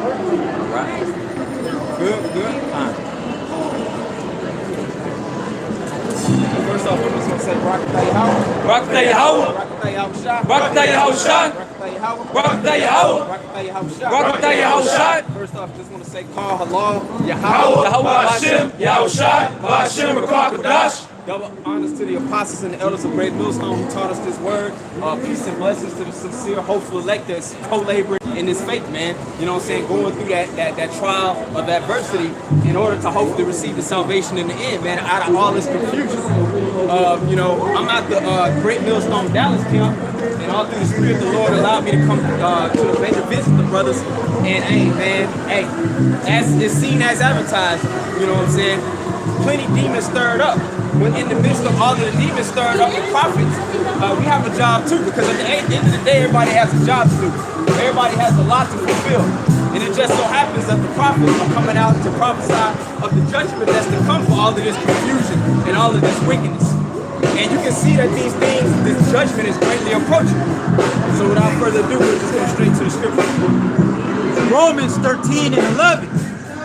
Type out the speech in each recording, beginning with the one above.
Right. Good. Fine. First off, I'm just gonna say Rakatay Yahweh. Rakatay Yahweh. Rakatay Yahweh. Rakatay Yahweh. Rakatay Yahweh. Rakatay Yahweh. Rakatay Yahweh. Rakatay Yahweh. First off, just want to say call halal Yahweh. Yahweh Hashem. Yahweh Hashem. Rakatadash. Double honors to the apostles and the elders of Great Millstone who taught us this word. Peace and blessings to the sincere, hopeful elect that's co-laboring in this faith, man. You know what I'm saying? Going through that trial of adversity in order to hopefully receive the salvation in the end, man, out of all this confusion. You know, I'm at the Great Millstone Dallas camp, and all through the Spirit of the Lord allowed me to come to the venue to visit the brothers. And hey, man, as it's seen as advertised, you know what I'm saying? Plenty demons stirred up. When in the midst of all of the demons stirred up the prophets, we have a job too, because at the end of the day, everybody has a job to do. Everybody has a lot to fulfill. And it just so happens that the prophets are coming out to prophesy of the judgment that's to come for all of this confusion and all of this wickedness. And you can see that these things, this judgment is greatly approaching. So without further ado, we'll just go straight to the scripture. Romans 13 and 11.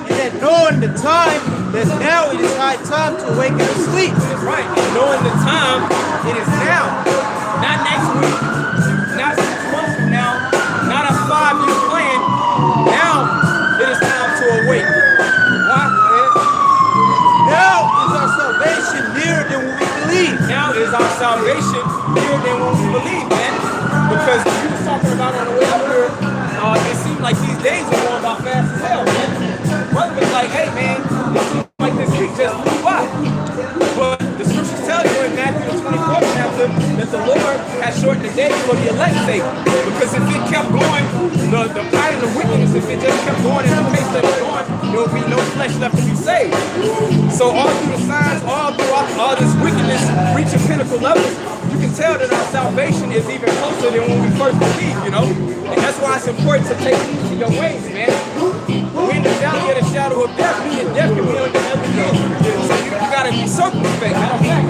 And that knowing the time, that now it is high time to awaken from sleep. That's right. And knowing the time, it is now. Not next week, not 6 months from now, not a 5-year plan. Now it is time to awake. Why? Now is our salvation nearer than when we believe. Now is our salvation nearer than when we believe, man. Because you was talking about on the way up here, it seemed like these days are going by fast as hell, man. Brother was like, hey, man, it seems like this week just flew by. But the scriptures tell you in Matthew the 24th chapter that the Lord has shortened the day for the elect's sake. Because if it kept going, the pattern of wickedness, if it just kept going in the pace that it's going, there would be no flesh left to be saved. So all through the signs, all throughout all this wickedness reaching pinnacle levels, you can tell that our salvation is even closer than when we first believed, you know? And that's why it's important to take heed to your ways, man. We're in the valley of the shadow of death, and death can be on the other hill. So you gotta be circumspect. Matter of fact,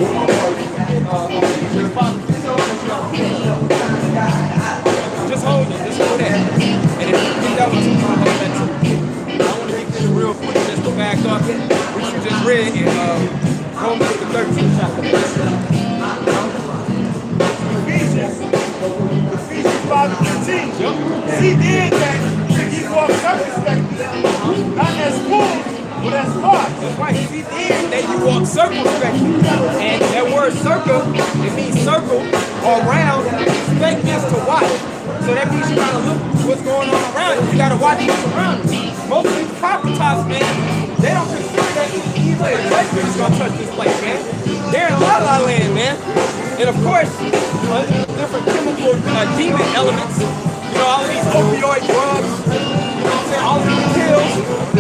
just hold it, just hold that. And if you think that was too much, hold that too. I want to get this real quick, just to back up, which you just read in Romans the 13th chapter. Ephesians 5:15. Yep. See then that ye walk circumspectly, not as fools, but as wise. That's right. See then that you walk circumspectly. And that word circle, it means circle or round. Spect means to watch. So that means you gotta look what's going on around you. You gotta watch what's around you. Most of these prophets, man, they don't consider that evil and judgment is gonna touch this place, man. They're in La La Land, man. And of course, different chemical demon elements. You know, all of these opioid drugs, you know what I'm saying? All of these pills,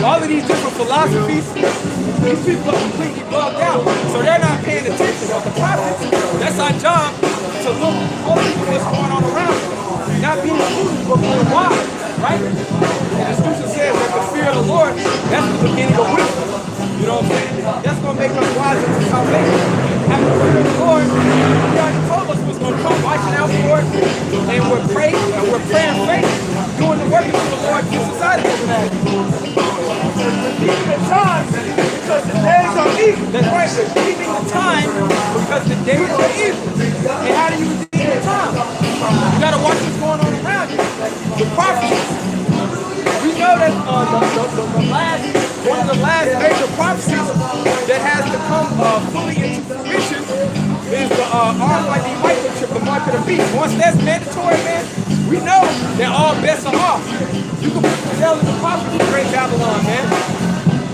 all of these different philosophies. These people are completely bugged out. So they're not paying attention. But the prophets, that's our job to look closely at what's going on around us. Not being foolish, but being wise, right? And the scripture says that the fear of the Lord, that's the beginning of wisdom. You know what I'm saying? That's going to make us wise into salvation. Having the fear of the Lord, He already told us what's going to come, watching out for it. And we're praying faith, doing the work of the Lord, gets us out of this bad. Redeeming the times, because the days are evil. That's right, redeeming the time because the days are evil. And how do you redeem the time? You got to watch what's going on around you. The prophets. We know that one of the last major prophecies that has to come fully into fruition is the RFID microchip, the mark of the beast. Once that's mandatory, man, we know that all bets are off. You can put the hell in the prophet of Great Babylon, man.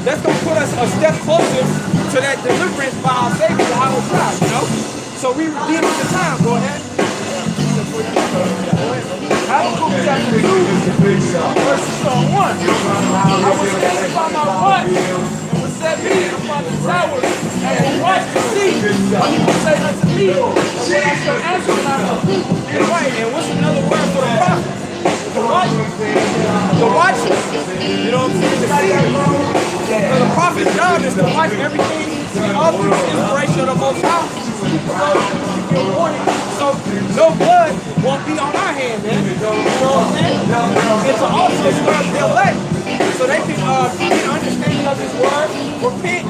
That's going to put us a step closer to that deliverance by our Savior, our God, you know? So we redeeming the time. Go ahead. Habakkuk chapter 2, verses 1. I was standing by my watch, and was set me upon the tower, and will watch to see, and he will say unto me, and when I shall answer not That's right, and what's another word for the prophet? The watchers. The watchers. You know what I'm saying? The seers. So the prophet's job is to watch everything all through the inspiration of the Most High. So no blood won't be on our hand, man. You know what I'm saying? And to also serve the elect get an understanding of his word, repent,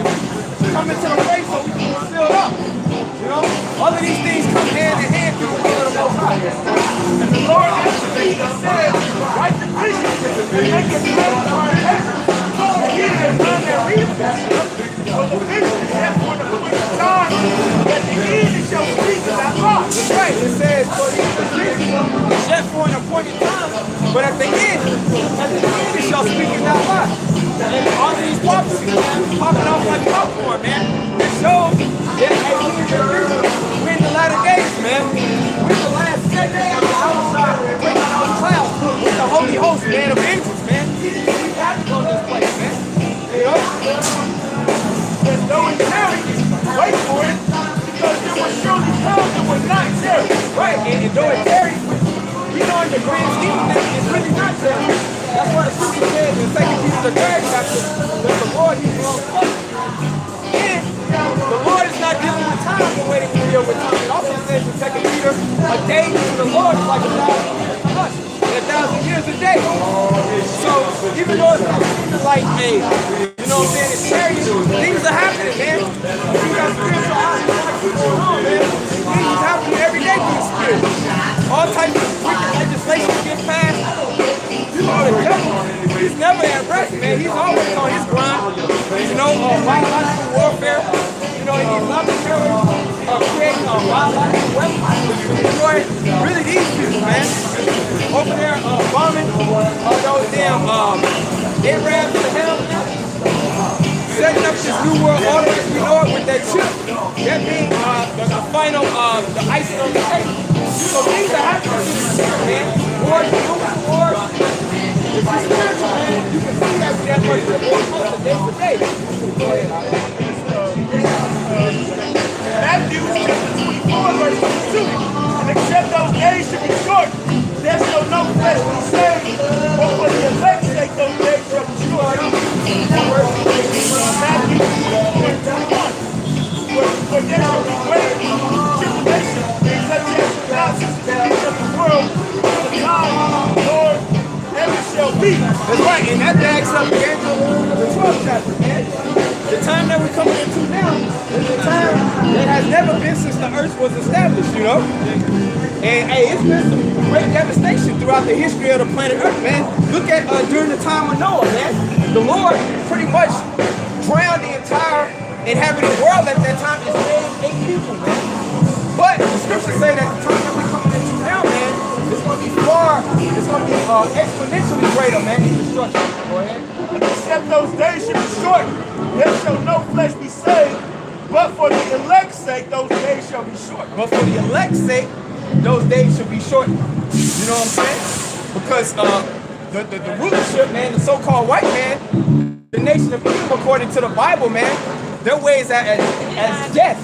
come into the faith so we can be filled up. You know, all of these things come hand in hand through the will of the Most High. And the Lord answered me and said, write the vision and make it plain for our neighbors. And he that none that readeth that, for the vision is yet for the appointed time, that the end shall speak that lot. That's right. It says, for the vision is yet for an appointed time, but at the end it shall speak in that lot. And all these prophecies, man, popping off like popcorn, man. It shows that we're in the latter days, man. We're in the last decade on the outside, breaking out the clouds with the holy host, man, of angels, man. We got to go to this place, man. You know? And though it tarries, wait for it, because it will surely come and will not tarry. Right, and though it tarries, we know in the grand scheme of things, it's really not tarrying. That's why the scripture says in 2 Peter the 3rd chapter that the Lord, He's long suffering. And the Lord is not dealing with time the way that we deal with time. It also says in 2 Peter, a day to the Lord is like 1,000 years to us, and 1,000 years a day. So even though it's not seeming like, hey, you know what I'm saying, it's chariots, things are happening, man. You got spiritual eyes, like what's going on, man. Things is happening every day through the spirit. All types of wicked legislation get passed. You know, the devil, he's never at rest, man. He's always on his grind. You know, biological warfare. You know, he's loving terrorists, creating biological weapons to destroy really these people, man. Over there, bombing all those damn Arabs to hell, man. Setting up this new world order as we know it with that chip. That being the final, the icing on the cake. So things are happening to the spirit, man. Wars, rumors, wars. If you're spiritual, man, you can see that much more closer day to day. Go ahead, Matthew chapter 24, verse 22. And except those days should be short, there shall no flesh be saved, but for the elect's sake those days shall be short. Matthew 21. For there shall be great tribulation, such as not since the beginning of the world, to the time, Lord, ever shall be. That's right, and that backs up the 12th chapter, man. The time that we're coming into now is a time that has never been since the earth was established, you know? And hey, it's been some great devastation throughout the history of the planet Earth, man. Look at during the time of Noah, man. The Lord pretty much drowned the entire inhabited world at that time and saved 8 people, man. But the scriptures say that the time that we're coming into now, man, it's going to be exponentially greater, man, in destruction. Go ahead. And except those days should be short, there shall no flesh be saved, but for the elect's sake, those days shall be short. But for the elect's sake, those days should be shortened. You know what I'm saying? Because the rulership, man, the so-called white man, the nation of Israel, according to the Bible, man, their ways are as death.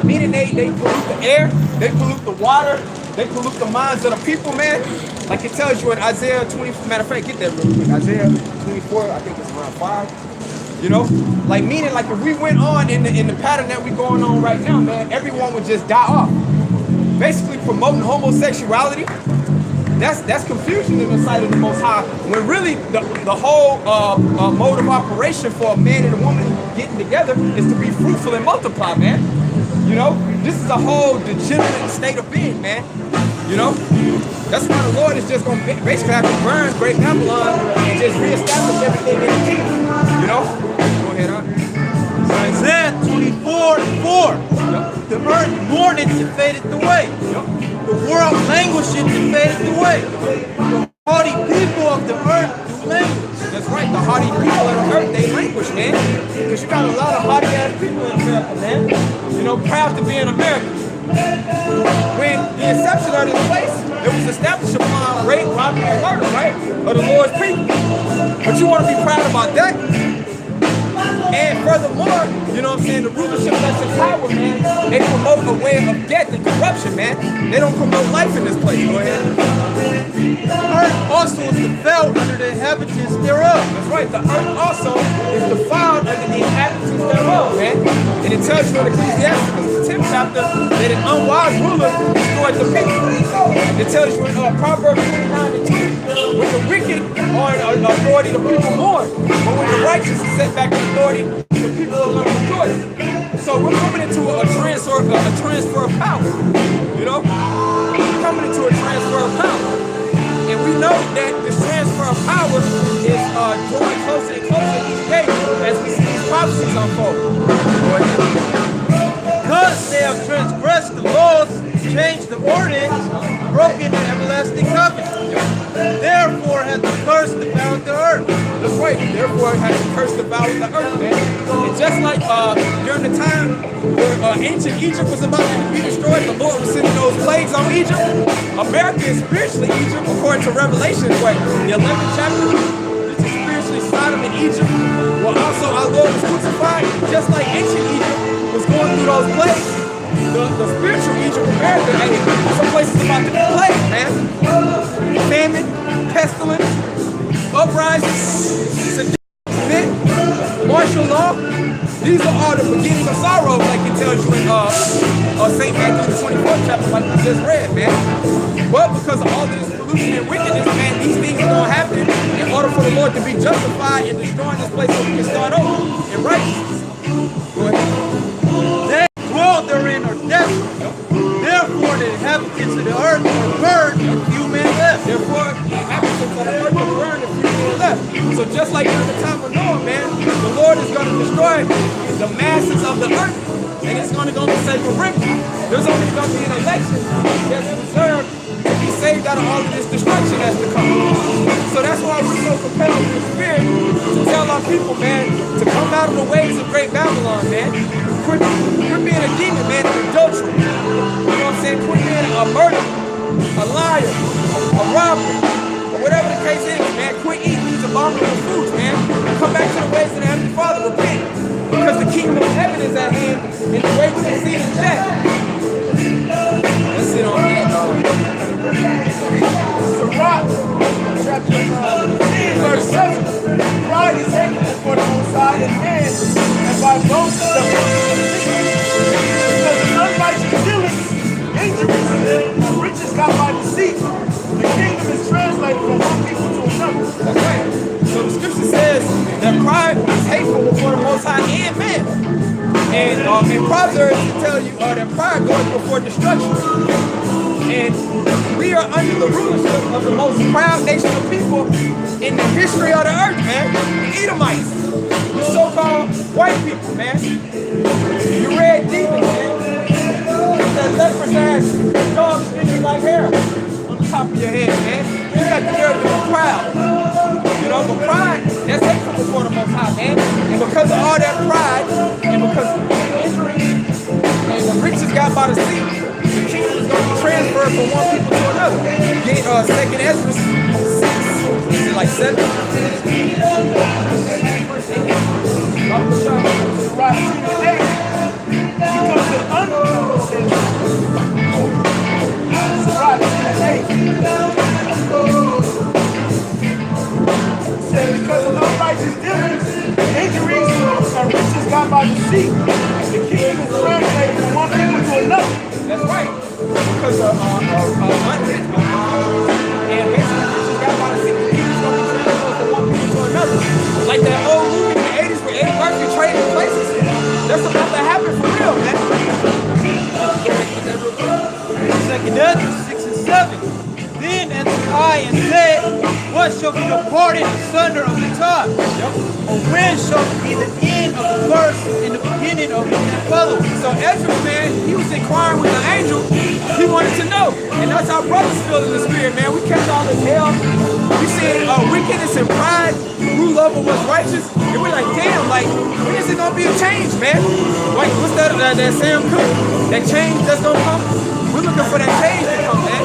Meaning they pollute the air, they pollute the water, they pollute the minds of the people, man. Like it tells you in Isaiah 24, matter of fact, get that real quick. Isaiah 24, I think it's around 5. You know? Like meaning like if we went on in the pattern that we're going on right now, man, everyone would just die off. Basically promoting homosexuality. That's confusion in the sight of the Most High. When really the whole mode of operation for a man and a woman getting together is to be fruitful and multiply, man. You know, this is a whole degenerate state of being, man. You know, that's why the Lord is just going to basically have to burn Great Babylon and just reestablish everything in the kingdom. You know, go ahead, Isaiah 24:4. Yep. The earth mourneth and fadeth away. Yep. The world languisheth and fadeth away. The haughty people of the earth do languish. That's right, the haughty people of the earth, they languish, man. Because you got a lot of haughty ass people in America, man. You know, proud to be an American. When the inception of this place, it was established upon rape, robbery, and murder, right? Of the Lord's people. But you want to be proud about that? And furthermore, you know what I'm saying, the rulership that's in power, man, they promote a way of death and corruption, man. They don't promote life in this place. Go ahead. The earth also is defiled under the inhabitants thereof. That's right, the earth also is defiled under the inhabitants thereof, man. And it tells you in Ecclesiastes, the 10th chapter, that an unwise ruler destroyed the people. It tells you in Proverbs 29:2, when the wicked are in authority, the people mourn. But when righteous and set back in authority, the people are going to rejoice. So we're coming into a transfer of power. You know, we're coming into a transfer of power, and we know that this transfer of power is drawing closer and closer each day as we see these prophecies unfold. Because they have transgressed the laws, changed the ordinance, broken the everlasting covenant. Therefore hath the curse devoured the earth. That's right. Therefore has the curse devoured the earth, man. And just like during the time where ancient Egypt was about to be destroyed, the Lord was sending those plagues on Egypt. America is spiritually Egypt, according to Revelation, what, the 11th chapter. This is spiritually Sodom and Egypt. Well, also our Lord was crucified, just like ancient Egypt was going through those plagues. The spiritual Egypt, America, hey, some places about to be plagued, man. Famine, pestilence, uprisings, fit, martial law. These are all the beginnings of sorrow, like it tells you in St. Matthew, the 24th chapter, like we just read, man. But because of all of this pollution and wickedness, man, these things are going to happen in order for the Lord to be justified in destroying this place so we can start over in righteousness. Go ahead. They dwell therein are desolate. Therefore the inhabitants of the earth are burned, and few men left. Therefore, the inhabitants of the earth are burned and few men left. So just like in the time of Noah, man, the Lord is going to destroy the masses of the earth, and it's going to go to save a remnant. There's only going to be an election that's reserved to be saved out of all of this destruction that's to come. So that's why we're so compelled in the spirit to tell our people, man, to come out of the ways of great Babylon, man. Quit being a demon, man, an adultery. You know what I'm saying? Quit being a murderer, a liar, a robber, or whatever the case is, man. Quit eating these abominable foods, man. Come back to the ways of the Heavenly Father, repent. Because the kingdom of heaven is at hand, and the way to the seed is death. Let's sit on that. Sirach, chapter 10, verse 7. Pride is hateful before the Most High, and by both of them. Because of unrighteous dealings, injuries, and riches got by deceit, the kingdom is translated from one people to another. That's right. So the scripture says that pride is hateful before the Most High and man. And in Proverbs, it tells you that pride goes before destruction. And we are under the rulership of the most proud nation of people in the history of the earth, man. The Edomites, the so-called white people, man. You red demons, man. That leopard ass dog stinking like hair on the top of your head, man. You got the nerve to be proud. You know, but pride, that's hateful before the Most High, man. And because of all that pride, and because of the injury, and the riches got by the sea, the kingdom is going to be transferred from one people to another. Get 2nd Ezra 6, is it like 7? Right, 8. Because the because of unrighteous dealings, injuries, and riches got by deceit, the kingdom is translated from one people to another. That's right. Because of unrighteous and basically riches got by the sea, the kingdom is going to be transferred from one people to another. Like that old movie in the 80s where Eddie Murphy traded places. That's about to happen for real, man. 2nd Ezra 6 and 7. Then answered I and said, what shall be the part and asunder of the time? Or when shall be the end of the verse and the beginning of it that follows? So Ezra, man, he was inquiring with the angel. He wanted to know. And that's how brothers feel in the spirit, man. We catch all this hell. We see wickedness and pride rule over what's righteous. And we're like, damn, like, when is it going to be a change, man? Like, what's that Sam Cooke? That change that's going to come? We're looking for that change to come, man.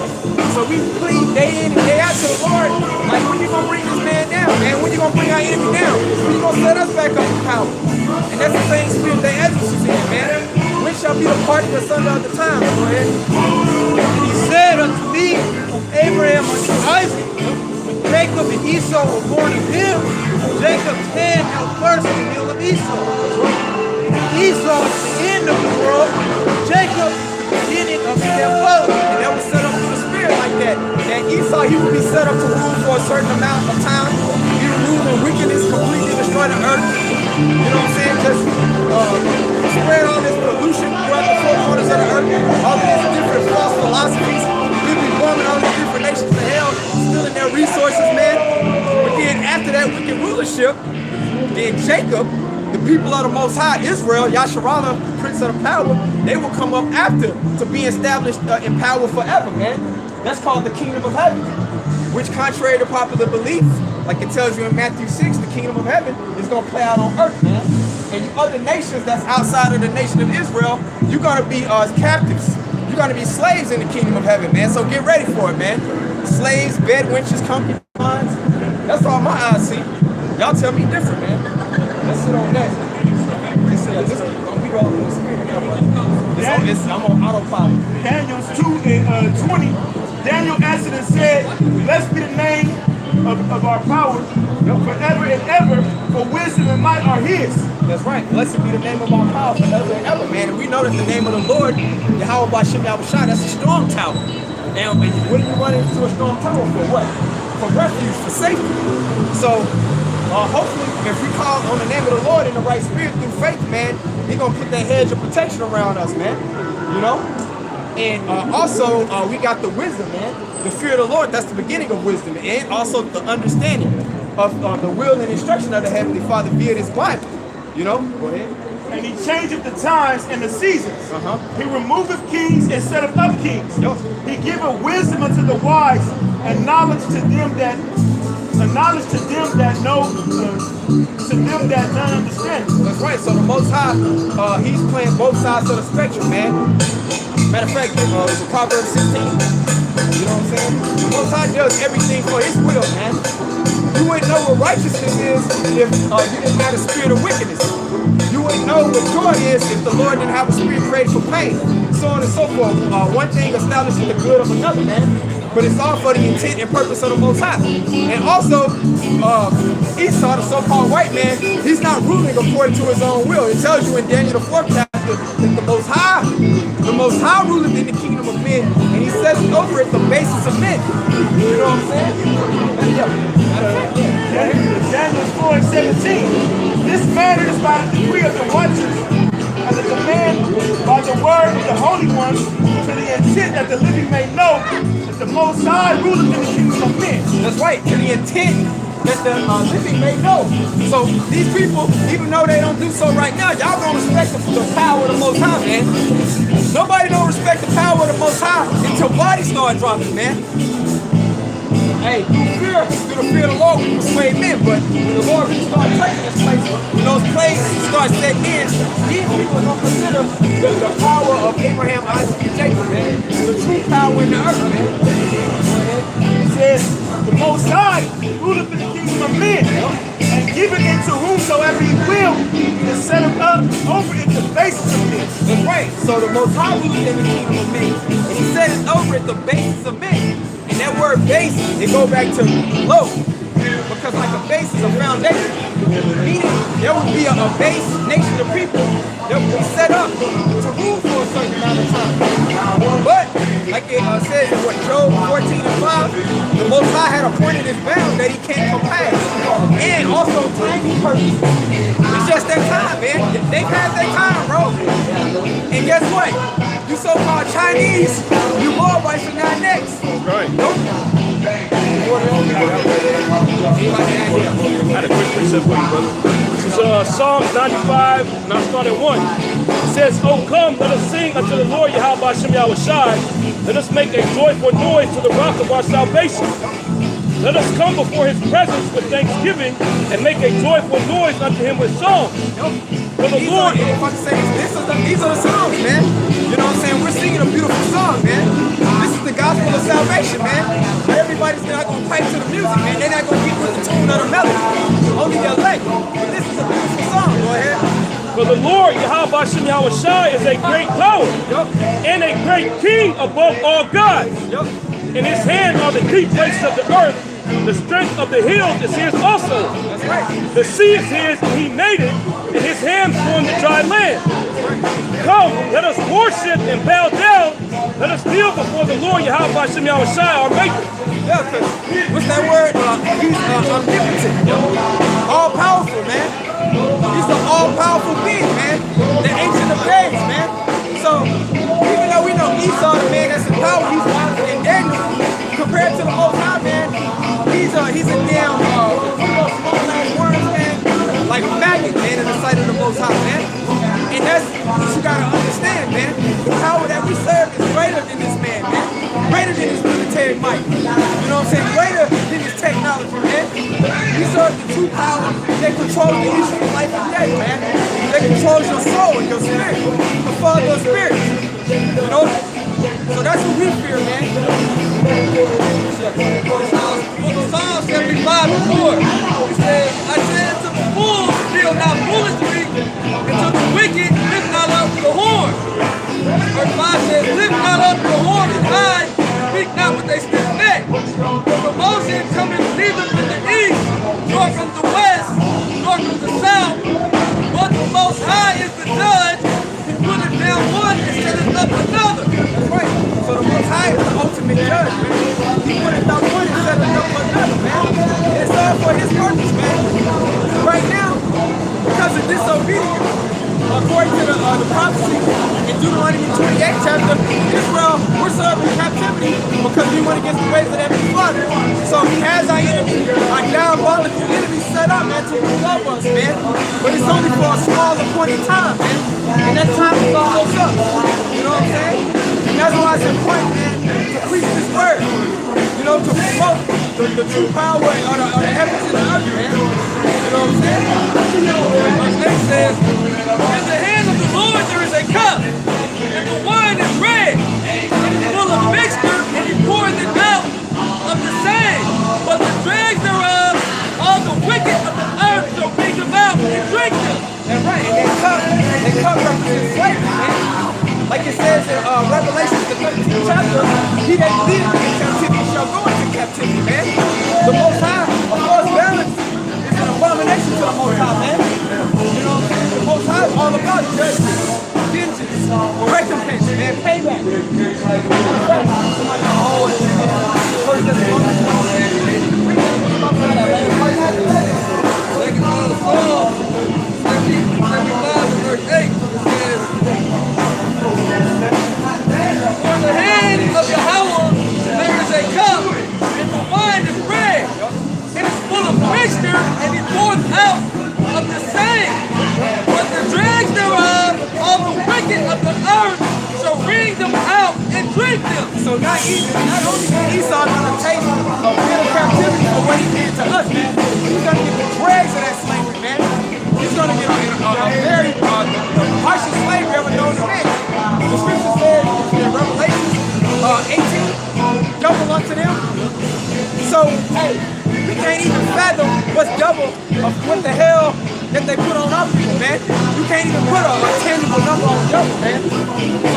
So we plead day in and day out to the Lord, like, when you gonna bring this man down, man? When you gonna bring our enemy down? When you gonna set us back up in power? And that's the same spirit that Ezra was in, man. When shall be the part of the son of the time? Go ahead. And he said unto me, from Abraham unto Isaac, when Jacob and Esau were born of him, Jacob's hand held first the heel of Esau. Esau is the end of the world, Jacob is the beginning of the world. And that was set up through the spirit like that. That Esau, he would be set up to rule for a certain amount of time. He would rule when wickedness completely destroy the earth. you know what I'm saying, just spread all this pollution throughout the four corners of the earth, all of these different false philosophies, people be bombing all these different nations to hell, stealing their resources, man. But then after that wicked rulership, then Jacob, the people of the Most High, Israel, Yasharallah, Prince of the Power, they will come up after to be established in power forever, man. That's called the Kingdom of Heaven, which contrary to popular belief, like it tells you in Matthew 6, the Kingdom of Heaven is going to play out on earth, man. And you other nations that's outside of the nation of Israel, you're going to be captives. You're going to be slaves in the Kingdom of Heaven, man. So get ready for it, man. Slaves, bed wenches, concubines. That's all my eyes see. Y'all tell me different, man. Let's sit on that. We roll in the spirit. I'm on autopilot. Daniel 2:20. Daniel answered and said, blessed be the name of our power forever and ever, for wisdom and might are his. That's right. Blessed be the name of our power forever and ever, man. And we know that the name of the Lord, Yahweh B'Shem Yahushua, that's a strong tower. Now, what do you run into a strong tower for? What? For refuge, for safety. So, hopefully, if we call on the name of the Lord in the right spirit through faith, man, He's going to put that hedge of protection around us, man. You know? And also, we got the wisdom, man. The fear of the Lord, that's the beginning of wisdom. And also the understanding of the will and instruction of the Heavenly Father via this Bible. You know? Go ahead. And he changeth the times and the seasons. He removeth kings and setteth up kings. He giveth wisdom unto the wise and knowledge to them that know, to them that none understand. That's right. So the Most High, He's playing both sides of the spectrum, man. Matter of fact, it's Proverbs 16. You know what I'm saying? The Most High does everything for His will, man. You wouldn't know what righteousness is if you didn't have a spirit of wickedness. You wouldn't know what joy is if the Lord didn't have a spirit created for pain. So on and so forth. One thing establishes the good of another, man. But it's all for the intent and purpose of the Most High. And also, Esau, the so-called white man, he's not ruling according to his own will. It tells you in Daniel the 4th chapter that the Most High ruleth in the kingdom of men, and He sets over it the basis of men. You know what I'm saying? Daniel 4:17. This matter is by the decree of the watchers, and the command by the word of the holy ones, to the intent that the living may know that the Most High ruleth in the kingdom of men. That's right, to the intent that the living may know. So these people, even though they don't do so right now, y'all gonna respect the power of the Most High, man. Nobody don't respect the power of the Most High until bodies start dropping, man. Hey, through the fear of the Lord, we persuade men, but when the Lord really starts taking this place, when those plagues start setting in, these people are going to consider the power of Abraham, Isaac, and Jacob, man. The true power in the earth, man. It says, the Most High ruleth in the kingdom of men, and giveth it to whomsoever He will, and set him up over it the basis of men. That's right. So the Most High ruleth in the kingdom of men, and He set it over at the basis of men. And that word base, it goes back to low, because like a base is a foundation, meaning there would be a base nation of people that would be set up to rule for a certain amount of time. But, like it says in Job 14:5, the Most High had appointed His bound that He can't come past, and also timing purpose. It's just that time, man. They've had their time, bro. And guess what? You so-called Chinese, you Moabites are not next. Right. Nope. I had a quick precept for you, brother. This is Psalms 95, and I'll start at 1. It says, "Oh, come, let us sing unto the Lord Yahweh B'Shem Yahushua. Let us make a joyful noise to the rock of our salvation. Let us come before His presence with thanksgiving and make a joyful noise unto Him with songs. For the Lord..." These are the songs, man. You know what I'm saying? We're singing a beautiful song, man. This is the gospel of salvation, man. Everybody's not going to pipe to the music, man. They're not going to get with the tune of the melody. Only the elect. But this is a beautiful song. Go ahead. For the Lord Yahweh B'Shem Yahushua is a great power and a great king above all gods. In His hand are the deep places of the earth. The strength of the hills is His also. That's right. The sea is His, and He made it, and His hands formed the dry land. Come, let us worship and bow down. Let us kneel before the Lord Yahweh B'Shem Yahushua, our Maker. Yeah, because what's that word? He's omnipotent. All powerful, man. He's the powerful being, man. The ancient of days, man. So even though we know Esau, the man that's in power, he's wiser than Daniel. Compared to the Most High, man, he's a damn small-ass worms, man, like a maggot, man, in the sight of the Most High, man. And that's what you gotta understand, man. The power that we serve is greater than this man, man. Greater than his military might. You know what I'm saying? Greater than his technology, man. We serve the true power that controls the issue of life and death, man. That controls your soul and your spirit. The Father of spirits. You know? So that's what we fear, man. Psalm 75 and 4. It says, I said to the fools, deal not foolishly, and to the wicked, lift not up the horn. Verse 5 says, lift not up the horn and hide, speak not with a stiff neck. For promotion cometh neither from the east, nor from the west, nor from the south. But the Most High is the judge, he putteth down one and setteth up another. That's right. So the Most High is the ultimate judge, man. He put it down one and set it up another, man. And it's all for his purpose, man. Right now, because of disobedience, according to the prophecy in Deuteronomy 28 chapter, Israel, we're serving captivity because we went against the ways of their Father. So he has our enemy, our diabolical enemy set up, man, to love us, man. But it's only for a small appointed time, man. And that time is almost up. You know what I'm saying? And that's why it's important, man, to preach this word. You know, to promote the true power of the heavens and the earth, man. You know what I'm saying? Verse 8 says, in the hand of the Lord there is a cup, and the wine is red. It is full of mixture, and he poureth it out of the same. But the dregs thereof, all the wicked of the earth shall bring them out and drink them. That's right, and that cup represents slavery, man. Like it says in Revelation, the 13th chapter, he that leadeth in captivity shall go into captivity, man. The Most High, of course, balance is an abomination to the Most High, man. You know what I'm saying? The Most High is all about judgment, vengeance, recompense, man, payback. Second Psalm 75 and verse 8 says, for the hand of Yahweh there is a cup, and the wine is red. It is full of mixture, and he poureth out of the same. But the dregs thereof, all the wicked of the earth, shall wring them out and drink them. So not only is Esau gonna take a bit of captivity for what he did to us, man, he's gonna get the dregs of that slavery, man. He's gonna get a very harshest slavery ever known to man. The scripture says in Revelation 18, double unto them. So, hey, we can't even fathom what's double of what the hell that they put on our people, man. You can't even put a tangible number on double, man. So,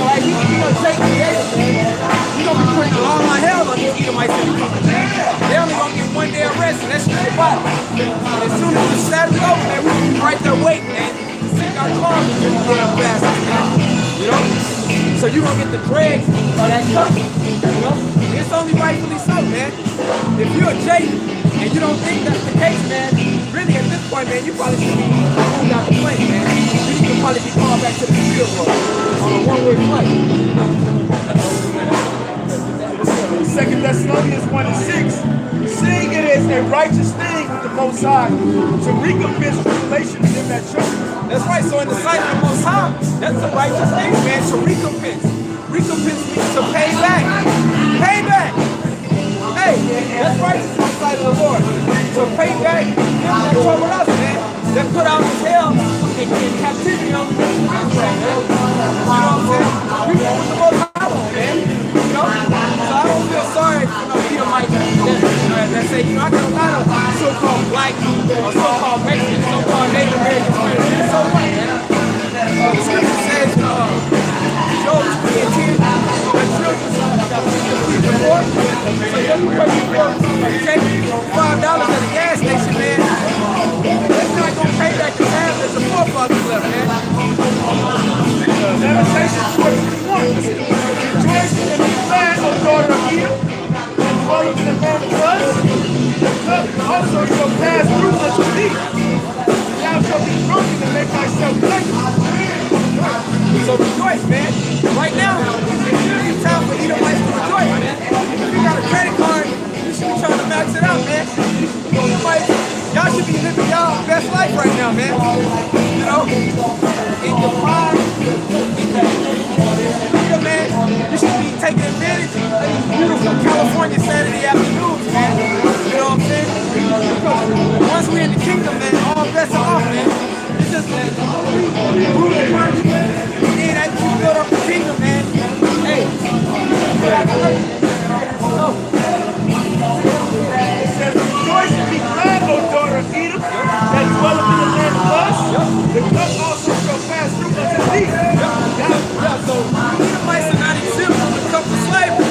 like, you gonna take the Edomites, man. You gonna be putting all my hell on these Edomites that you coming, man. They only gonna get 1 day of rest, and that's just the bottom. And as soon as the Sabbath is over, man, we can be right there waiting, man. To sink our claws and get up fast, man. You know? So you gonna get the dregs of that cup, you know? It's only rightfully so, man. If you're a J and you don't think that's the case, man, really at this point, man, you probably should be moved out the plane, man. You should probably be called back to the field on a one-way flight. 2 Thessalonians 1 and 6. Seeing it is a righteous thing with the Most High to recompense tribulation to them that trust. That's right. So in the sight of the Most High, that's a righteous thing, man, to recompense. Recompense means to pay back. Pay back. Hey, that's righteous in the sight of the Lord. To pay back them that trouble us, man. That put out his hell in captivity on the contract, man. You know what I'm saying? We want the Most High, man. You know? So I don't feel sorry for no Edomites that say, you know, I got a lot of so-called black or so-called Mexican, so-called Native American friends. It's so what, man? The scripture says, Job 3:10, the children shall see the people more. So just because you take $5 at a gas station, man, that's not going to pay back the time that the forefathers left, man. Lamentation 4:1. Rejoice and be glad, O daughter of Edom, and dwell in the land of us. The cup also shall pass through unto thee. Thou shalt be drunken and make thyself glad. y'all should be living y'all best life right now, man. You know? In your pride, yeah, man, you should be taking advantage of these beautiful California Saturday afternoons, man. You know what I'm saying? Because once we're in the kingdom, man, all bets are off, man. It's just rule the party. And then after you build up the kingdom, man, hey, It says, rejoice and be glad, O daughter of Edom, that dwelleth in the land of us. The cup also shall pass through unto thee. So Edomites are not exempt from the cup of slavery.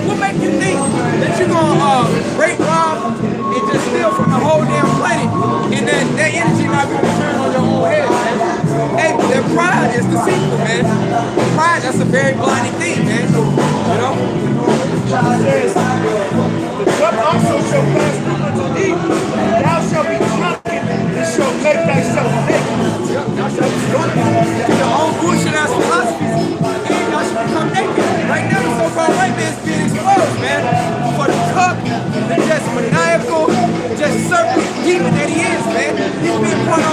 What makes you think that you're gonna rape, rob, and just steal from the whole damn planet, and that energy not gonna turn on your own head, man? Hey, their pride is deceitful, man. Pride, that's a very blinding thing, man. You know? It says, the cup also shall pass through unto thee, and thou shalt be drunken, and shalt make thyself naked. Y'all should be drunken in your own bullshit ass philosophies, and y'all should become naked. Right now, the so-called white man's being exposed, man, for the cup, the just maniacal, just serpent demon that he is, man. He's being put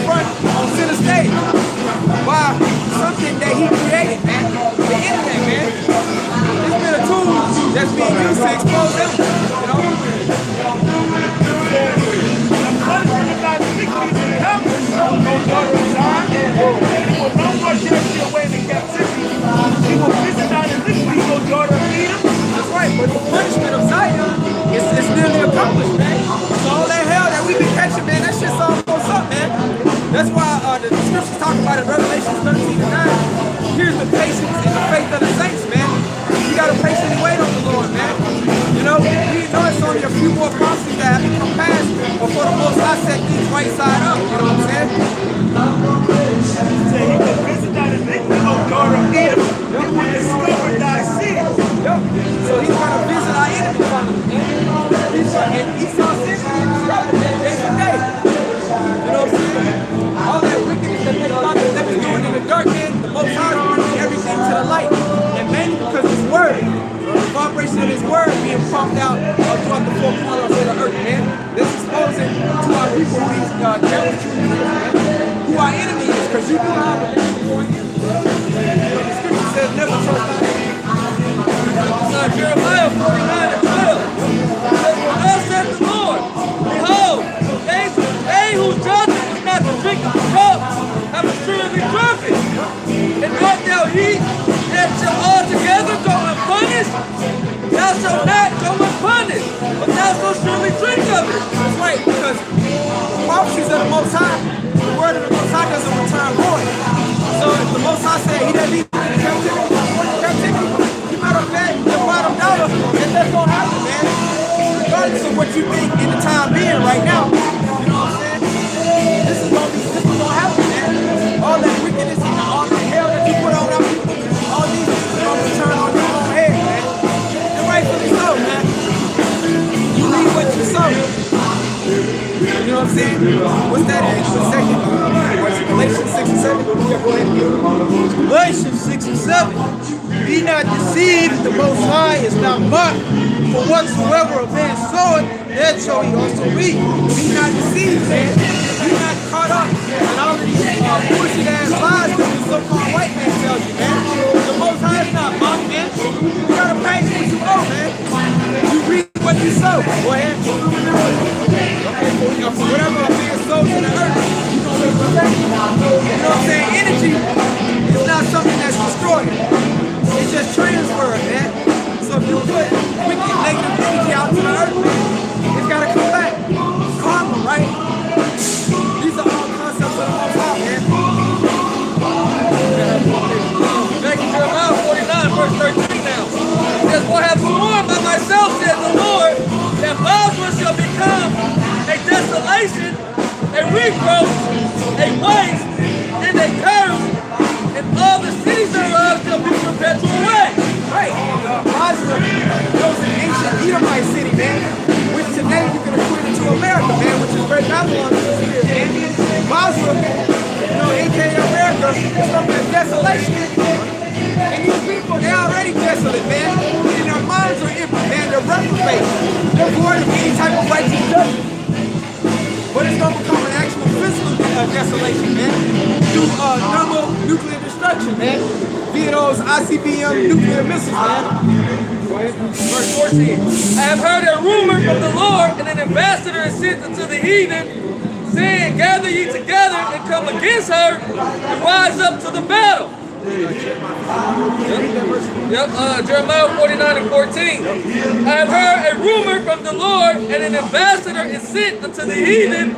front on center stage by something that he created, man. The internet, man. It's been a tool that's being used to expose them, you know? The punishment of thy iniquities will come, O daughter of Zion, and he will no more cast thee away into captivity. He will visit thine iniquities, O daughter of Edom. That's right, but the punishment of Zion is nearly accomplished, man. So all that hell that we've been catching, man, that shit's almost up, man. That's why the scriptures talk about in Revelation 13:9. Here's the patience and the faith of the saints, man. You gotta patiently wait on the Lord, man. You know, we know it's only a few more prophecies that have to come past before the Most High set things right side up. You know what I'm saying? Say, he will visit thine iniquity, O daughter of Edom. He will discover thy sin. Yep. So he's gonna visit our enemies, man. And Esau's sin is discovered day for day. You know what I'm saying? All that wickedness that they thought that they was doing in the dark end, the Most High is bringing everything to the light. And mainly because of His word. The vibration of His word being pumped out throughout the four corners of the earth, man. This is exposing to our people who these devils truly is, man. Who our enemy is, because you do have an enemy for you. The scripture says never trust our enemy. Jeremiah 49:12. It says, for thus saith the Lord, behold, they whose judgment was not to drink of the cup have assuredly drunken. And art thou he that shall altogether go unpunished? Thou shalt not go unpunished, but thou shalt surely drink of it. That's right, because the prophecies of the Most High, the word of the Most High doesn't return void. So if the Most High said he that leads you into captivity, you better bet your bottom dollar that that's gonna happen, man. Regardless of what you think in the time being right now. You know what I'm saying? This is gonna happen, man. All that wickedness and all that hell that you put on our people, all these things are gonna return on your own head, man. And rightfully so, man. You reap what you sow. You know what I'm saying? What's that in? The second Galatians 6 and 7. Yeah, go ahead and give it. Galatians 6 and 7. Be not deceived, the Most High is not mocked. For whatsoever a man soweth, that shall he also reap. Be not deceived, man. Be not caught up in all of these bullshit ass lies that the so-called white man tells you, man. The Most High is not mocked, man. You gotta pay what you owe, man. You reap what you sow. Go ahead. Okay, for whatever a man sows in the earth, you gonna reap the same. You know what I'm saying? Energy is not something that's destroyed. It's just transferred, man. So if you put wicked, negative energy out to the earth, man, it's gotta come back. Karma, right? These are all concepts of the Most High, man. Thank you, Jeremiah 49, verse 13 now. It says, for I have sworn by myself, says the Lord, that Basra shall become a desolation, a reproach, a waste, and a curse, and all the cities thereof shall be perpetual waste. Right. Basra was an ancient Edomite city, man. Which today you can equate it to America, man, which is where Babylon is here, man. Basra, aka America, is from the desolation. And these people, they're already desolate, man. And their minds are empty, man. They're reprobate. They're void of any type of righteous judgment. isolation, man. Through thermonuclear destruction, man. Via those ICBM nuclear missiles, man. Go ahead. Verse 14. I have heard a rumor from the Lord, and an ambassador is sent unto the heathen, saying, gather ye together and come against her and rise up to the battle. Jeremiah 49 and 14. I have heard a rumor from the Lord, and an ambassador is sent unto the heathen,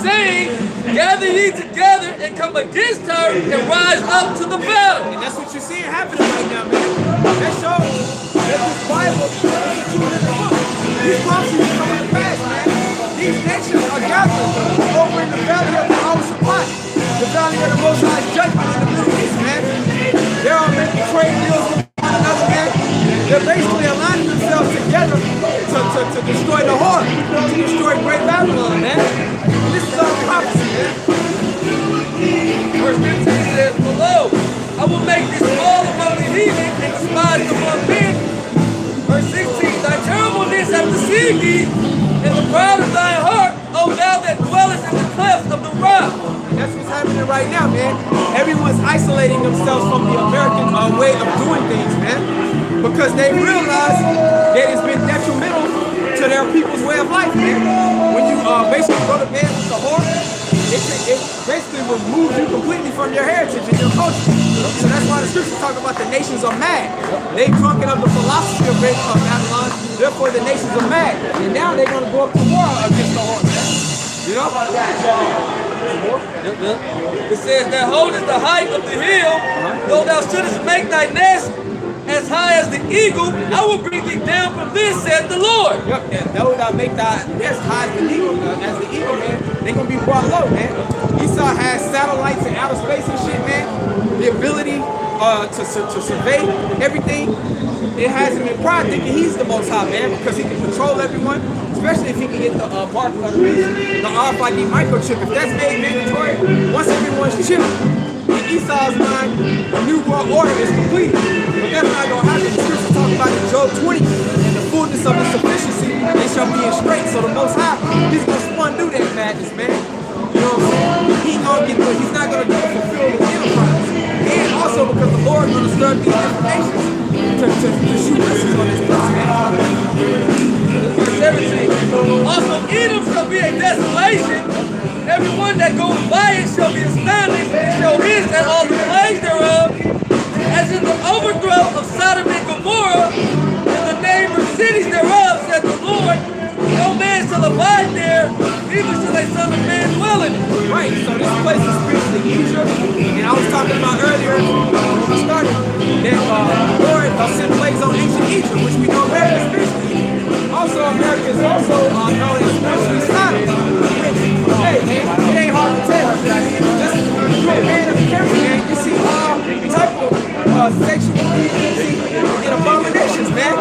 saying, gather ye together and come against her and rise up to the battle. And that's what you're seeing happening right now, man. That shows that this Bible is a true book. These prophecies are coming to pass, man. These nations are gathered over in the valley of the House of Pot, the valley of the Most High's judgment in the Middle East, man. They're all making trade deals with one another, man. They're basically aligning themselves together to destroy the whore, to destroy Great Babylon, man. And this is all prophecy, man. Verse 15 says, below, I will make thee small among the heathen and despised among men. Verse 16, thy terribleness hath deceived thee, and the pride of thine heart, O thou that dwellest in the cleft of the rock. That's what's happening right now, man. Everyone's isolating themselves from the American way of doing things, man. Because they realize that it's been detrimental to their people's way of life, man. When you basically go to bed with the whore, it basically removes you completely from your heritage and your culture. So that's why the scriptures talk about the nations are mad. They drunken of the philosophy of Babylon, therefore the nations are mad. And now they're going to go up to war against the whore, man. You know? It says, that holdest the height of the hill, though thou shouldest make thy nest as high as the eagle, I will bring thee down from this, said the Lord. Yep, and though thou make thy nest high as the eagle, man, they're going to be brought low, man. Esau has satellites in outer space and shit, man. The ability to survey everything. It has him in pride thinking he's the most high, man, because he can control everyone, especially if he can get the mark of the RFID microchip. If that's made mandatory, once everyone's chipped, in Esau's mind, the new world order is completed. But that's not going to happen. The scriptures talk about in Job 20, and the fullness of his sufficiency, they shall be in straight. So the Most High, he's going to undo that madness, man. You know what I'm saying? He's not going to fulfill his enterprise. And also because the Lord is going to stir up these different nations to shoot missiles on this place, man. Verse 17. Also Edom shall be a desolation. Everyone that goes by it shall be astonished, and shall hiss at all the plagues thereof, as in the overthrow of Sodom and Gomorrah, and the neighbor cities thereof, said the Lord. No man shall abide there, neither shall a son of man dwell in it. Right, so this place is spiritually Egypt, and I was talking about earlier when we started that the Lord sent plagues on ancient Egypt, which we know America is spiritually Egypt. Also, America is also known as spiritually Sodom. Hey, man, it ain't hard to tell. Just you're a man of the camera, man. You see all type of sexual deviancy and abominations, man.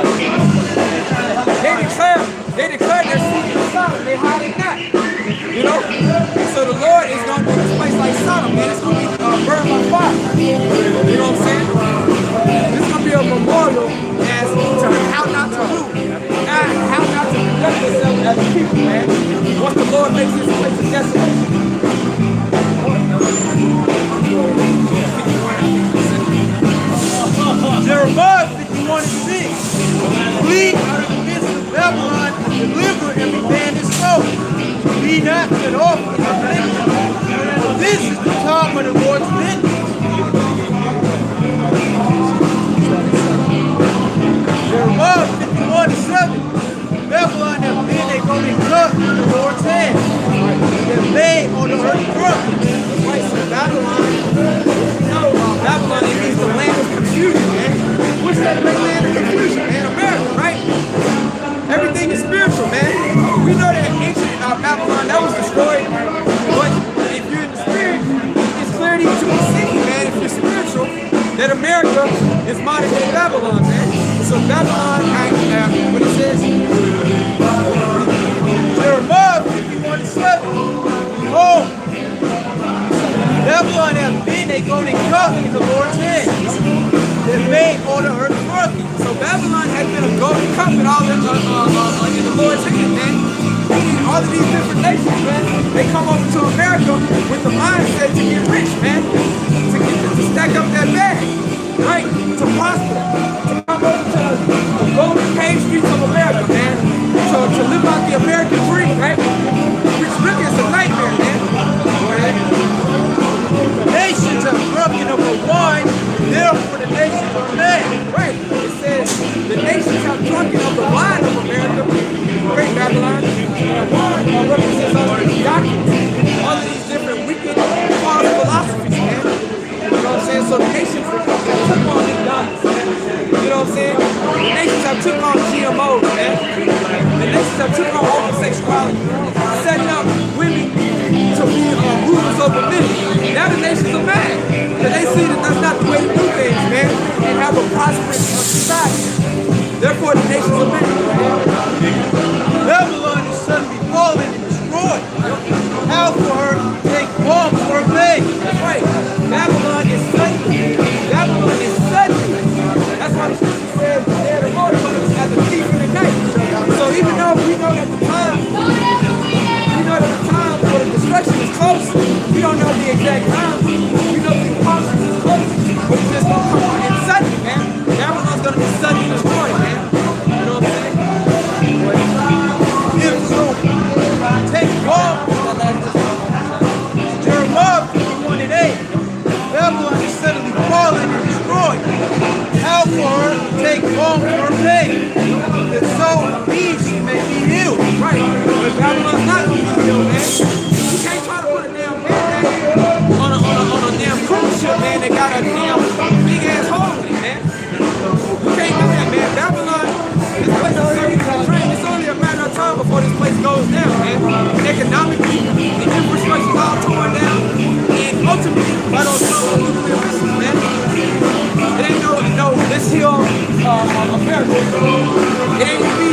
They declare their secret of Sodom. They hide it not. You know? And so the Lord is going to do this place like Sodom, man. It's going to be burned by fire. You know what I'm saying? It's going to be a memorial as to how not to do, how not to conduct yourself as a people, man. Once the Lord makes this place a desolation. Jeremiah 51:6. Flee out of the midst of Babylon and deliver every man his soul. Be not cut off in affliction. For this is the time of the Lord's vengeance. Jeremiah 51:7. Babylon have been a golden cup in the Lord's hand. They lay on the earth drunk. Right, so Babylon, Babylon, it means the land of confusion, man. What's that great land of confusion, man? America, right? Everything is spiritual, man. We know that ancient Babylon, that was destroyed. But if you're in the spirit, it's clear to you to be seeing, man, if you're spiritual, that America is modern day Babylon, man. So Babylon, what it says? Jeremiah 51:7. Behold, Babylon has been a golden cup in the Lord's hand. They made all the earth drunken. So Babylon has been a golden cup in all in the Lord's hand, man. All of these different nations, man, they come over to America with the mindset to get rich, man. To stack up that bag, right? To prosper, to come over to the golden paved streets of America, man. To live out the American dream, right? Which really is a nightmare, man. Go ahead. Nations have drunken of the wine, therefore the nations are mad. Right. It says the nations have drunken of the wine of America. Great Babylon. And wine represents all of these doctrines, all of these different wicked false philosophies, man. You know what I'm saying? So the nations have took on these doctrines, man. You know what I'm saying? The nations have took on GMOs, man. The nations have took on homosexuality, setting up women to be rulers over men. Now the nations are mad because they see that that's not the way to do things, man, and have a prosperous society. Therefore, the nations are mad. Babylon is suddenly fallen and destroyed. How for her to take bomb for her base? That's right. Babylon is suddenly. Babylon is suddenly. That's why the scripture says the day of the Lord comes as a thief in the night. So even though we know that the time for the destruction is close, we don't know the exact time. We know the apocalypse is close, but it's just gonna come in suddenly, man. Babylon's gonna be suddenly destroyed, man. You know what I'm saying? If so, take bomb. Jeremiah 51:8. Babylon is suddenly fallen and destroyed. How for her to take bomb for her base? That so indeed she may be healed. Right. But Babylon's not gonna be healed, man. You can't try to put a damn band-aid on a damn cruise ship, man, that got a damn big ass hole in it, man. You can't do that, man. Babylon, this place is serving to the train. It's only a matter of time before this place goes down, man. Economically, the infrastructure's all torn down, and ultimately, by those nuclear missiles, man. It ain't no this here America. It ain't to be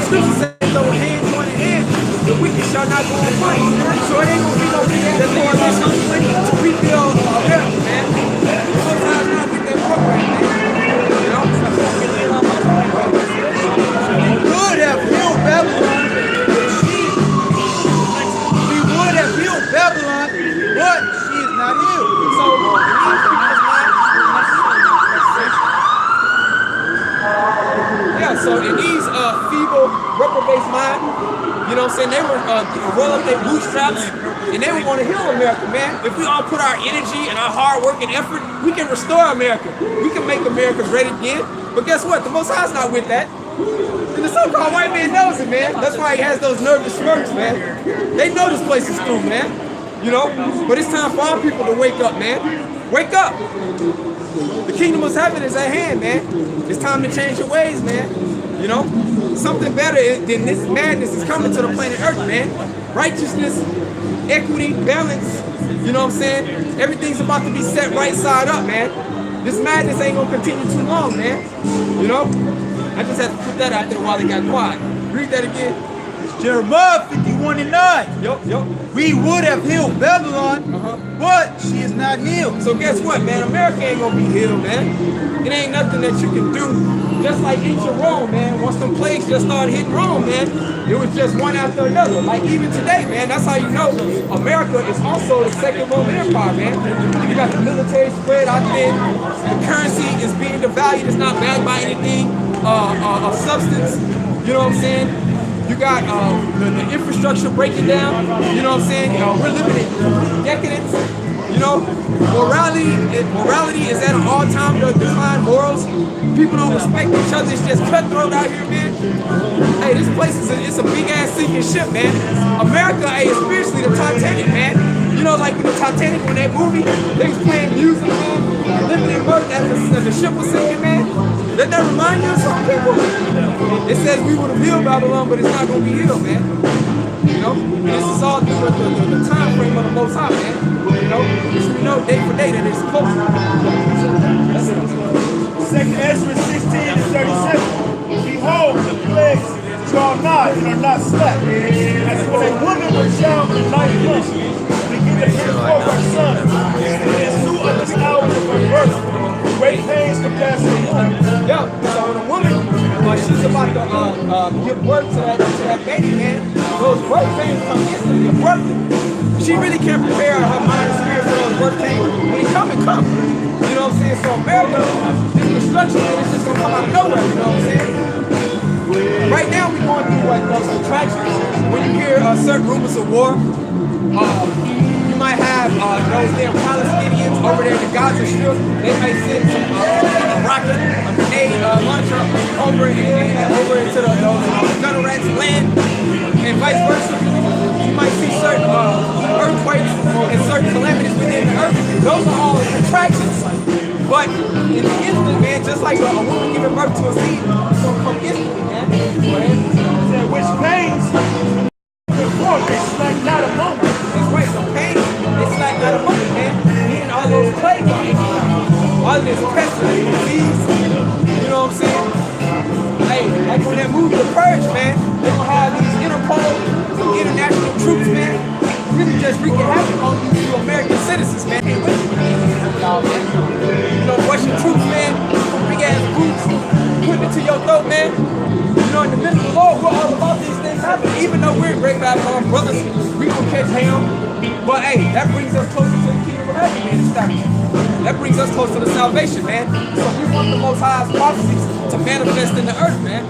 scripture says no hand joined in hand. The wicked shall not go unpunished. So it ain't gonna be no big ass coalition to rebuild America, man. Sometimes not get that program, man. You know? Would have healed Babylon, we would have healed Babylon, but she is not healed. So so in these feeble, reprobate mind, you know what I'm saying, they were roll up their bootstraps and they would want to heal America, man. If we all put our energy and our hard work and effort, we can restore America. We can make America great again. But guess what? The Most High's not with that. And the so-called white man knows it, man. That's why he has those nervous smirks, man. They know this place is through, man. You know? But it's time for our people to wake up, man. Wake up. The kingdom of heaven is at hand, man. It's time to change your ways, man. You know? Something better than this madness is coming to the planet Earth, man. Righteousness, equity, balance. You know what I'm saying? Everything's about to be set right side up, man. This madness ain't gonna continue too long, man. You know? I just had to put that out there while it got quiet. Read that again. Jeremiah 51:9. Yup. We would have healed Babylon, but she is not healed. So guess what, man? America ain't gonna be healed, man. It ain't nothing that you can do. Just like ancient Rome, man. Once them plagues just started hitting Rome, man, it was just one after another. Like even today, man, that's how you know America is also the second Roman Empire, man. You got the military spread out there. The currency is being devalued. It's not backed by anything of substance. You know what I'm saying? You got the infrastructure breaking down. You know what I'm saying? We're living in decadence. You know, morality is at an all-time decline. Morals, people don't respect each other. It's just cutthroat out here, man. Hey, this place it's a big ass sinking ship, man. America, hey, is spiritually the Titanic, man. You know, like in the Titanic, when that movie, they was playing music, man, living in murder as the ship was sinking, man. Doesn't that remind you of some people? It says we would have healed Babylon, but it's not going to be healed, man. You know, this is all through the time frame of the Most High, man. You know, we know day for day that it's close. 2nd Ezra 16:37. Behold, the plagues draw nigh and are not slack. As when a woman with child in the 9th month begin to bring forth her son, and ensue of this hour of her birth. Great pains to pass the womb. Yeah, so when a woman, she's about to give birth to that baby, man, those birth pains come instantly abruptly. she really can't prepare her mind and spirit for those birth pains. When it come, it come. You know what I'm saying? So America, this destruction, man, it's just gonna come out of nowhere. You know what I'm saying? Right now, we're going through like those contractions. When you hear certain rumors of war, you might have those damn Palestinians over there in the Gaza Strip. They may send some a rocket, a grenade launcher over into the gunner rats land, and vice versa. You might see certain earthquakes and certain calamities within the earth. Those are all contractions. But in the instant, man, just like a woman giving birth to a seed, it's gonna come instantly, man. Which pains before it's like not a moment. That's right, so pain, it's like not a moment, man. Meaning all those plagues, all this pestilence, disease, you know what I'm saying? Hey, like when that movie The Purge, man, they gonna have these Interpol, some international troops, man, really just wreaking havoc on these American citizens, man. Hey, wait. You know, Russian troops, man, big ass boots, putting it to your throat, man. You know, in the middle of the Lord, we're all about these things happening. Even though we're great Babylon brothers, we gonna catch him. But hey, that brings us closer to the kingdom of heaven, man. Established. That brings us closer to salvation, man. So we want the Most High's prophecies to manifest in the earth, man.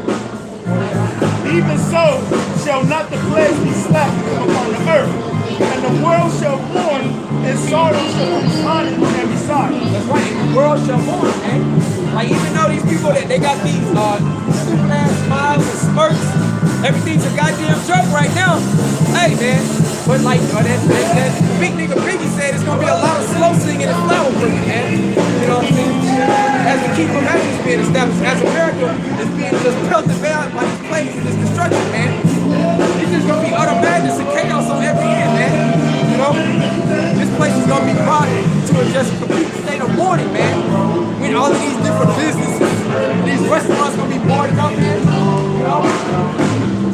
Even so shall not the plagues be slapped upon the earth, and the world shall mourn, and sorrow shall come upon it on every side. That's right, and the world shall mourn, man. Like even though these people that they got these stupid ass smiles and smirks, everything's a goddamn joke right now. Hey man, but like that big nigga Biggie said, it's gonna be a lot of slow singing and flower bringing, man. You know what I'm saying? As the kingdom of heaven is being established, as America is being just pelted down by these plagues and this destruction, man. It's just gonna be utter madness and chaos on every end, man. You know, this place is gonna be brought to a just complete state of mourning, man. When all of these different businesses, these restaurants gonna be boarded up, man. You know?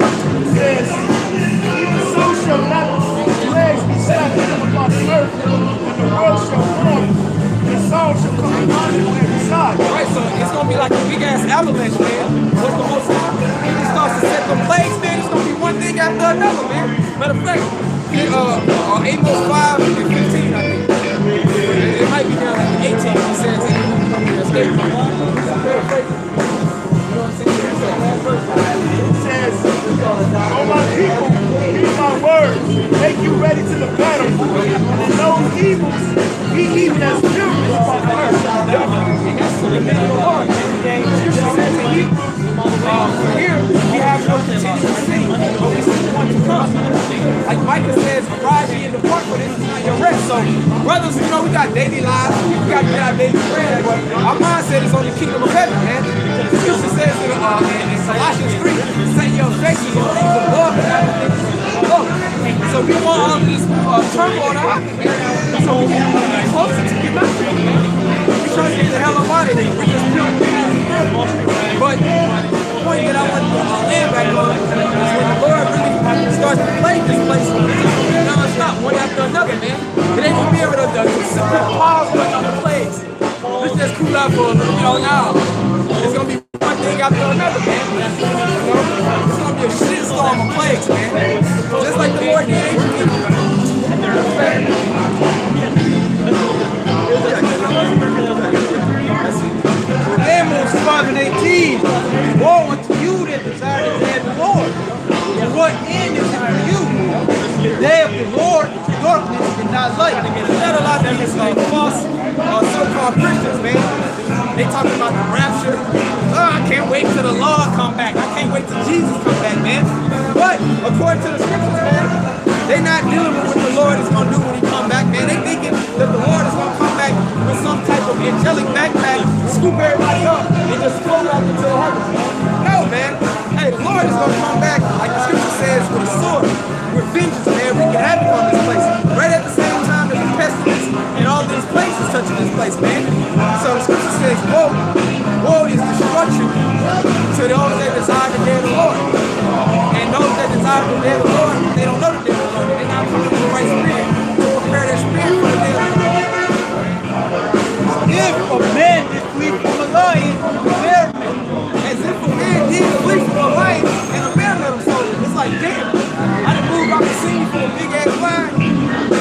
It says, even so shall not the plagues be slapped upon the earth, and the world shall mourn, and sorrow shall come upon it on every side. Right, so it's gonna be like a big ass avalanche, man. What's the most high? It starts to set the plagues, man. It's gonna be one thing after another, man. Matter of fact, Amos 5 and 15, I think. It might be down like 18. He says it's gonna be a state. It says, "O my people, hear my words, make you ready to the battle, and those evils be even as furious upon the earth." And that's the middle of the Lord. And Scripture says in Hebrews, here we have no continuous city, but we see one to come. Like Micah says, arise ye and depart, for this is not your rest. So, brothers, you know, we got daily lives, we got to get our daily bread, but our mindset is on the kingdom of heaven, man. The Scripture says in Colossians 3, set your affections on things above and not the things below. So we want all of this turmoil to happen, man. So we can be closer to your mountain, man. We're trying to get the hell up out of here. We're just but the point that I want to land back on is when the Lord really starts to plague this place, non-stop, one after another, man. It ain't gonna be able to pause with other plagues. Let's just cool out for a little, you know, now. It's gonna be one thing after another, man. You know? It's gonna be a shitstorm of plagues, man. Just like the Lord did ancient Egypt. Amos 5 and 18. Woe unto you that desire the day of the Lord. And what end is it for you? The day of the Lord is darkness and not light. There's not a lot of these false so-called Christians, man. They talking about the rapture. Oh, I can't wait till the Lord come back. I can't wait till Jesus come back, man. But according to the scriptures, man, they're not dealing with what the Lord is going to do when he come back, man. They thinking that the Lord is going to come back with some type of angelic backpack, scoop everybody up, and just float out into the heavens. No, man. Hey, the Lord is going to come back, like the scripture says, with a sword, with vengeance, man. We can have it on this place. Right at the same time that the pestilence and all these places touching this place, man. So the scripture says, woe is destruction to those that desire the day of the Lord. And those that desire the day of the Lord, they don't know the day of the Lord. They're not coming to the right spirit to prepare their spirit for the day of the Lord. If a man did flee from a lion, prepare him. As if a man did flee from a lion and a bear let him so. It's like, damn, I done moved off the scene for a big ass lion.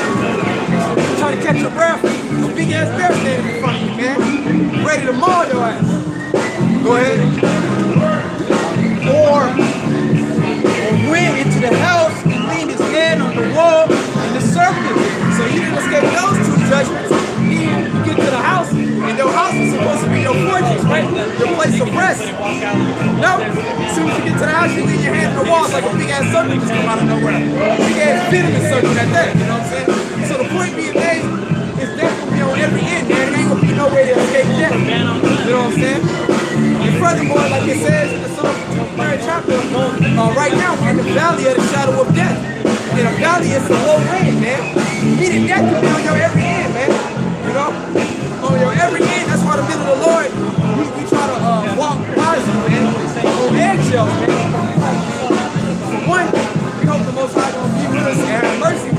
just come out of nowhere. Big ass venomous serpent at that, you know what I'm saying? So the point being made is death gonna be on every end, man. There ain't gonna be no way to escape death. You know what I'm saying? And furthermore, like it says in the Psalm 3rd chapter, right now we're in the valley of the shadow of death. And a valley is a low end, man. Meaning death can be on your every end, man. You know? On your every end, that's why the middle of the Lord, we try to walk wisely, man. On eggshells, man. For one, we hope the Most High gonna be with us and have mercy.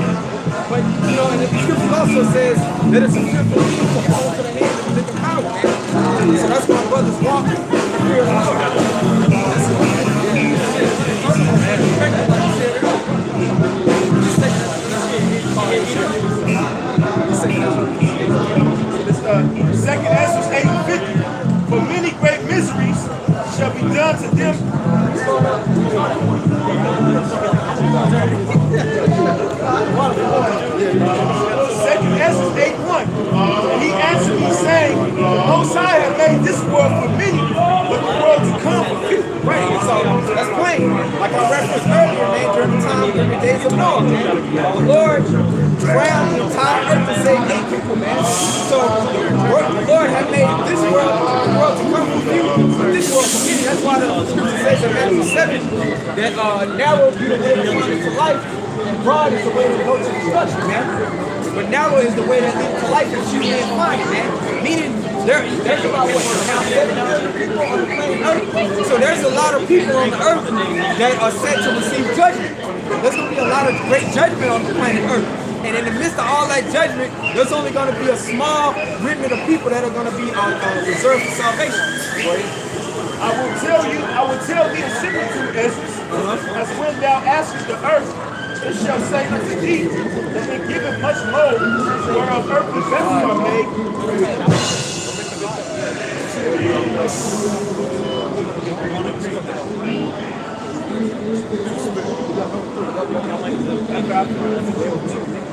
But, you know, and the scripture also says that it's a fearful thing to fall to the hand of the living power, man. So that's why brothers walk in fear of the Lord. That's it. Second Ezra 8:50. For many great miseries shall be done to them. Second Ezra 8:1. And he answered me, saying, the Most High have made this world for many, but the world to come for few. Right, so that's plain. Like I referenced earlier, man, during the days of Noah, man. The Lord drowned the entire earth to save 8 people, man. So the Lord had made this world, the world to come for few, this world for many. That's why the scripture says in Matthew 7 that narrow be the way that leads to life, and broad is the way that goes to destruction, man. But narrow is the way that leads to life, and few men find it, man. Meaning, there's about what now 7 billion people on the planet Earth. So there's a lot of people on the earth that are set to receive judgment. There's going to be a lot of great judgment on the planet Earth. And in the midst of all that judgment, there's only going to be a small remnant of people that are going to be reserved for salvation. I will tell thee a similitude, as when thou askest the earth, it shall say unto thee, that it giveth much mold, whereof earthly vessels are made.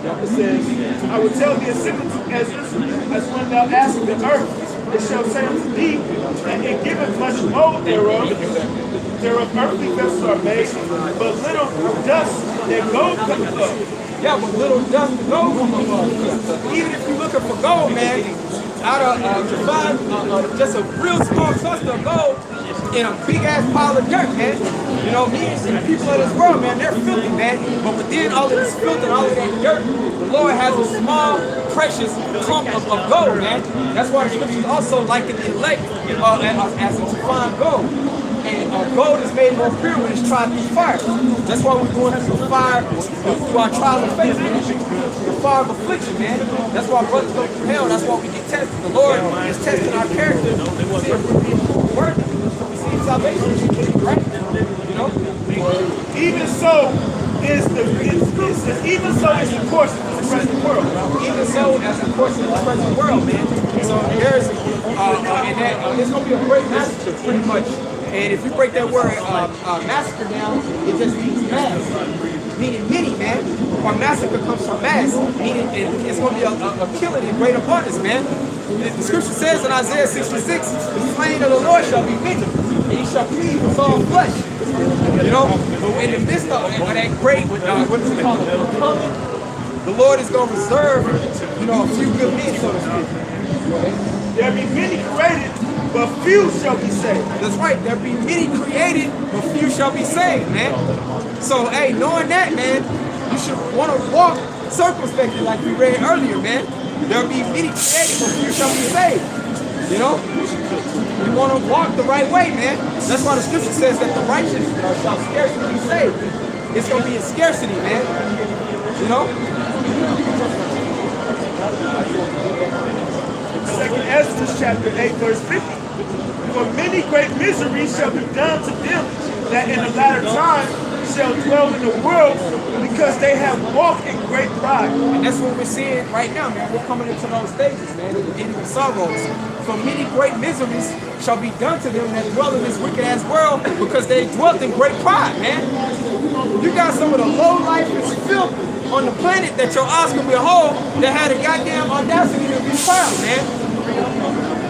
It says, I will tell thee a similitude, as when thou askest the earth, it shall say unto thee, and it giveth much mold thereof earthly vessels are made, but little dust that gold cometh up. Yeah, but little dust and gold come up. Even if you're looking for gold, man, out of to find just a real small cluster of gold in a big ass pile of dirt, man. You know, me and the people of this world, man, they're filthy, man. But within all of this filth and all of that dirt, the Lord has a small, precious clump of gold, man. That's why the scriptures also liken the elect as a fine gold. And gold is made more pure when it's tried through fire. That's why we're going through the fire, through our trials of faith, man. The fire of affliction, man. That's why brothers go through hell. That's why we get tested. The Lord is testing our character to see if we're being worthy to receive salvation, right? You know? Even so is the course of this present world. Even so as the course of this present world, man. So there's there's gonna be a great massacre, pretty much. And if you break that word massacre down, it just means mass, meaning many, man. Or massacre comes from mass, meaning it's going to be a killing in great abundance, man. The scripture says in Isaiah 66, the slain of the Lord shall be many, and he shall plead with all flesh. You know, but in the midst of that great, what is it called, coming, the Lord is going to reserve, you know, a few good men, so to speak. There be many created, but few shall be saved. That's right. There be many created, but few shall be saved, man. So, hey, knowing that, man, you should want to walk circumspectly like we read earlier, man. There be many created, but few shall be saved. You know? You want to walk the right way, man. That's why the scripture says that the righteous shall scarcely be saved. It's going to be in scarcity, man. You know? Second Ezra chapter 8, verse 50. For many great miseries shall be done to them that in the latter time shall dwell in the world, because they have walked in great pride. And that's what we're seeing right now, man. We're coming into those stages, man, the beginning of sorrows. For many great miseries shall be done to them that dwell in this wicked ass world, because they dwelt in great pride, man. You got some of the low life and filth on the planet that your eyes can behold that had a goddamn audacity to be proud, man.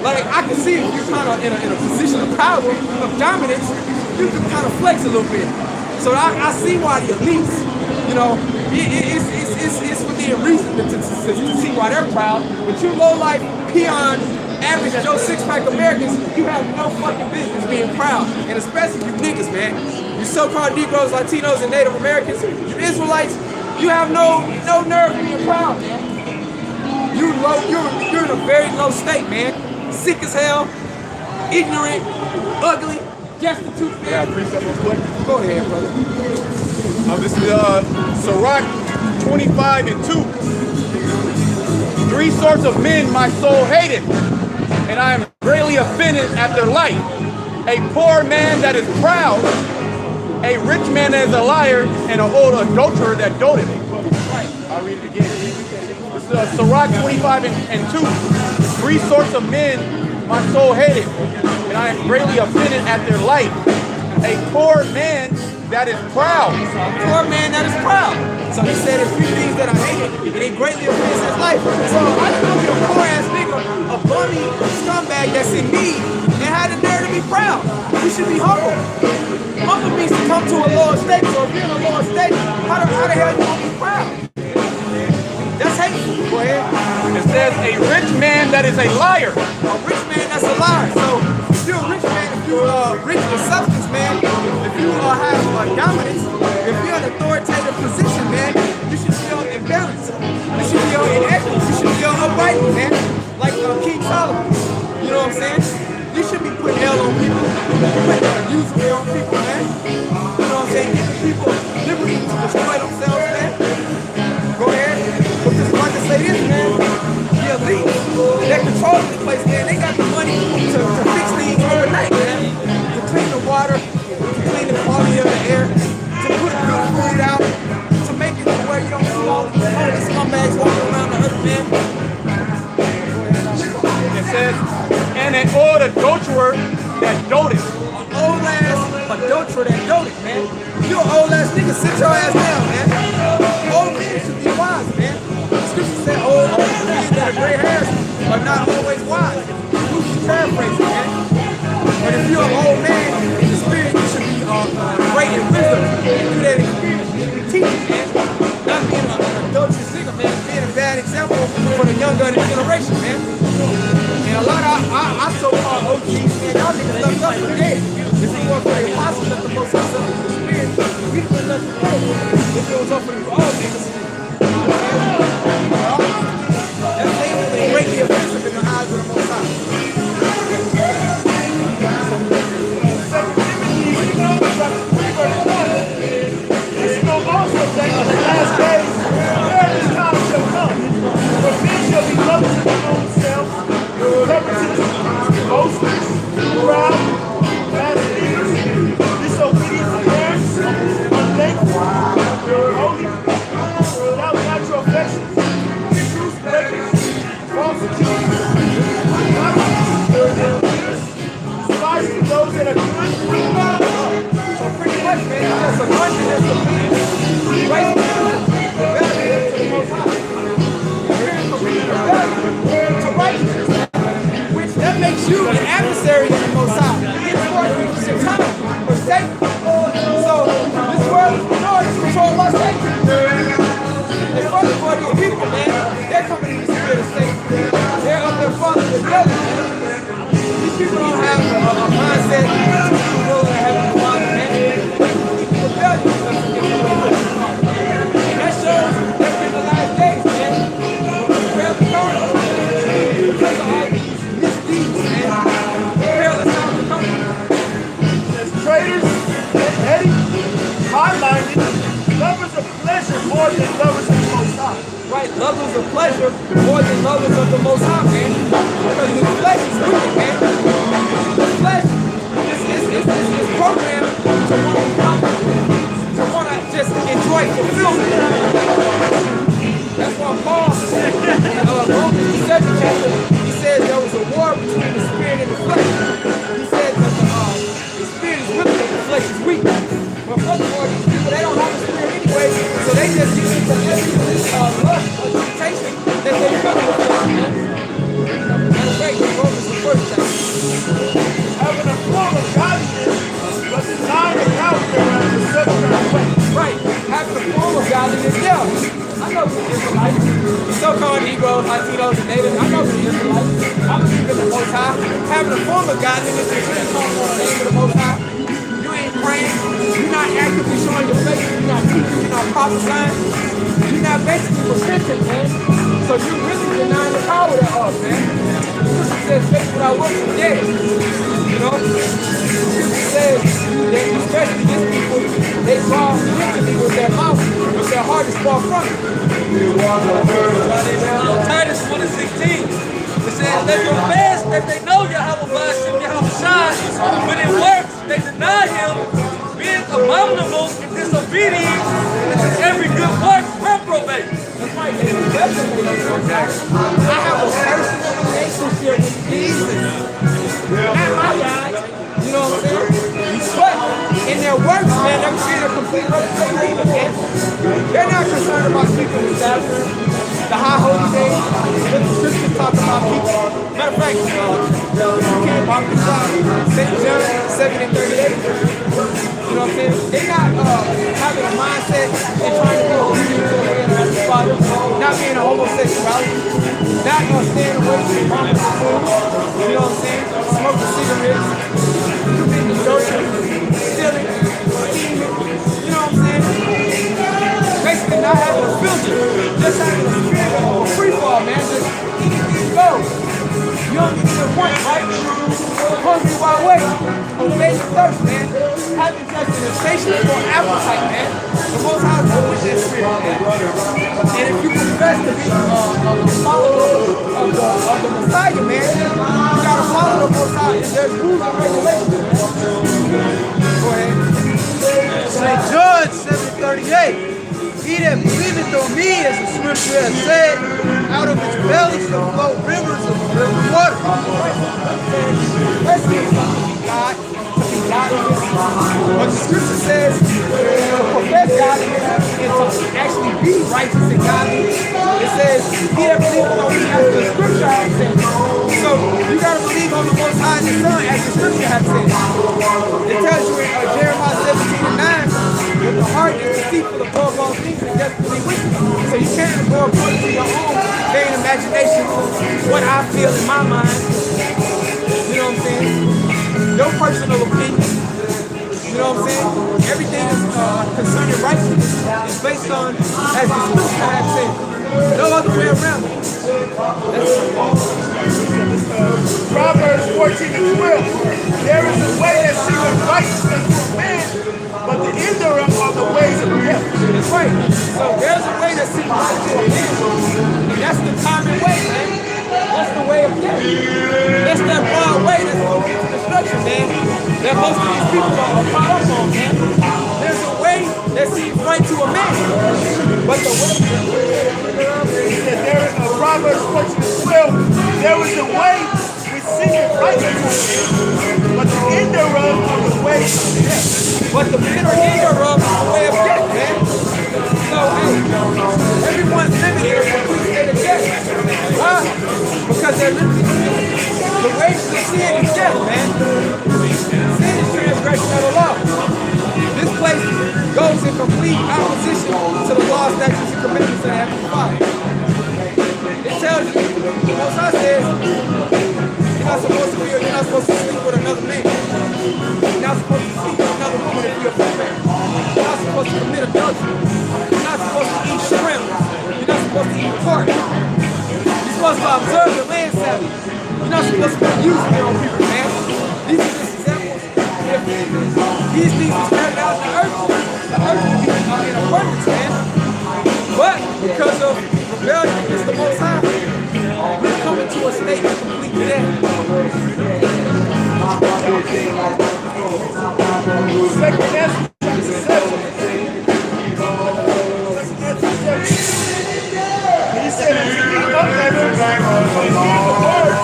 Like, I can see if you're kind of in a position of power, of dominance, you can kind of flex a little bit. So I see why the elites, you know, it's within reason to see why they're proud. But you low-life, peon, average Joe six-pack Americans, you have no fucking business being proud. And especially you niggas, man. You so-called Negroes, Latinos, and Native Americans, you Israelites, you have no nerve being proud, man. You're in a very low state, man. Sick as hell, ignorant, ugly, destitute. I got a precept real quick. Go ahead, brother. This is Sirach 25 and 2. 3 sorts of men my soul hateth, and I am greatly offended at their light. A poor man that is proud, a rich man that is a liar, and an old adulterer that doteth. I'll read it again. This is Sirach 25 and 2. 3 sorts of men my soul hated, and I am greatly offended at their light. A poor man that is proud. A poor man that is proud. So he said a few things that I hated, and it greatly offends his life. So I just don't be a poor ass nigga, a bummy scumbag that's in need, and had the nerve to be proud. You should be humble. Humble means to come to a lower state. So if you're in a lower state, how the hell you gonna be proud? That's hateful. Go ahead. It says a rich man that is a liar. A rich man that's a liar. So if you're a rich man, if you're rich in substance, man, if you have dominance, if you're in an authoritative position, man, you should feel in balance. You should feel in equity. You should feel uprightly, man. Like King Solomon. You know what I'm saying? You should be putting hell on people. Putting usury on people, man. You know what I'm saying? Giving people liberty to destroy themselves, man. Go ahead. But just like to say this, man, the elite, they're controlling this place, man. They got the money to fix things overnight, man. To clean the water, to clean the quality of the air, to put good food out, to make it to where you don't see all these scumbags walking around the earth, man. It says, and an old adulterer that doteth. An old ass adulterer that doted, man. You an old ass nigga, sit your ass down, man. Old men should be wise, man. The scripture said old men that are gray hairs are not always wise. Who's paraphrasing, man? But if you're an old man in the spirit, you should be great in wisdom. And do that experience, you be teaching, man. Not being an adulterous nigga, man. Being a bad example for the younger generation, man. And a lot of I so-called OGs, man, y'all niggas left us for dead. If it wasn't for the apostles that the most high in the spirit, we'd have been left for dead. If it was up for the old niggas. That's labeled greatly offensive in the eyes of the most high. This will also say in the last days, perilous times shall come, for men shall be lovers of their own selves, covetousness, boasters, proud, blasphemers, disobedient to parents, unthankful, unholy, without natural affections, truth breakers, false accusers, despising those that are good. So pretty much, man, it's just a bunch of this right rebellion to the most high. Rebellion to righteousness, which that makes you an adversary to the most high. It's for your time for Satan. So this world is controlled by Satan. And for these people, man, they're coming in the spirit of Satan. They're up there following the devil. These people don't have a mindset to know that Heavenly Father, man. Rebellion is nothing different. And that shows that we're in the last days, man. We're the current. Because of all these misdeeds, man. Perilous times are coming. As traitors, heady, high-minded, lovers of pleasure more than lovers of the Most High. Right, lovers of pleasure more than lovers of the Most High, man. Because the flesh is wicked, man. The flesh is programmed to want to just enjoy fulfillment. That's why Paul said in Romans, the 2nd chapter, he says there was a war between the spirit and the flesh. He said that the spirit is willing and the flesh is weak. But furthermore, these people, they don't have a spirit anyway, so they just get into every lust or temptation that they feel in the flesh, man. Matter of fact, Romans the 1st chapter. Having a form of godliness, but denying the power thereof is such so-called Negroes, Latinos, and natives, I know the Israelites. I believe in the Most High. Having a form of godliness is really calling on the name of the Most High. You ain't praying. You're not actively showing your faith. You're not teaching. You're not prophesying. You're not basically repenting, man. So you really denying the power thereof, man. Scripture says faith without works is dead. You know? Scripture says that especially these people, they draw near to me with their mouth, but their heart is far from it. Titus 1:16. It says, they profess that they know Yahweh Shai, but in works they deny him, being abominable and disobedient, and to every good work reprobate. That's right, they definitely I have a personal relationship with Jesus. Not my God. You know what I'm saying? But in their works, man, they're seeing a complete representation, man. They're not concerned about keeping the Sabbath, the high holy days, what the scriptures talk about people. Matter of fact, you can't walk the side. St. John 7:38. You know what I'm saying? They're not having a mindset and trying to go obedient to the way of the Father, not being a homosexuality, not staying away from promise of food, you know what I'm saying? Smoking cigarettes, committing adultery, stealing, scheming, you know what I'm saying? Basically not having a filter, just having a spirit of a free fall, man. Just anything goes. You don't need to point, right? Hungry while waiting. Obey the thirst, man. Having just an insatiable appetite, man. The Most High is with that spirit, man. And if you profess to be a follower of the Messiah, man, you gotta follow the Most High. And there's rules and regulations, man. Go ahead. St. John 7:38. He that believeth on me, as the scripture has said, out of his belly shall flow rivers of living water. God, to be godliness. But the scripture says to profess godliness and to actually be righteous and godly. It says, he that believeth on me, as the scripture has said. So you gotta believe on the Most High and the Son, as the scripture has said. It tells you in Jeremiah 17:9, that the heart is deceitful above all things and desperately wicked. So you can't go according to your own vain imagination, what I feel in my mind. You know what I'm saying? Your personal opinion. You know what I'm saying? Everything is concerning righteousness is based on, as the scripture has said, no other way around it. Proverbs 14:12. There is a way that seemeth righteousness to man, but the end thereof are the ways of death. That's right. So there's a way that seems right to a man. And that's the common way, man. That's the way of death. That's that broad way that's going to get to destruction, man. That most of these people are caught up on, man. There's a way that seems right to a man. But the way There is a Proverbs 14:12. There is a way which seemeth right to man, but the end thereof are the ways of death. But the bitter end thereof is the way of death, man. So, hey, everyone's living in a complete state of death. Why? Because they're living the wages of sin is death, man. Sin is transgression of the law. This place goes in complete opposition to the law, statutes, and commandments of the Heavenly Father. It tells you, the Most High says, you're not supposed to sleep with another man. You're not supposed to sleep with another woman if you're a female. You're not supposed to commit adultery. You're not supposed to eat shrimp. You're not supposed to eat pork. You're supposed to observe the land Sabbath. You're not supposed to use your own people, man. These are just examples. If these things are carried out in the earth will be in abundance, man. But because of rebellion against the Most High, we're coming to a state of complete death. Second Ezra chapter 7. And he said, "As you eat up that earth, and hear the words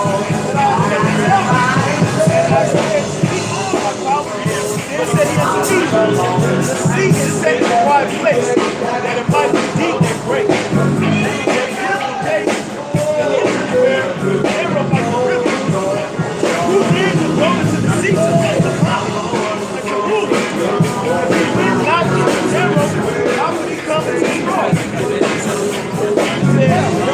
that I have tell you, and I said, speak on my mouth." Then said he unto me, "The sea is set in a wide place, that it might be deep and great. And beautiful days, and everywhere, thereof like a river. Who then will go into the seats of the cloud, and to rule it? If he will not in the terror, how will he come and destroy?" He said,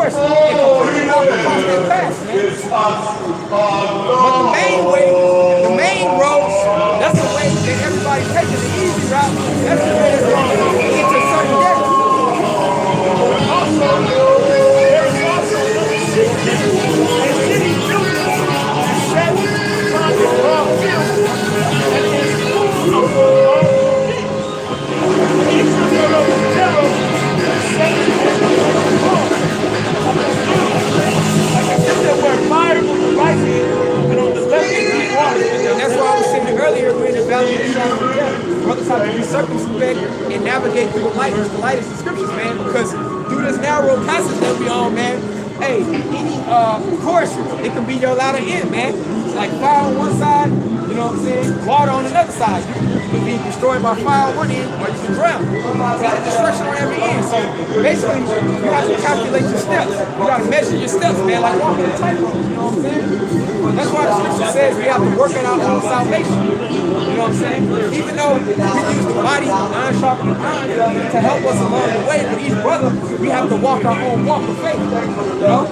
course and completely walk across that path, man. But the main way, the main roads, that's the way that everybody's taking the easy route. That's the way that's going to get to certain death. Also, there is also another city. A city built set upon the broad field and is full of each zero set like a system where fire on the right hand and on the left hand water. And that's why I was saying earlier, we're in the valley of the shadow of death. Brothers have to be circumspect and navigate through the light. The light is the scriptures, man, because through this narrow passage that we on, man, hey, any course, it can be your ladder end, man. Like fire on one side, you know what I'm saying? Water on another side. You can be destroyed by fire on one end, or you can drown. It's like destruction on every end. So basically, you have to calculate your steps. You got to measure your steps, man, like walking a tightrope. You know what I'm saying? That's why the scripture says we have to work on our own salvation. You know what I'm saying? Even though we use the body, iron sharpening iron, to help us along the way, but each brother, we have to walk our own walk of faith. You know?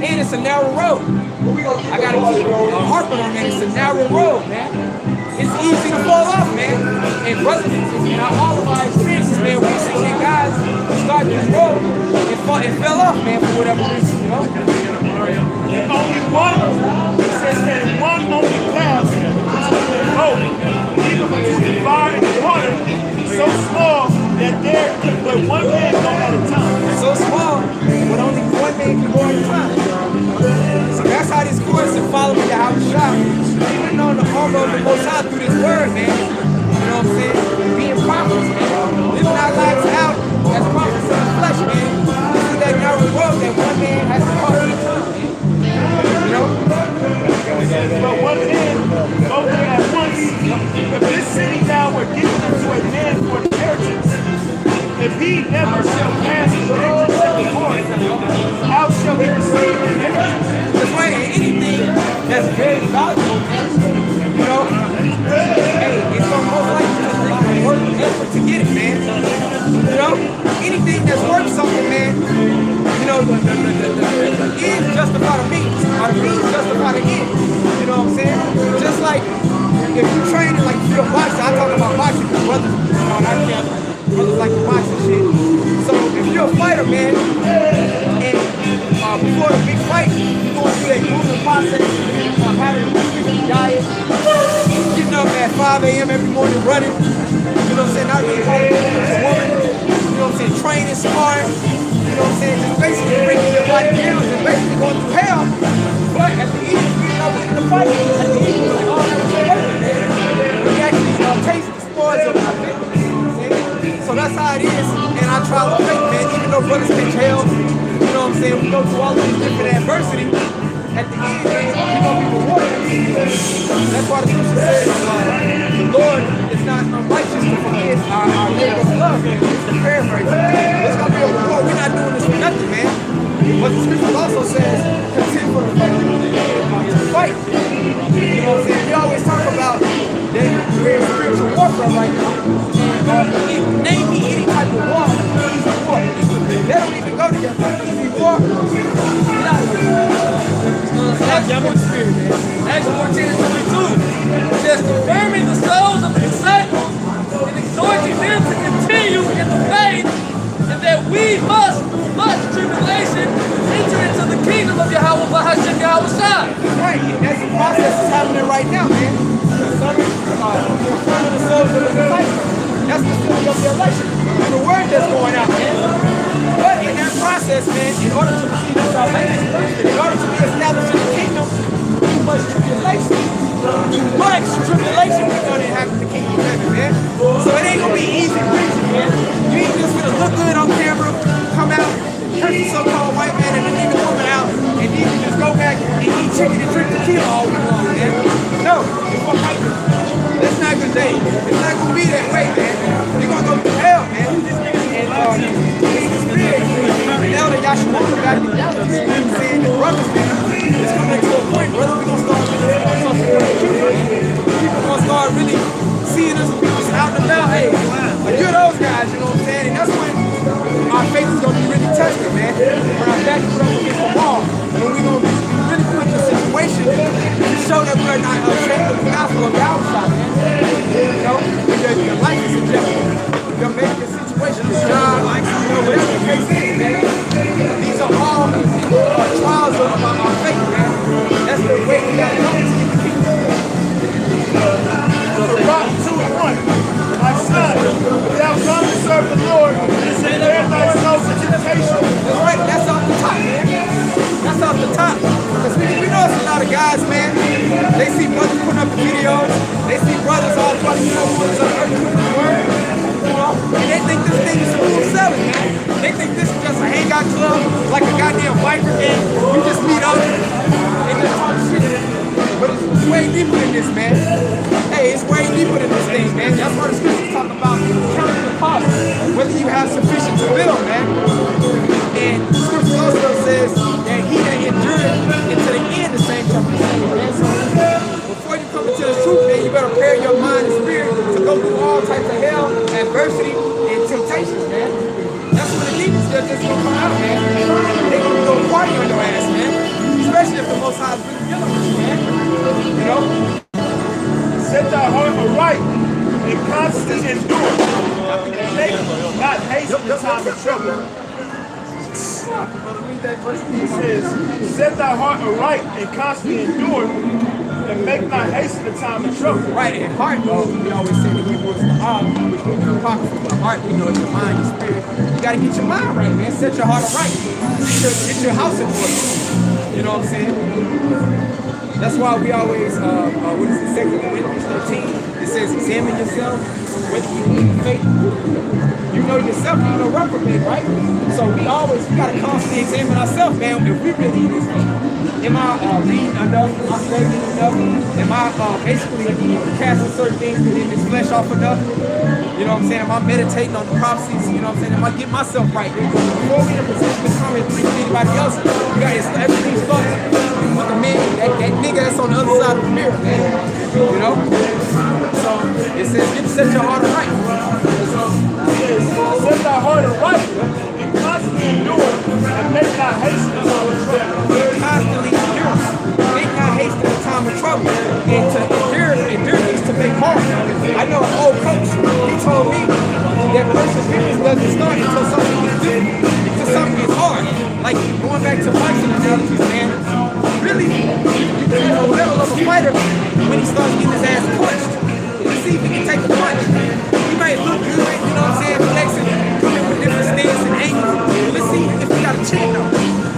And it's a narrow road. I gotta keep harping on that. It's a narrow road, man. It's easy to fall off, man. And brothers, in all of our experiences, man, we see that guys start this road and fell off, man, for whatever reason, you know? And only one, it says that one only path between the road, even between the fire and the water, is so small that there could but one man go at a time. So small, but only one man can go at a time. So that's how this course and following the house shop, even on the armor of the Most High through this word, man. You know what I'm saying? Being prophets, man. Living our lives out as prophets in the flesh, man. This is that narrow road that one man has to cross each time, man. You know? But one man go there at once. If this city now were given unto a man for inheritance, if he never shall pass the entrance of the Lord, how shall he receive the inheritance? That's why anything that's very valuable, man, you know, hey, it's gonna most likely take a lot of work and effort to get it, man. You know, anything that's worth something, man, you know, the ends justify the means, or the means justify the end. You know what I'm saying? Just like if you train like if you're a boxer, I talk about boxing because brothers, you know, and I can't, brothers like to box and shit. So if you're a fighter, man, and before the big fight, you're going through that grooming process, having a nutritious diet, getting up at 5 a.m. every morning running, you know what I'm saying, not being home to a woman, you know what I'm saying, training, sparring, you know what I'm saying, just basically bringing your body down, just basically going through hell, but at the end, you know, winning the fight, at the end, you're like, oh, that was so worth it, man. You actually taste the spoils of my victory, you know what I'm saying? So that's how it is, and I try to faith, man, even though brothers catch hell, you know what I'm saying, we go through all of these different adversity, at the end, man, we're going to be rewarded. That's why the scripture says, the Lord is not unrighteous to forget our labor of love. It's the paraphrase. It's going to be a reward. We're not doing this for nothing, man. But the scripture also says, contend for the faith to fight. You know what I'm saying? We always talk about that we're in spiritual warfare right now. Name me any type of war, peace or war. They don't even go together. War, Acts 14 and 22 says, confirming the souls of the disciples and exhorting them to continue in the faith, and that we must, through much tribulation, enter into the kingdom of Yahweh Bahashem Yahweh Shai. right, and that's the process that's happening right now, man. Confirming the souls of the disciples. That's the story of the election. And the word that's going out, man. But in that process, man, in order to receive the salvation, in order to be established in the kingdom, too much tribulation. Too much tribulation we're going to have in the kingdom of heaven, man. So it ain't going to be easy breezy, man. You ain't just going to look good on camera, come out, curse the so-called white man and then even woman out, and then you just go back and eat chicken and drink tequila all week long, man. No, it's going to happen. That's not good day. It's not going to be that way, man. You're going to go to hell, man. And now that Yahshua got the reality, saying the brothers, man, it's coming to a point, brother, we're going to start people going to start really seeing us out and about. Hey, like you're those guys, you know what I'm saying? And that's when our faith is going to be really tested, man. When our back put up against the wall. And we're going to be really put in a situation to show that we're not ashamed of the gospel of Yahweh, man. You know, because your life is subjective. You're making a situation, the job, whatever the case is, man. These are all trials of our faith, man. That's the way we got to go to the kingdom. Rock 2:1. My son, if thou come to serve the Lord, prepare thyself for temptation. That's right, that's off the top, man. That's off the top. Because we know it's a lot of guys, man. They see brothers putting up the videos. They see brothers all trying to put up the word. And they think this thing is smooth selling, man. They think this is just a hangout club, like a goddamn biker game. We just meet up and just talk shit. But it's way deeper than this, man. Hey, it's way deeper than this thing, man. That's why the scriptures talk about counting the cost, whether you have sufficient to build, man. And the scripture also says that he that endured into the end, the same shall be saved, man. So before you come into the truth, man, you better prepare your mind and spirit to go through all types of hell, adversity, and temptations, man. That's when the demons just gonna come out, man. They gonna go party on your ass, man. Especially if the Most High is really dealing with you, man. You know? Set thy heart aright and constantly endure. And make not haste in the time of trouble. It says, set thy heart aright and constantly endure. And make not haste in the time of trouble. Right, and heart, we always say that Hebrew is the heart, which means the pocket from the heart, we know it's your mind, your spirit. You gotta get your mind right, man. Set your heart right. Get your house in order. You know what I'm saying? That's why we always, what is it, 2 Corinthians 13, it says, examine yourself, whether you need faith. You know yourself, you know reprobate, right? So we gotta constantly examine ourselves, man, if we really need this thing. Am I reading enough? Am I studying enough? Am I basically casting certain things within this flesh off enough? You know what I'm saying? Am I meditating on the prophecies? You know what I'm saying? Am I getting myself right? Before we in a position to come and preach to anybody else, you got everything starts with the man, that nigga that's on the other side of the mirror, man. You know? So it says, set your heart right. Set thy heart aright and constantly endure and make not haste in the time of trouble. Constantly endure. Make not haste in the time of trouble. And to endure means to make hard. I know an old coach, he told me that perseverance doesn't start until something is difficult, until something is hard. Like going back to boxing analogies, man. Really, you can know the level of a fighter when he starts getting his ass punched. Let's see if he can take a punch. He might look good, you know what I'm saying? Flexing, coming with different stance and angles. Let's see if he got a chin though.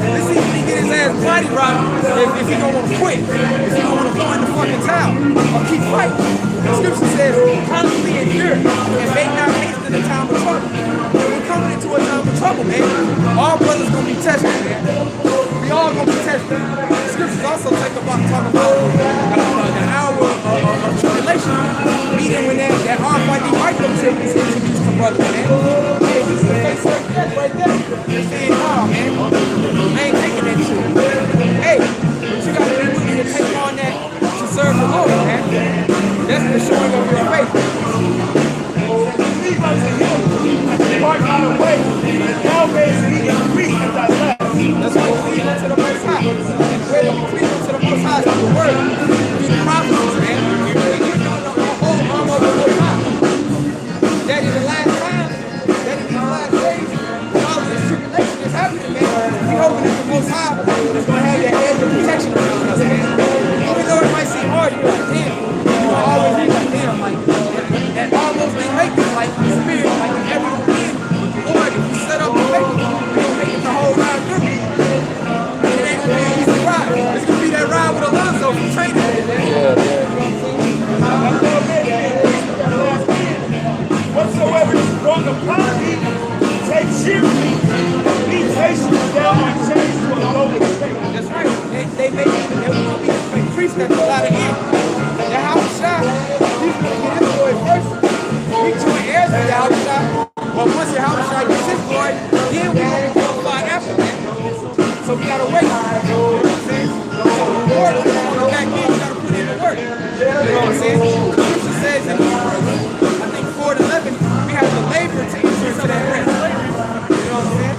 Let's see if he get his ass body rocked, if he don't want to quit, if he don't want to throw in the fucking towel, or keep fighting. The scripture says, constantly endure and make not haste in the time of trouble. We're coming into a time of trouble, man. All brothers gonna be tested, man. We all gonna be tested. The scriptures also talk about an hour of tribulation. Meaning when that arm might be right them to introduce to brothers, man. Yeah, you see the face like that right there. You're saying, nah, man. I ain't taking that shit. Hey, but you gotta be willing to take on that to serve the Lord, man. That's the showing of your faith. Leave unto him and depart not away, and thou mayest be increased in thy life. That's why we lead unto the Most High. And the way that we lead unto the Most High is the word. Through the prophecies, man. We know the whole arm of the Most High. That in the last time, that in these last days, when all of this tribulation is happening, man, we hoping that the Most High is going to have that edge of protection around us, man. Even though it might seem hard, you're like, damn. You know, always be like, damn, like, that almost they make it like the spirit, like every week, Lord, if you set up the faith, you're going to make it the whole ride through. It ain't going to be an easy ride. It's going to be that ride with Alonzo from training. Whatsoever is brought upon thee, take cheerfully, be patient, thou art changed to a lowly state. That's right. They make it, they will be a priest that's a lot of in. The house shot, he's going to get his boy first. We join heirs with the house shot. But once your house shot gets his boy, then we're going to be qualified after that. So we got to wait. You know what I'm saying? So the Lord, when you want to back in, you got to put in the work. You know what I'm saying? The scripture says in I think 4:11, we have to labor to enter into that rest. You know what I'm saying?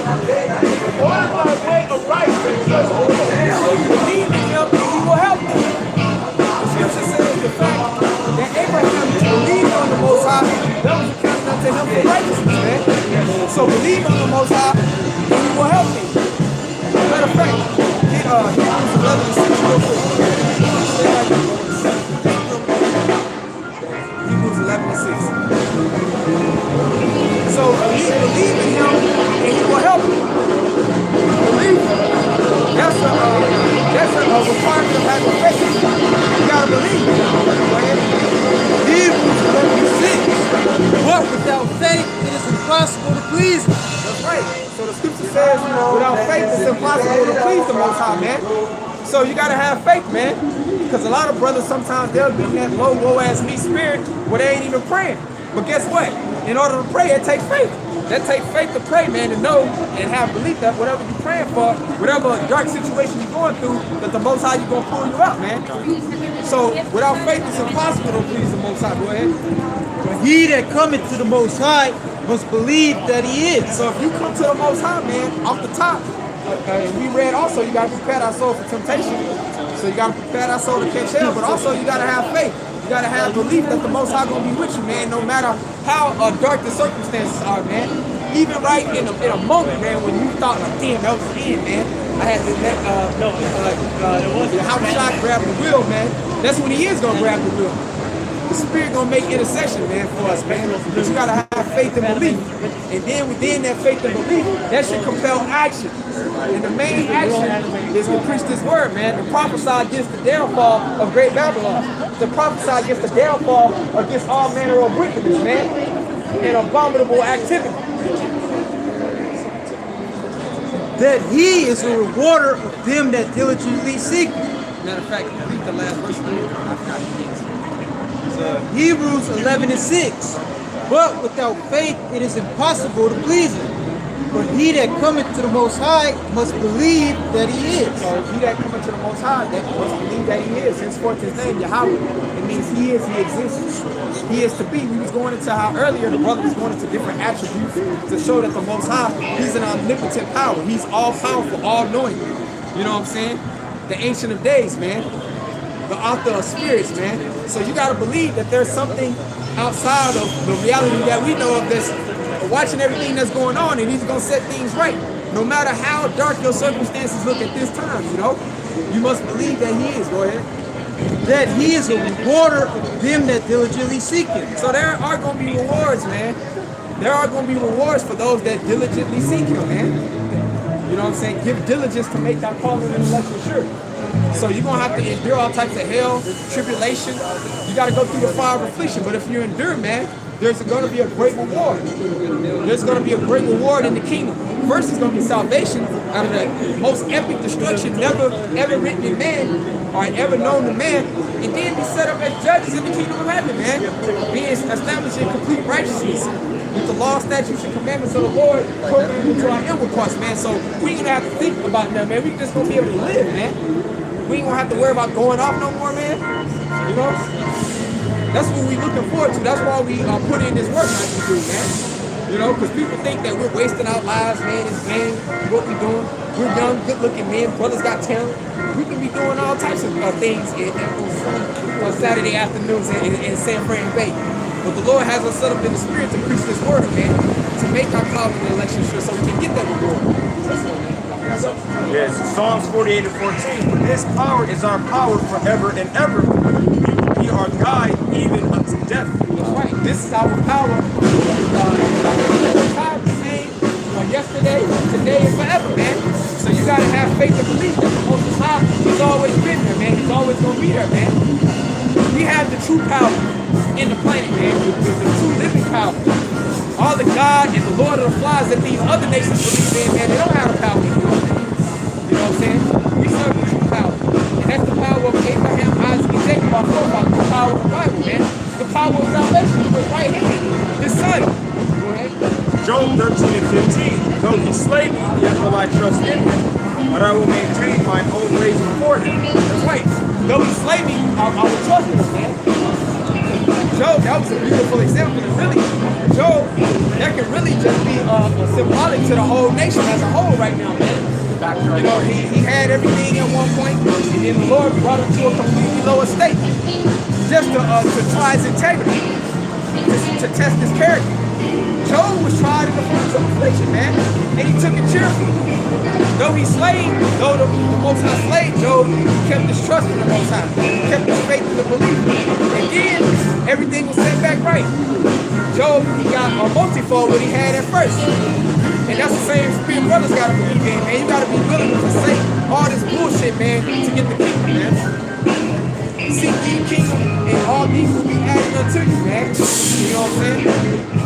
Order thy way aright and trust the Lord. Believe in him and he will help you. The scripture says the fact that Abraham believed on the Most High, that was accounted unto him for righteousness, man. So believe on the Most High and he will help me. Matter of fact, Hebrews 11:6 real quick. Hebrews 11:6. So believe in him and he will help you. Believe. That's a requirement of having faith. You gotta believe. Go ahead. Hebrews 11:6. But without faith, it is impossible to please him. That's right. So the scripture says, without faith, it's impossible to please the Most High, man. So you gotta have faith, man. Because a lot of brothers sometimes they'll be in that low ass me spirit where they ain't even praying. But guess what? In order to pray, it takes faith. That takes faith to pray, man, to know and have belief that whatever you're praying for, whatever dark situation you're going through, that the Most High, you're going to pull you out, man. So without faith, it's impossible to please the Most High. Go ahead. But he that cometh to the Most High must believe that he is. So if you come to the Most High, man, off the top, we read also, you got to prepare our soul for temptation. So you got to prepare our soul to catch hell, but also you got to have faith. You got to have belief that the Most High going to be with you, man, no matter how dark the circumstances are, man. Even right in a moment, man, when you thought, like, damn, that was the end, man. I had to let, how shot grab the wheel, man. That's when he is going to grab the wheel. The Spirit going to make intercession, man, for us, man. But you got to have faith and belief. And then within that faith and belief, that should compel action. And the main action is to preach this word, man. To prophesy against the downfall of great Babylon. To prophesy against the downfall against all manner of wickedness, man. And abominable activity. That he is a rewarder of them that diligently seek him. Matter of fact, read the last verse. I forgot the answer. Hebrews 11:6. But without faith it is impossible to please him. For he that cometh to the Most High must believe that he is. So he that cometh to the Most High, that must believe that he is. Henceforth his name, Yahweh. It means he is, he exists. He is to be. We was going into how earlier the brother was going into different attributes to show that the Most High, he's an omnipotent power. He's all powerful, all knowing. You know what I'm saying? The Ancient of Days, man. The author of spirits, man. So you got to believe that there's something outside of the reality that we know of that's watching everything that's going on, and he's going to set things right. No matter how dark your circumstances look at this time, you know, you must believe that he is. Go ahead. That he is a rewarder of them that diligently seek him. So there are going to be rewards, man. There are going to be rewards for those that diligently seek him, man. You know what I'm saying? Give diligence to make that calling and election sure. So you're going to have to endure all types of hell, tribulation. You got to go through the fire of affliction. But if you endure, man, there's going to be a great reward. There's going to be a great reward in the kingdom. First, it's going to be salvation out of the most epic destruction never ever written in man or ever known to man. And then be set up as judges in the kingdom of heaven, man. Being established in complete righteousness. With the law, statutes, and commandments of the Lord programmed into our inward parts, man. So we ain't gonna have to think about that, man. We just gonna be able to live, man. We ain't gonna have to worry about going off no more, man. You know? That's what we looking forward to. That's why we put in this work like we do, man. You know, because people think that we're wasting our lives, man. It's vain. What we doing? We're young, good-looking men. Brothers got talent. We can be doing all types of things on Saturday afternoons in San Fran Bay. But the Lord has us set up in the spirit to preach this word, man, to make our calling and election sure so we can get that reward. Yes, Psalms 48:14. For this power is our power forever and ever. We will be our guide even unto death. That's right. This is our power. Time the same yesterday, today, and forever, man. So you gotta have faith and believe that the Most High, he's always been there, man. He's always gonna be there, man. We have the true power in the planet, man. The true living power. All the God and the Lord of the Flies that these other nations believe in, man, they don't have the power. You know what I'm saying? We serve the true power. And that's the power of Abraham, Isaac, and Jacob, our forefathers. The power of the Bible, man. The power of salvation with right hand. His son. Go ahead. Job 13:15. Though he slay me, yet will I trust in him. But I will maintain mine own ways before him. That's right. Though he slay me, I will trust him, man. Job, that was a beautiful example. And really, Job, that can really just be symbolic to the whole nation as a whole right now, man. You know, he had everything at one point, and then the Lord brought him to a completely lower state, just to try his integrity, to test his character. Job was tried in the furnace of affliction, man, and he took it cheerfully. Though he slayed, though the Most High slayed Job, he kept his trust in the Most High, kept his faith in the belief. And then everything was set back right. Job, he got a multifold what he had at first. And that's the same spirit brothers gotta believe in, man. You gotta be willing to forsake all this bullshit, man, to get the kingdom, man. Seek ye the kingdom, and all these will be added unto you, man. You know what I'm saying?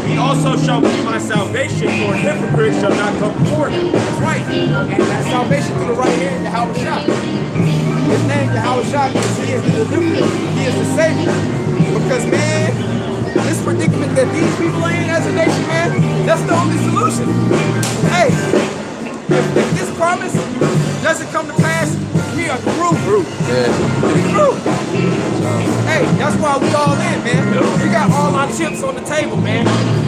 He also shall be my salvation, for hypocrites shall not come before him. That's right. And that salvation through the right hand, Yahweh Shah. His name, Yahweh Shah, because he is the deliverer. He is the savior. Because, man, this predicament that these people are in as a nation, man, that's the only solution. Hey, if this promise doesn't come to pass, we are through. We through. Hey, that's why we all in, man. We got all our chips on the table, man.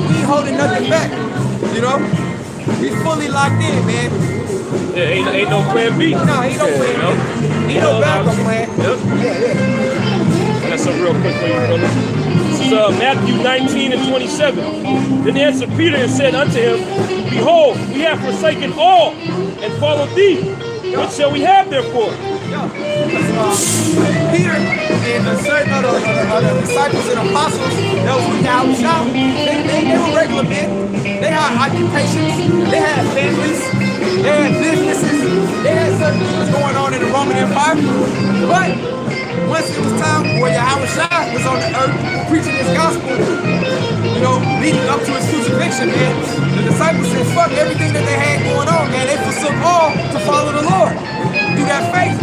We ain't holding nothing back. You know? We fully locked in, man. Yeah, ain't no plan B. No, ain't no plan B. Ain't no backup plan. Yep. Yeah. That's something real quick for you, brother. This is Matthew 19 and 27. Then answered Peter and said unto him, Behold, we have forsaken all and followed thee. What shall we have therefore? Peter and a certain other disciples and apostles that was with Yahweh Shah, they were regular men. They had occupations, they had families, they had businesses, they had certain things going on in the Roman Empire. But once it was time where Yahweh Shah was on the earth preaching his gospel, you know, leading up to his crucifixion, man, the disciples said, fuck everything that they had going on, man. They forsook all to follow the Lord through that faith.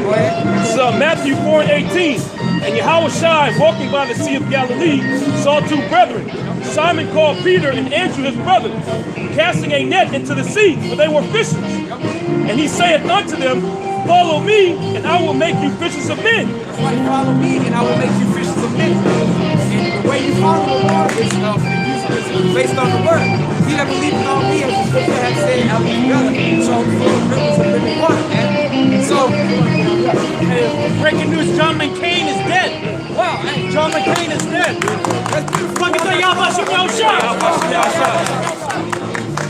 Go ahead. This is Matthew 4 and 18. And Yahweh Shai, walking by the Sea of Galilee, saw two brethren, Simon called Peter and Andrew his brother, casting a net into the sea, for they were fishers. And he saith unto them, Follow me, and I will make you fishers of men. That's why you follow me, and I will make you fishers of men. And the way you follow the Lord is based on the word. He that believeth on me, as the scripture has said, I will be better. So full of rivers of living water, man. So, Breaking news, John McCain is dead. wow, hey, John McCain is dead. that's beautiful. Fucking say Yahweh Shah.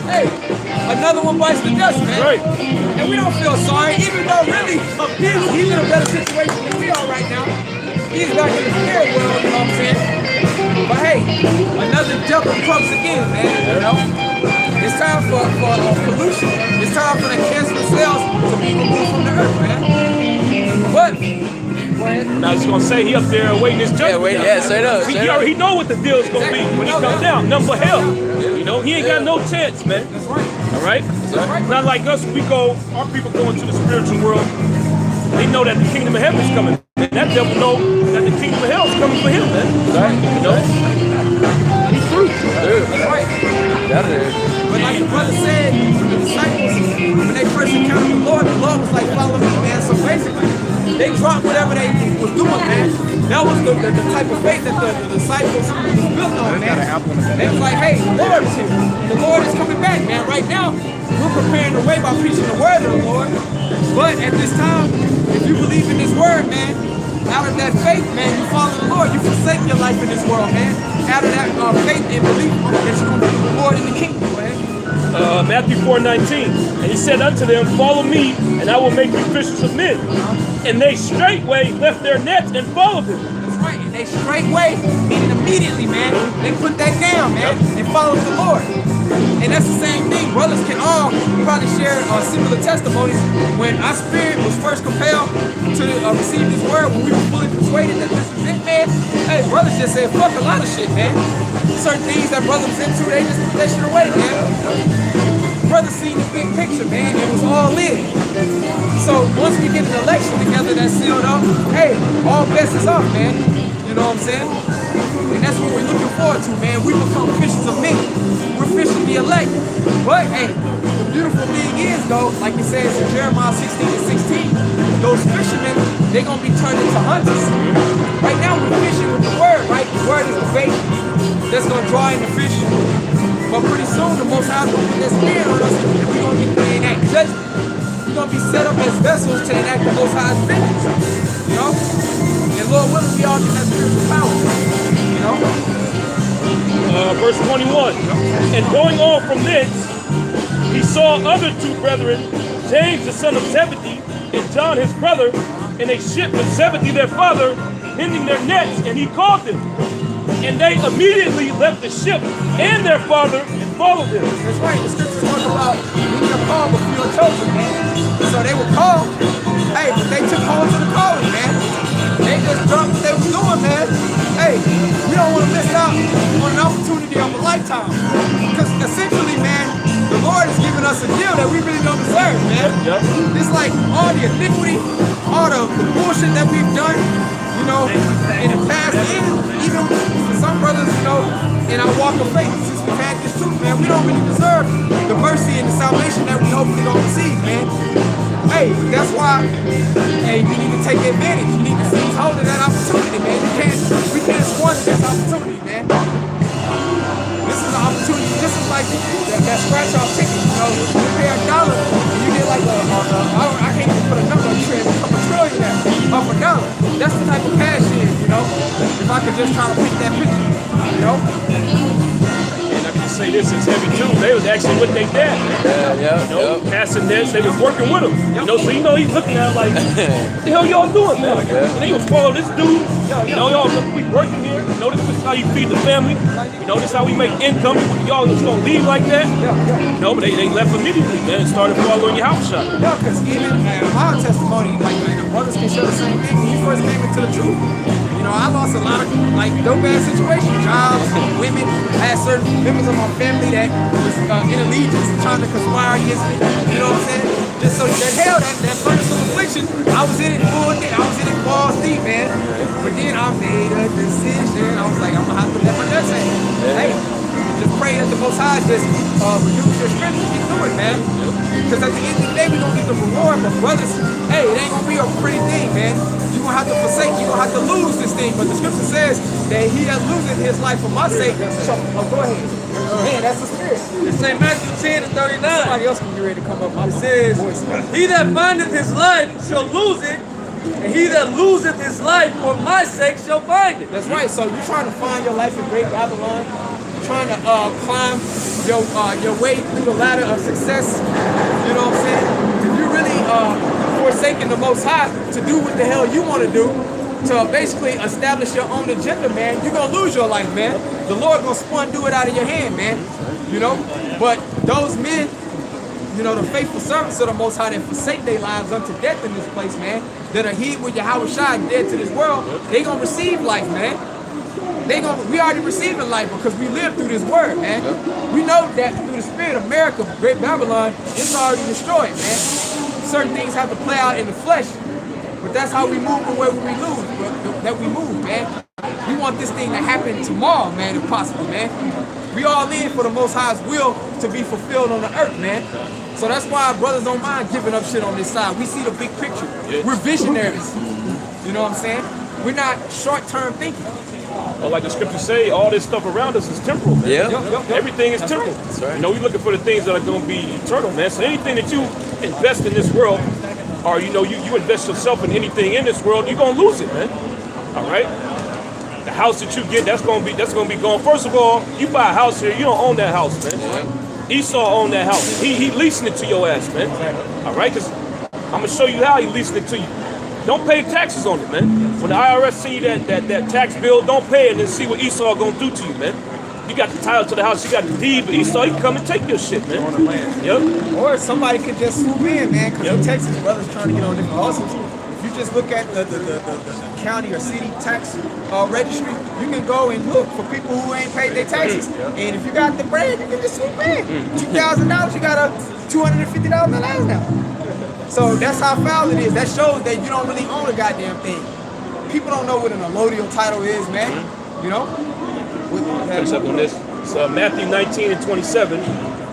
Hey, another one bites the dust, man. Right. And we don't feel sorry, even though really he's in a better situation than we are right now. He's back in the spirit world, you know what I'm saying? But hey, another devil comes again, man, you know? It's time for pollution. It's time for the cancerous cells to be removed from the earth, man. But, Now I was gonna say he up there waiting his judgment. straight up. He know what the deal's gonna be when he comes down. Nothing but hell. You know, he ain't got no chance, man. that's right. All right? Not like us, we go, our people go into the spiritual world. They know that the kingdom of heaven is coming. And that devil know that the kingdom of hell is coming for him, man. Right. You know? He's through. That's right. That is. But like the brother said, the disciples, when they first encountered the Lord was like, follow me, man. So basically, they dropped whatever they was doing, man. That was the type of faith that the disciples was built on, man. They was like, hey, the Lord is here. The Lord is coming back, man. Right now, we're preparing the way by preaching the word of the Lord. But at this time, if you believe in this word, man, out of that faith, man, you follow the Lord. You forsake your life in this world, man. Out of that faith and belief that you're going to be the Lord in the kingdom, man. Matthew 4:19. And he said unto them, Follow me, and I will make you fishers of men. And they straightway left their nets and followed him. That's right. And they straightway, meaning immediately, man, they put that down, man, and followed the Lord. And that's the same thing. Brothers can all probably share similar testimonies. When our spirit was first compelled to receive this word, when we were fully persuaded that this was it, man, hey, brothers just said, fuck a lot of shit, man. Certain things that brothers was into, they just put that shit away, man. Brothers seen the big picture, man. It was all in. So once we get an election together that's sealed up, hey, all bets is off, man. You know what I'm saying? And that's what we're looking forward to, man. We become fishers of men. We're fishing the elect. But, hey, the beautiful thing is, though, like it says in Jeremiah 16:16, those fishermen, they're going to be turned into hunters. Right now, we're fishing with the word, right? The word is the bait that's going to draw in the fish. But pretty soon, the Most High is going to put that spirit on us, and we're going to get to enact judgment. We're going to be set up as vessels to enact the Most High's vengeance. You know? And Lord willing, we all get that spiritual power. You know? Verse 21. And going on from thence, he saw other two brethren, James the son of Zebedee, and John his brother, in a ship with Zebedee their father, mending their nets, and he called them. And they immediately left the ship and their father and followed him. That's right. The scriptures talk about being a call, but few are chosen, man. So they were called. Hey, but they took hold to the calling, man. They just dropped what they was doing, man. Hey, we don't want to miss out on an opportunity of a lifetime. Because essentially, man, the Lord has given us a deal that we really don't deserve, man. Yep. It's like all the iniquity, all the bullshit that we've done, you know, in the past, and even for some brothers, you know, in our walk of faith, since we've had this truth, man, we don't really deserve the mercy and the salvation that we hopefully don't receive, man. Hey, that's why, hey, you need to take advantage. You need to seize hold of that opportunity, man. We can't squander this opportunity, man. This is an opportunity. This is like that scratch-off ticket, you know. You pay $1 and you get like I can't even put a number on it, a trillionaire off $1. That's the type of cash it is, you know. If I could just try to pick that picture, you know. And I can say this, it's heavy too. They was actually with their dad. You know, passing nets, they was working with him. You know, so you know he's looking at it like, what the hell y'all doing, man? And they was follow this dude. You know, y'all we working here. You know, this is how you feed the family. You know, this is how we make income. Y'all just gonna leave like that? You know, but they left immediately, man, and started following your house shop. Yeah, because even my testimony, like the brothers can show the same thing. When you first came into the truth, you know, I lost a lot of like dope ass situations, jobs, women. I had certain members of my family that was in allegiance trying to conspire against me. You know what I'm saying? Just so that hell, that furnace of affliction, I was in it full deep. I was in it balls deep, man. But then I made a decision. I was like, I'm gonna have to let my nuts hang. Hey, just pray that the Most High just reduce your strength to keep doing, man. Because at the end of the day, we gonna get the reward. But brothers, hey, it ain't gonna be a pretty thing, man. You're gonna have to forsake, you're gonna have to lose this thing. But the scripture says that he that loses his life for my sake. So, go ahead. Man, that's the spirit. It's St. Matthew 10:39. Somebody else can get ready to come up. It says, he that findeth his life shall lose it, and he that loseth his life for my sake shall find it. That's right. So you're trying to find your life in Great Babylon. You're trying to climb your way through the ladder of success. You know what I'm saying? If you really forsaking the Most High to do what the hell you want to do, to basically establish your own agenda, man, you're gonna lose your life, man. The Lord gonna do it out of your hand, man. You know? But those men, you know, the faithful servants of the Most High that forsake their lives unto death in this place, man, that are hid with Yahweh Shai dead to this world, they gonna receive life, man. We already receiving life because we live through this word, man. We know that through the spirit of America, Great Babylon, it's already destroyed, man. Certain things have to play out in the flesh, but that's how we move the way we move, man. We want this thing to happen tomorrow, man, if possible, man. We all in for the Most High's will to be fulfilled on the earth, man. So that's why our brothers don't mind giving up shit on this side. We see the big picture. We're visionaries. You know what I'm saying? We're not short-term thinking. Well, like the scriptures say, all this stuff around us is temporal, man. Yeah. Everything is temporal. That's right. You know, we're looking for the things that are going to be eternal, man. So anything that you invest in this world, or you know, you invest yourself in anything in this world, you're going to lose it, man. All right? The house that you get, that's going to be gone. First of all, you buy a house here, you don't own that house, man. Esau owned that house. He leasing it to your ass, man. All right? Because I'm going to show you how he leasing it to you. Don't pay taxes on it, man. When the IRS see that tax bill, don't pay it and then see what Esau gonna do to you, man. You got the title to the house, you got the deed, but Esau, he can come and take your shit, man. On the land. Yep. Or somebody could just swoop in, man, because in Texas, brothers trying to get on different lawsuits. If you just look at the county or city tax registry, you can go and look for people who ain't paid their taxes. And if you got the bread, you can just swoop in. $2,000, you got a $250 allowance now. So that's how foul it is. That shows that you don't really own a goddamn thing. People don't know what an allodial title is, man. You know? Finish up on this. So Matthew 19 and 27.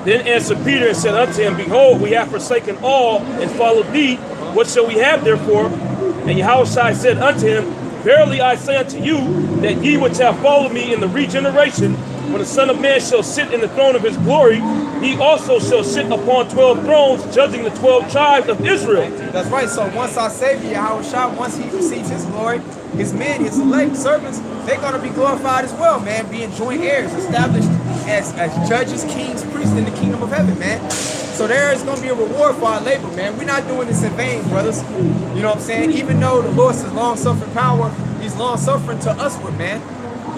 Then answered Peter and said unto him, Behold, we have forsaken all and followed thee. What shall we have therefore? And Yahushua said unto him, Verily I say unto you, that ye which have followed me in the regeneration, when the Son of Man shall sit in the throne of his glory, he also shall sit upon 12 thrones, judging the 12 tribes of Israel. That's right. So once our Savior, Yahushua, once he receives his glory, his men, his elect servants, they're going to be glorified as well, man, being joint heirs, established as judges, kings, priests in the kingdom of heaven, man. So there is going to be a reward for our labor, man. We're not doing this in vain, brothers. You know what I'm saying? Even though the Lord says long-suffering power, he's long-suffering to usward, man.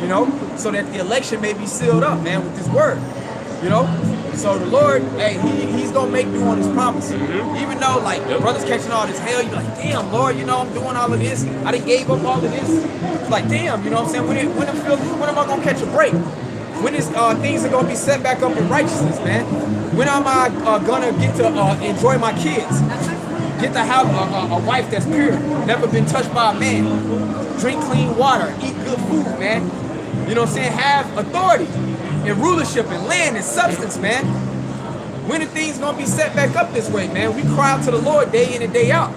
You know, so that the election may be sealed up, man, with his word. You know? So the Lord, hey, he's going to make good on his promise. Even though, like, brothers catching all this hell, you're like, damn, Lord, you know, I'm doing all of this. I done gave up all of this. It's like, damn, you know what I'm saying? When am I going to catch a break? When is things are going to be set back up in righteousness, man? When am I going to get to enjoy my kids? Get to have a wife that's pure, never been touched by a man. Drink clean water, eat good food, man. You know what I'm saying? Have authority and rulership and land and substance, man. When are things going to be set back up this way, man? We cry out to the Lord day in and day out,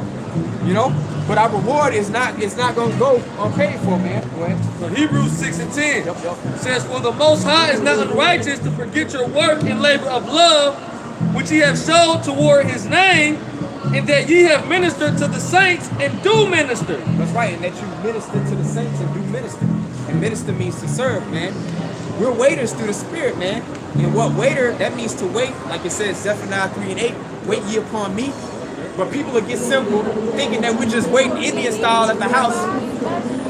you know? But our reward is not going to go unpaid for, man. Go ahead. So Hebrews 6 and 10 says, For the Most High is not unrighteous to forget your work and labor of love, which ye have showed toward his name, and that ye have ministered to the saints and do minister. That's right, and that you minister to the saints and do minister. And minister means to serve, man. We're waiters through the Spirit, man. And what waiter, that means to wait. Like it says, Zephaniah 3 and 8, wait ye upon me. But people will get simple, thinking that we're just waiting Indian style at the house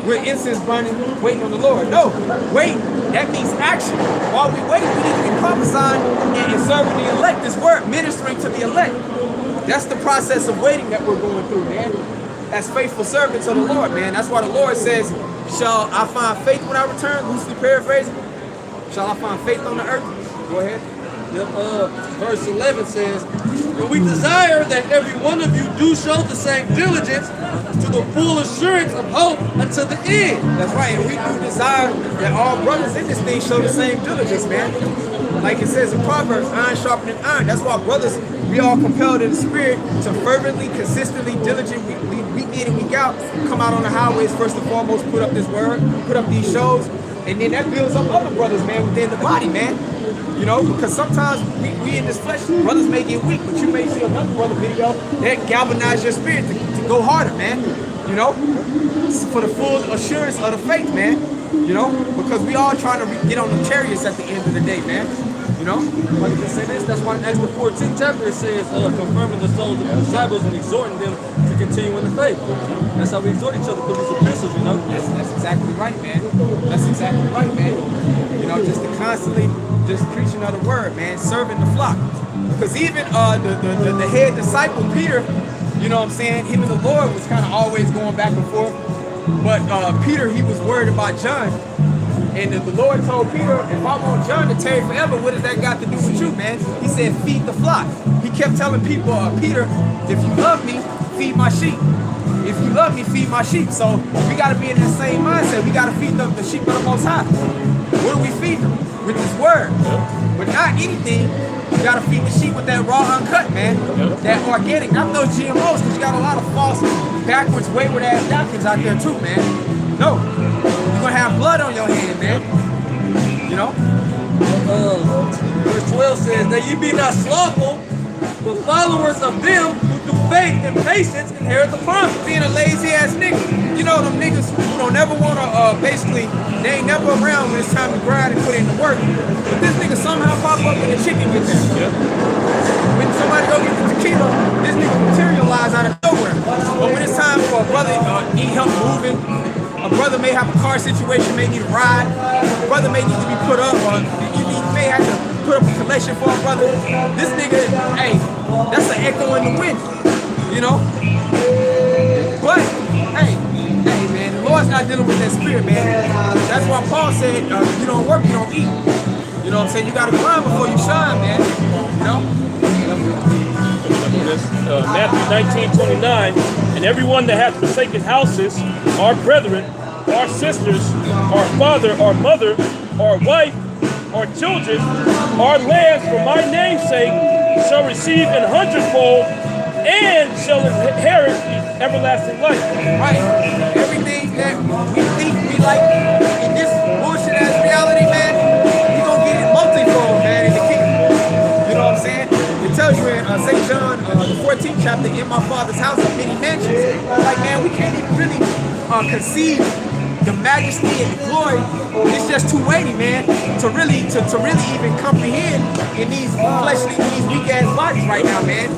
with incense burning, waiting on the Lord. No, wait, that means action. While we wait, we need to be prophesying and serving the elect, this word, ministering to the elect. That's the process of waiting that we're going through, man. As faithful servants of the Lord, man. That's why the Lord says, shall I find faith when I return? Loosely paraphrasing. Shall I find faith on the earth? Go ahead. Verse 11 says, And we desire that every one of you do show the same diligence to the full assurance of hope unto the end. That's right, and we do desire that all brothers in this thing show the same diligence, man. Like it says in Proverbs, iron sharpening iron. That's why brothers, we all compelled in the Spirit to fervently, consistently, diligently, week in and week out, come out on the highways, first and foremost, put up this word, put up these shows, and then that builds up other brothers, man, within the body, man. You know, because sometimes we in this flesh, brothers may get weak, but you may see another brother video that galvanize your spirit to go harder, man. You know, for the full assurance of the faith, man. You know, because we all trying to get on the chariots at the end of the day, man. You know, like I say this, that's why in Acts the 14th chapter it says, confirming the souls of the disciples and exhorting them to continue in the faith. That's how we exhort each other through these epistles, you know. That's exactly right, man. That's exactly right, man. You know, just to constantly just preaching of the word, man, serving the flock. Because even the head disciple, Peter, you know what I'm saying, him and the Lord was kind of always going back and forth. But Peter, he was worried about John. And the Lord told Peter, if I want John to tarry forever, what does that got to do with you, man? He said, feed the flock. He kept telling people, Peter, if you love me, feed my sheep. If you love me, feed my sheep. So we got to be in that same mindset. We got to feed the sheep of the Most High. What do we feed them? With this word. But not anything. You got to feed the sheep with that raw, uncut, man. That organic. Not those GMOs, because you got a lot of false, backwards, wayward ass doctrines out there too, man. No. You're going to have blood on your hand, man. You know? Verse 12 says, that ye be not slothful, but followers of them who through faith and patience inherit the promise. Being a lazy ass nigga. You know them niggas who don't never want to, basically, they ain't never around when it's time to grind and put in the work. But this nigga somehow pop up and the chicken get there. When somebody go get the tequila, this nigga materialize out of nowhere. But when it's time for a brother need help moving, a brother may have a car situation, may need a ride, a brother may need to be put up, or you may have to put up a collection for a brother. This nigga, hey, that's an echo in the wind, you know? But, hey, man, the Lord's not dealing with that spirit, man. That's why Paul said, you don't work, you don't eat. You know what I'm saying? You gotta grind before you shine, man, you know? Matthew 19:29, and everyone that hath forsaken houses, our brethren, our sisters, our father, our mother, our wife, or children or lands for my name's sake shall receive an hundredfold and shall inherit everlasting life. Right. Everything that we think we like in this bullshit ass reality, man, we gonna get it multifold, man, in the kingdom. You know what I'm saying? It tells you in St. John, the 14th chapter, in my Father's house are many mansions. Like, man, we can't even really conceive the majesty and the glory. It's just too weighty, man, to really even comprehend in these fleshly, these weak ass bodies right now, man.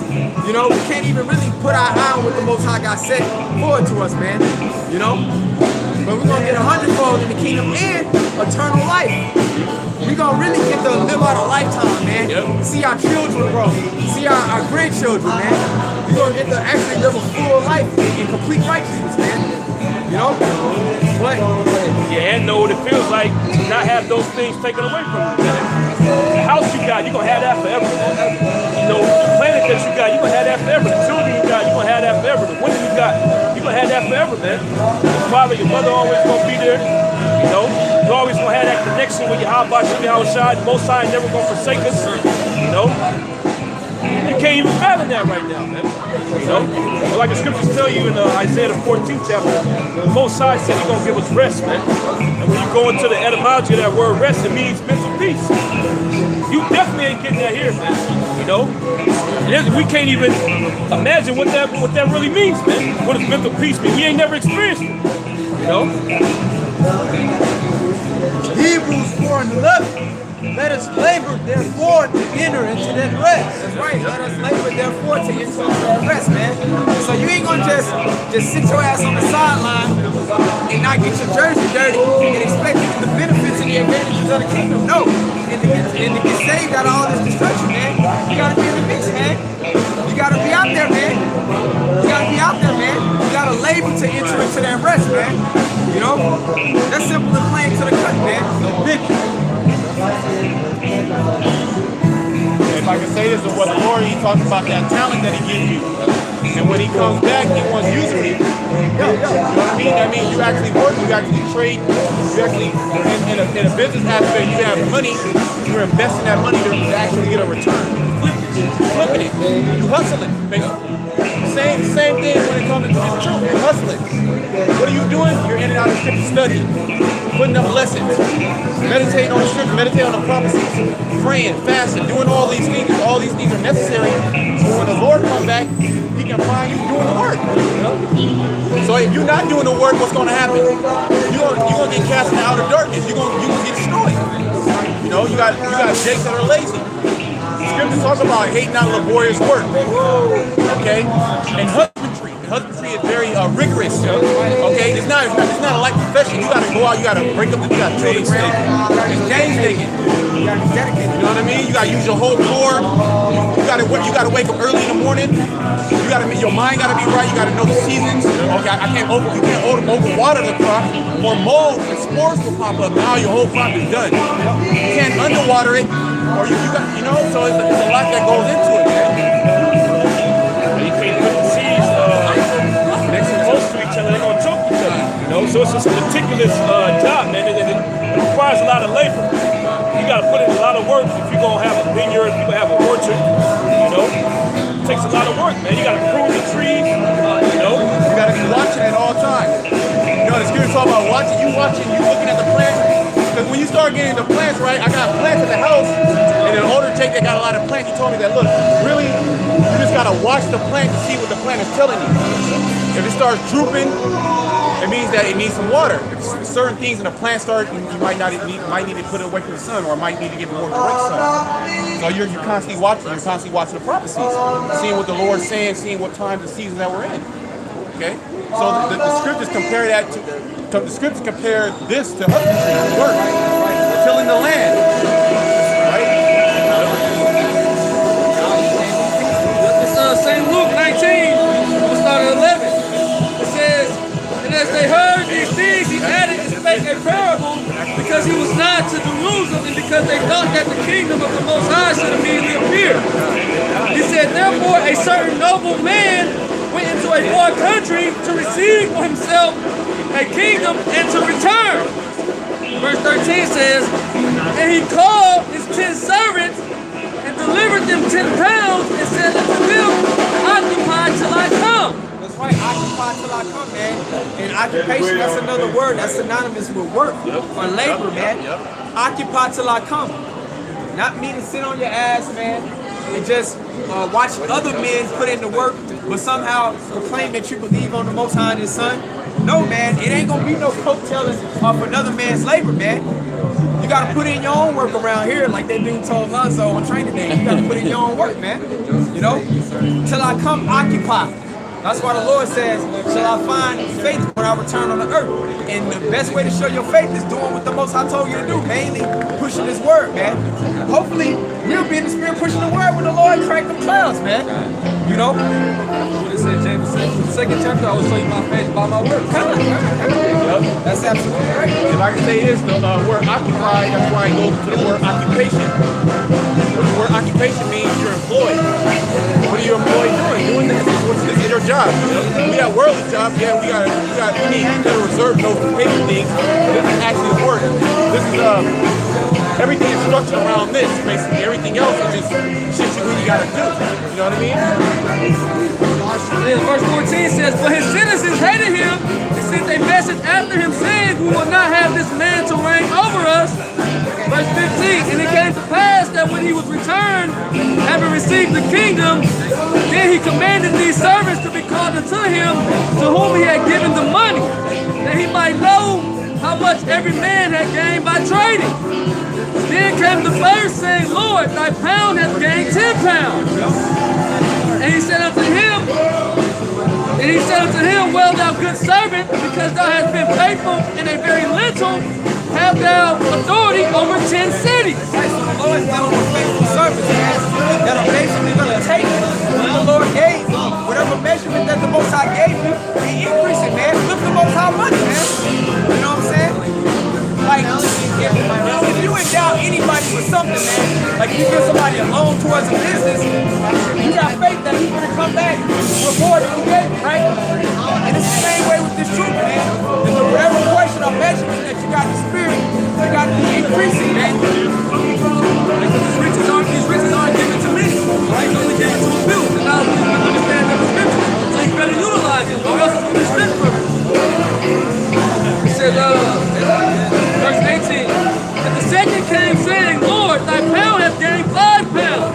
You know, we can't even really put our eye on what the Most High God set forward to us, man. You know, but we're gonna get 100-fold in the kingdom and eternal life. We're gonna really get to live out a lifetime, man. Yep. See our children grow, see our grandchildren, man. We're gonna get to actually live a full life in complete righteousness, man. You know? But Yeah, and know what it feels like to not have those things taken away from you. The house you got, you're gonna have that forever. You know, the planet that you got, you're gonna have that forever. The children you got, you're gonna have that forever. The women you got, you're gonna have that forever, man. Your father, your mother always gonna be there. You know, you're always gonna have that connection with your how about you, how shine. Most High never gonna forsake us. You know? You can't even fathom that right now, man. You know? But like the scriptures tell you in Isaiah the 14th chapter, the Most High said He's gonna give us rest, man. And when you go into the etymology of that word rest, it means mental peace. You definitely ain't getting that here, man. You know? We can't even imagine what that really means, man. What does mental peace mean? We ain't never experienced it. You know? Hebrews 4:11. Let us labor, therefore, to enter into that rest. that's right. Let us labor, therefore, to enter that rest, man. So you ain't gonna just sit your ass on the sideline and not get your jersey dirty and expect to get the benefits and the advantages of the kingdom. No. And to get saved out of all this destruction, man, you gotta be in the mix, man. You gotta be out there, man. You gotta be out there, man. You gotta labor to enter into that rest, man. You know? That's simple as playing to the cut, man. If I can say this with the Lord, He talks about that talent that He gives you. And when He comes back, He wants you to reap. You know what I mean? That means you actually work, you actually trade, you actually, in a business aspect, you have money, you're investing that money to actually get a return. Flipping it. You hustling, basically. Same thing when it comes to this truth. You're hustling. What are you doing? You're in and out of scripture study, putting up lessons, meditating on the scripture, meditating on the prophecies, praying, fasting, doing all these things. All these things are necessary. So when the Lord comes back, He can find you doing the work. So if you're not doing the work, what's going to happen? You're going to get cast in the outer darkness. You're going to get destroyed. You know, you got jakes that are lazy. Scripture talks about hate not laborious work. Okay? And husbandry. Husbandry is very rigorous. Okay? It's not a light profession. You gotta go out, you gotta break up, you gotta till the ground. It's James digging. You gotta be dedicated. You know what I mean? You gotta use your whole core. You gotta wake up early in the morning. Your mind gotta be right, you gotta know the seasons. Okay, you can't overwater the crop or mold and spores will pop up. Now your whole crop is done. You can't underwater it. Or you got, so it's a lot that goes into it, man. You can't put the seeds next to close to each other, they're gonna choke each other. You know, so it's just a meticulous job, man. It requires a lot of labor. You gotta put in a lot of work if you're gonna have a vineyard, if you're gonna have an orchard, you know. It takes a lot of work, man. You gotta prune the trees, you know. You gotta be watching at all times. You know, the scripture talk about watching, you looking at the plants. Because when you start getting the plants right, I got plants in the house, and an older Jake that got a lot of plants, he told me that, look, really, you just gotta watch the plant to see what the plant is telling you. If it starts drooping, it means that it needs some water. If certain things in the plant start, you might need to put it away from the sun, or might need to get more direct sun. So you're constantly watching the prophecies, seeing what the Lord's saying, seeing what times and seasons that we're in. Okay? So the scriptures compare that to the scriptures compare this to husbandry, work, tilling the land. Right? It's St. Luke 19, we'll start at 11. It says, and as they heard these things, He added and spake a parable, because He was nigh to Jerusalem, and because they thought that the kingdom of the Most High should immediately appear. He said, therefore a certain noble man went into a far country to receive for himself a kingdom and to return. Verse 13 says, And he called his 10 servants and delivered them 10 pounds and said unto them, occupy till I come. That's right, occupy till I come, man. And occupation, that's another word that's synonymous with work or labor, man. Occupy till I come. Not meaning sit on your ass, man, and just watch other men put in the work, but somehow proclaim that you believe on the Most High and His Son. No, man, it ain't gonna be no coattailing off another man's labor, man. You gotta put in your own work around here, like that dude told Lonzo on training day. You gotta put in your own work, man. You know? Till I come, occupy. That's why the Lord says, shall I find faith when I return on the earth? And the best way to show your faith is doing what the Most High told you to do, mainly pushing His word, man. Hopefully, we'll be in the spirit pushing the word when the Lord crack them clouds, man. You know? What it said, James, the second chapter, I will show you my faith by my word. That's absolutely right. If I can say this, the word occupy, that's why I go to the word occupation. The word occupation means you're employed. What are you employed doing? Doing this. This is your job. We got worldly jobs, yeah, we need Federal Reserve notes to pay for things. This is actually work. This is everything is structured around this, basically. Everything else is just shit you really gotta do. You know what I mean? Then verse 14 says, but his citizens hated him and sent a message after him saying, we will not have this man to reign over us. Verse 15, and it came to pass that when he was returned, having received the kingdom, then he commanded these servants to be called unto him, to whom he had given the money, that he might know how much every man had gained by trading. Then came the first, saying, Lord, thy pound hath gained 10 pounds. And he said unto him, well, thou good servant, because thou hast been faithful in a very little, have thou authority over 10 cities. Right, so the Lord's dealing with faithful servants, man, that are basically going to take what the Lord gave, whatever measurement that the Most High gave you, and increase it, man. Flip the Most High money, man. You know what I'm saying? Like, if you endow anybody with something, man, like if you give somebody a loan towards a business, you got faith that he's going to come back with more than you gave him, right? And it's the same way with this truth, man. There's whatever portion of measurement that you got in the spirit, you got to be increasing, man. Because these riches aren't given to me. Right? He's only given to a few. And now we understand that the scripture. So you better utilize it. Or else it's going to be spent for it. It says, verse 18, and the second came saying, Lord, thy pound hath gained 5 pounds.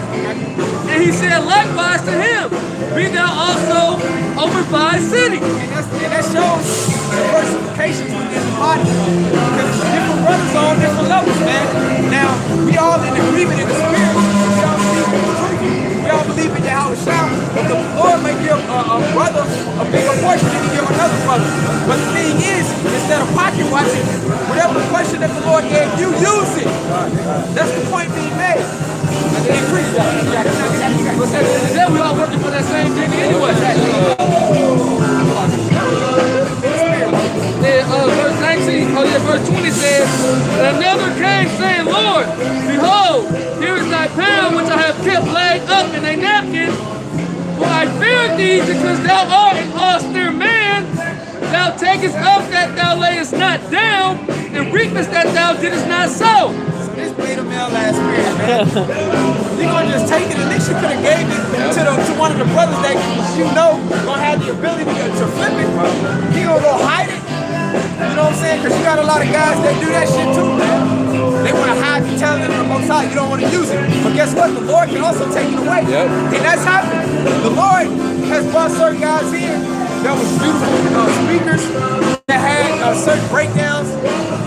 And he said likewise to him, be thou also over 5 cities. And that shows diversifications within the body. Because different brothers are on different levels, man. Now, we all in agreement in the spirit. We all believe in the truth. We all believe in Yahweh Shah. But the Lord may give a brother a bigger portion than he give another brother. But the thing is, instead of pocket watching, whatever the portion that the Lord gave you, use it. That's the point being made. Increase that. But then we all working for that same thing anyway. Then verse 19, verse 20 says, and another came saying, Lord, behold, here is thy pound which I have kept laid up in a napkin. For I feared thee because thou art an austere man. Thou takest up that thou layest not down, and reapest that thou didst not sow. This beta male last spirit, man. You gonna just take it, at least you could have gave it to one of the brothers that you know gonna have the ability to flip it. He gonna go hide it. You know what I'm saying? Because you got a lot of guys that do that shit too, man. They want to hide the talent of the Most High. You don't want to use it. But guess what? The Lord can also take it away. And that's happened. The Lord has brought certain guys here that was beautiful speakers that had certain breakdowns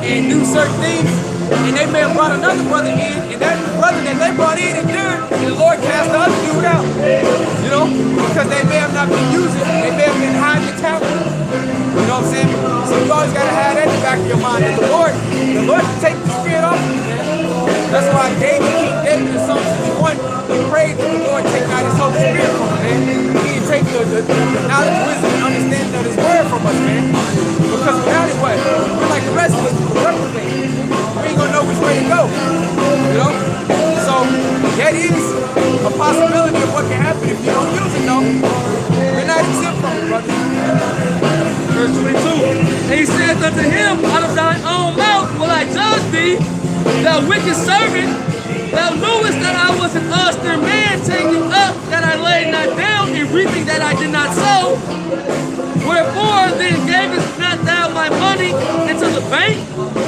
and knew certain things. And they may have brought another brother in, and that brother that they brought in and did, and the Lord cast the other dude out. You know? Because they may have not been using it. They may have been hiding the talent. You know what I'm saying? So you always gotta have that in the back of your mind. That the Lord can take the spirit off of you, man. That's why King David in Psalm 61, he prayed that the Lord take out his Holy Spirit from him, man. He didn't take the knowledge, wisdom, and understanding of his word from us, man. Because without it, what? We're like the rest of us, reprobate. We ain't gonna know which way to go. You know? So that is a possibility of what can happen if you don't use it, though. We're not exempt from it, brother. Verse 22, and he said unto him, out of thine own mouth will I judge thee, Thou wicked servant, thou knewest that I was an austere man, taking up that I laid not down, and reaping that I did not sow. Wherefore then gavest not thou my money into the bank,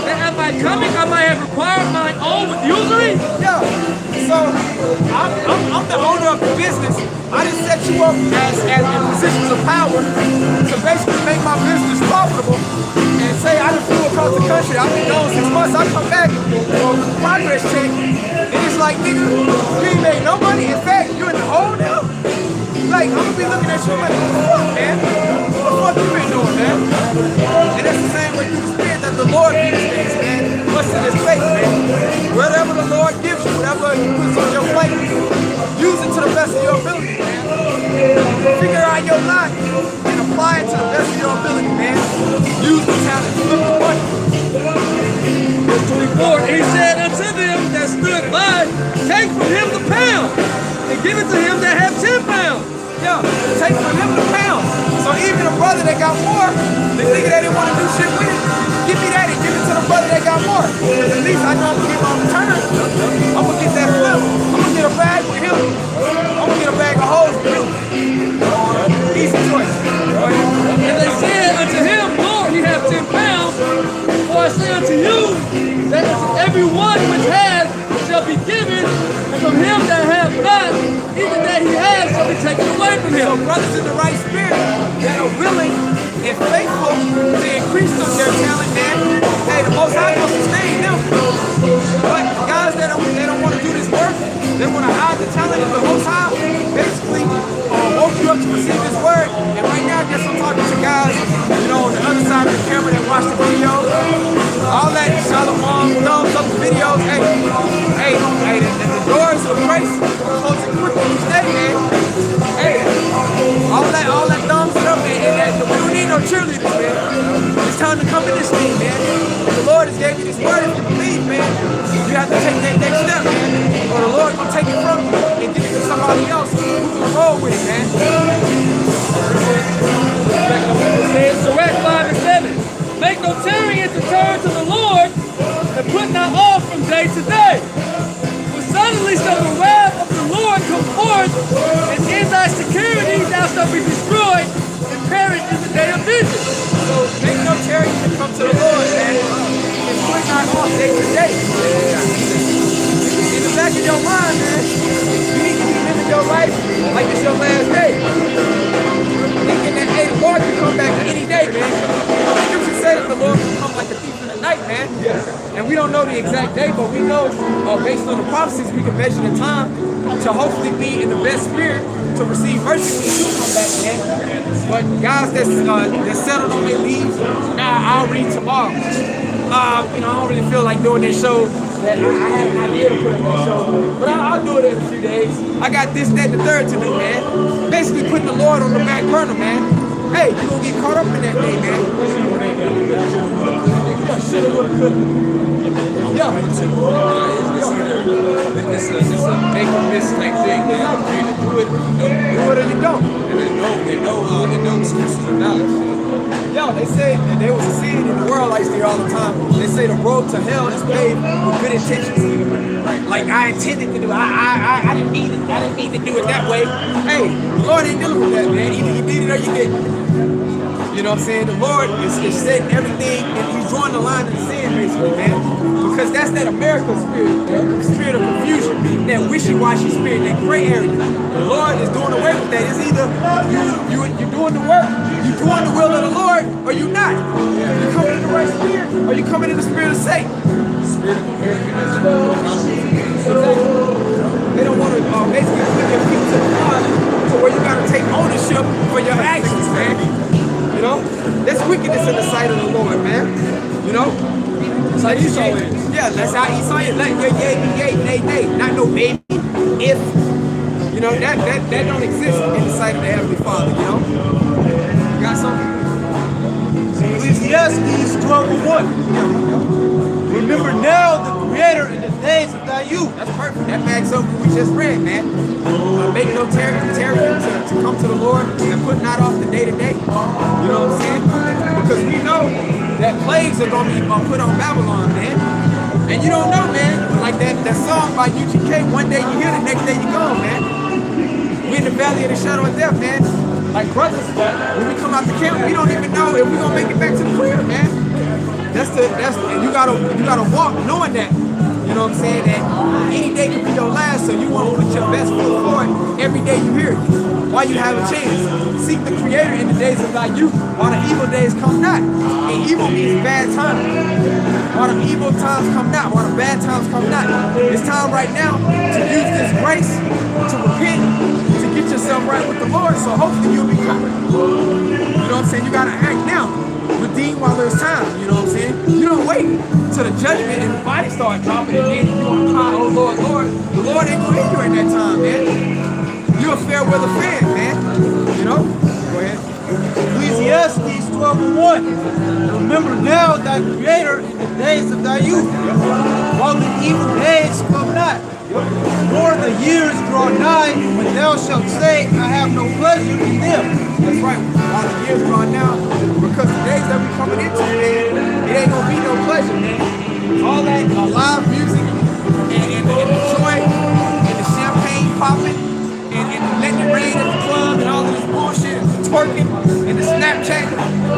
that at my coming I might have required mine own with usury? Yeah. So I'm the owner of the business. I just set you up as in positions of power to basically make my business profitable and say I done flew across the country. I've been gone 6 months. I come back for a progress check and it's like, nigga, you ain't made no money. In fact, you're in the hole now. Like, I'm gonna be looking at you like, what the fuck, man? What the fuck you been doing, man? And that's the same way through the spirit that the Lord gives things, man. What's in his faith, man? Whatever the Lord gives you, whatever he puts on your plate, use it to the best of your ability, man. Figure out your line and apply it to the best of your ability, man. Use the talent, flip the money. Verse 24, and he said unto them that stood by, take from him the pound, and give it to him that have 10 pounds. Yeah, take from him the pound. So even a brother that got more, the nigga that didn't want to do shit with it, give me that and give it to the brother that got more. Because at least I know I'm gonna get my return. I'm gonna get that flip. I'm gonna get a bag with him. I'm gonna get a bag of hoes with him. Easy choice. And they said unto him, Lord, he hath 10 pounds. For I say unto you, that unto every one which hath shall be given, and from him that hath not, even that he has shall be taken away from him. So brothers in the right spirit that are willing and faithful to increase their talent, man, hey, the Most High will sustain them. But the guys that don't want to do this work, they want to hide the talent of the Most High, basically woke you up to receive this word. And right now, I guess I'm talking to guys, you know, on the other side of the camera that watch the videos. All that shalom, thumbs up the videos. Hey, the doors of grace closing quickly each day, man. Hey, all that thumbs up, and we don't need no cheerleaders, man. It's time to come in this thing, man. The Lord has gave you this word. If you believe, man, you have to take that next step, man. Or the Lord will take it from you and give it to somebody else who can roll with it, man. So Acts 5 and 7. Make no tarrying to turn to the Lord, and put not off from day to day. For suddenly shall the wrath of the Lord come forth, and in thy security thou shalt be destroyed and perish in the day of vengeance. So make no tarrying to come to the Lord, man. And put not off day to day. In the back of your mind, man, you need to be living your life like it's your last day. Thinking that, hey, the Lord can come back any day, man. The scripture said that the Lord can come like a thief in the night, man. And we don't know the exact day, but we know, based on the prophecies, we can measure the time to hopefully be in the best spirit to receive mercy when you come back, man. But guys that's settled on their leaves, nah, I'll read tomorrow. You know, I don't really feel like doing this show. That I have an idea to put in that show, but I'll do it in a few days. I got this, that, and the third to do, man. Basically putting the Lord on the back burner, man. Hey, you gonna get caught up in that day, man. Yeah, shoulda, woulda, coulda. Yeah. It's a make or miss type thing, man. You either do it or you don't. And they know excuses or knowledge. Yo, they say that there was a saying in the world I used to hear all the time. They say the road to hell is paved with good intentions. Like I intended to do it. I didn't mean it. I didn't mean to do it that way. Hey, the Lord ain't dealing with that, man. Either you did it or you didn't. You know what I'm saying? The Lord is setting everything, and he's drawing the line in the sand, basically, man. Because that's that American spirit, that spirit of confusion, that wishy-washy spirit, that gray area. The Lord is doing away with that. It's either you're doing the work, you're doing the will of the Lord, or you're not. You're coming in the right spirit, or you're coming in the spirit of Satan. Spirit of They don't want to basically put their feet to the fire to where you got to take ownership for your actions, man. You know, that's wickedness in the sight of the Lord, man. You know, it's like Esau is. Yeah, that's how Esau is. Let your yea be yea, nay, nay. Not no maybe, if. You know, that don't exist in the sight of the Heavenly Father, you know. You got something? Ecclesiastes 12:1. Remember now the Creator in the days of thy youth. That's perfect. That backs up what we just read, man. Make no tarrying to come to the Lord and put not off the day to day. You know what I'm saying? Because we know that plagues are going to be put on Babylon, man. And you don't know, man. Like that song by UGK, one day you hear, the next day you go, man. We in the valley of the shadow of death, man. Like brothers, when we come out the camp, we don't even know if we're gonna make it back to the crib, man. And you gotta walk knowing that. You know what I'm saying? That any day could be your last, so you want to put your best foot forward every day you hear it. While you have a chance, seek the Creator in the days of thy youth, while the evil days come not. And evil means bad times. While the evil times come not, while the bad times come not. It's time right now to use this grace to repent, to get yourself right with the Lord, so hopefully you'll be covered. You know what I'm saying? You gotta act now. Redeem while there's time, you know what I'm saying? You don't wait till the judgment and the body start dropping and then you're gonna cry, oh Lord, Lord. The Lord ain't gonna hit you in that time, man. You're a fair weather fan, man. You know? Go ahead. Ecclesiastes 12:1. Remember now thy Creator in the days of thy youth, while the evil days come not, nor the years draw nigh, when thou shalt say, I have no pleasure in them. That's right. While the years draw now, because the days that we coming into, man, it ain't gonna be no pleasure, man. All that live music and the joy and the champagne popping and letting it rain at the club and all of this bullshit and the twerking and the Snapchat.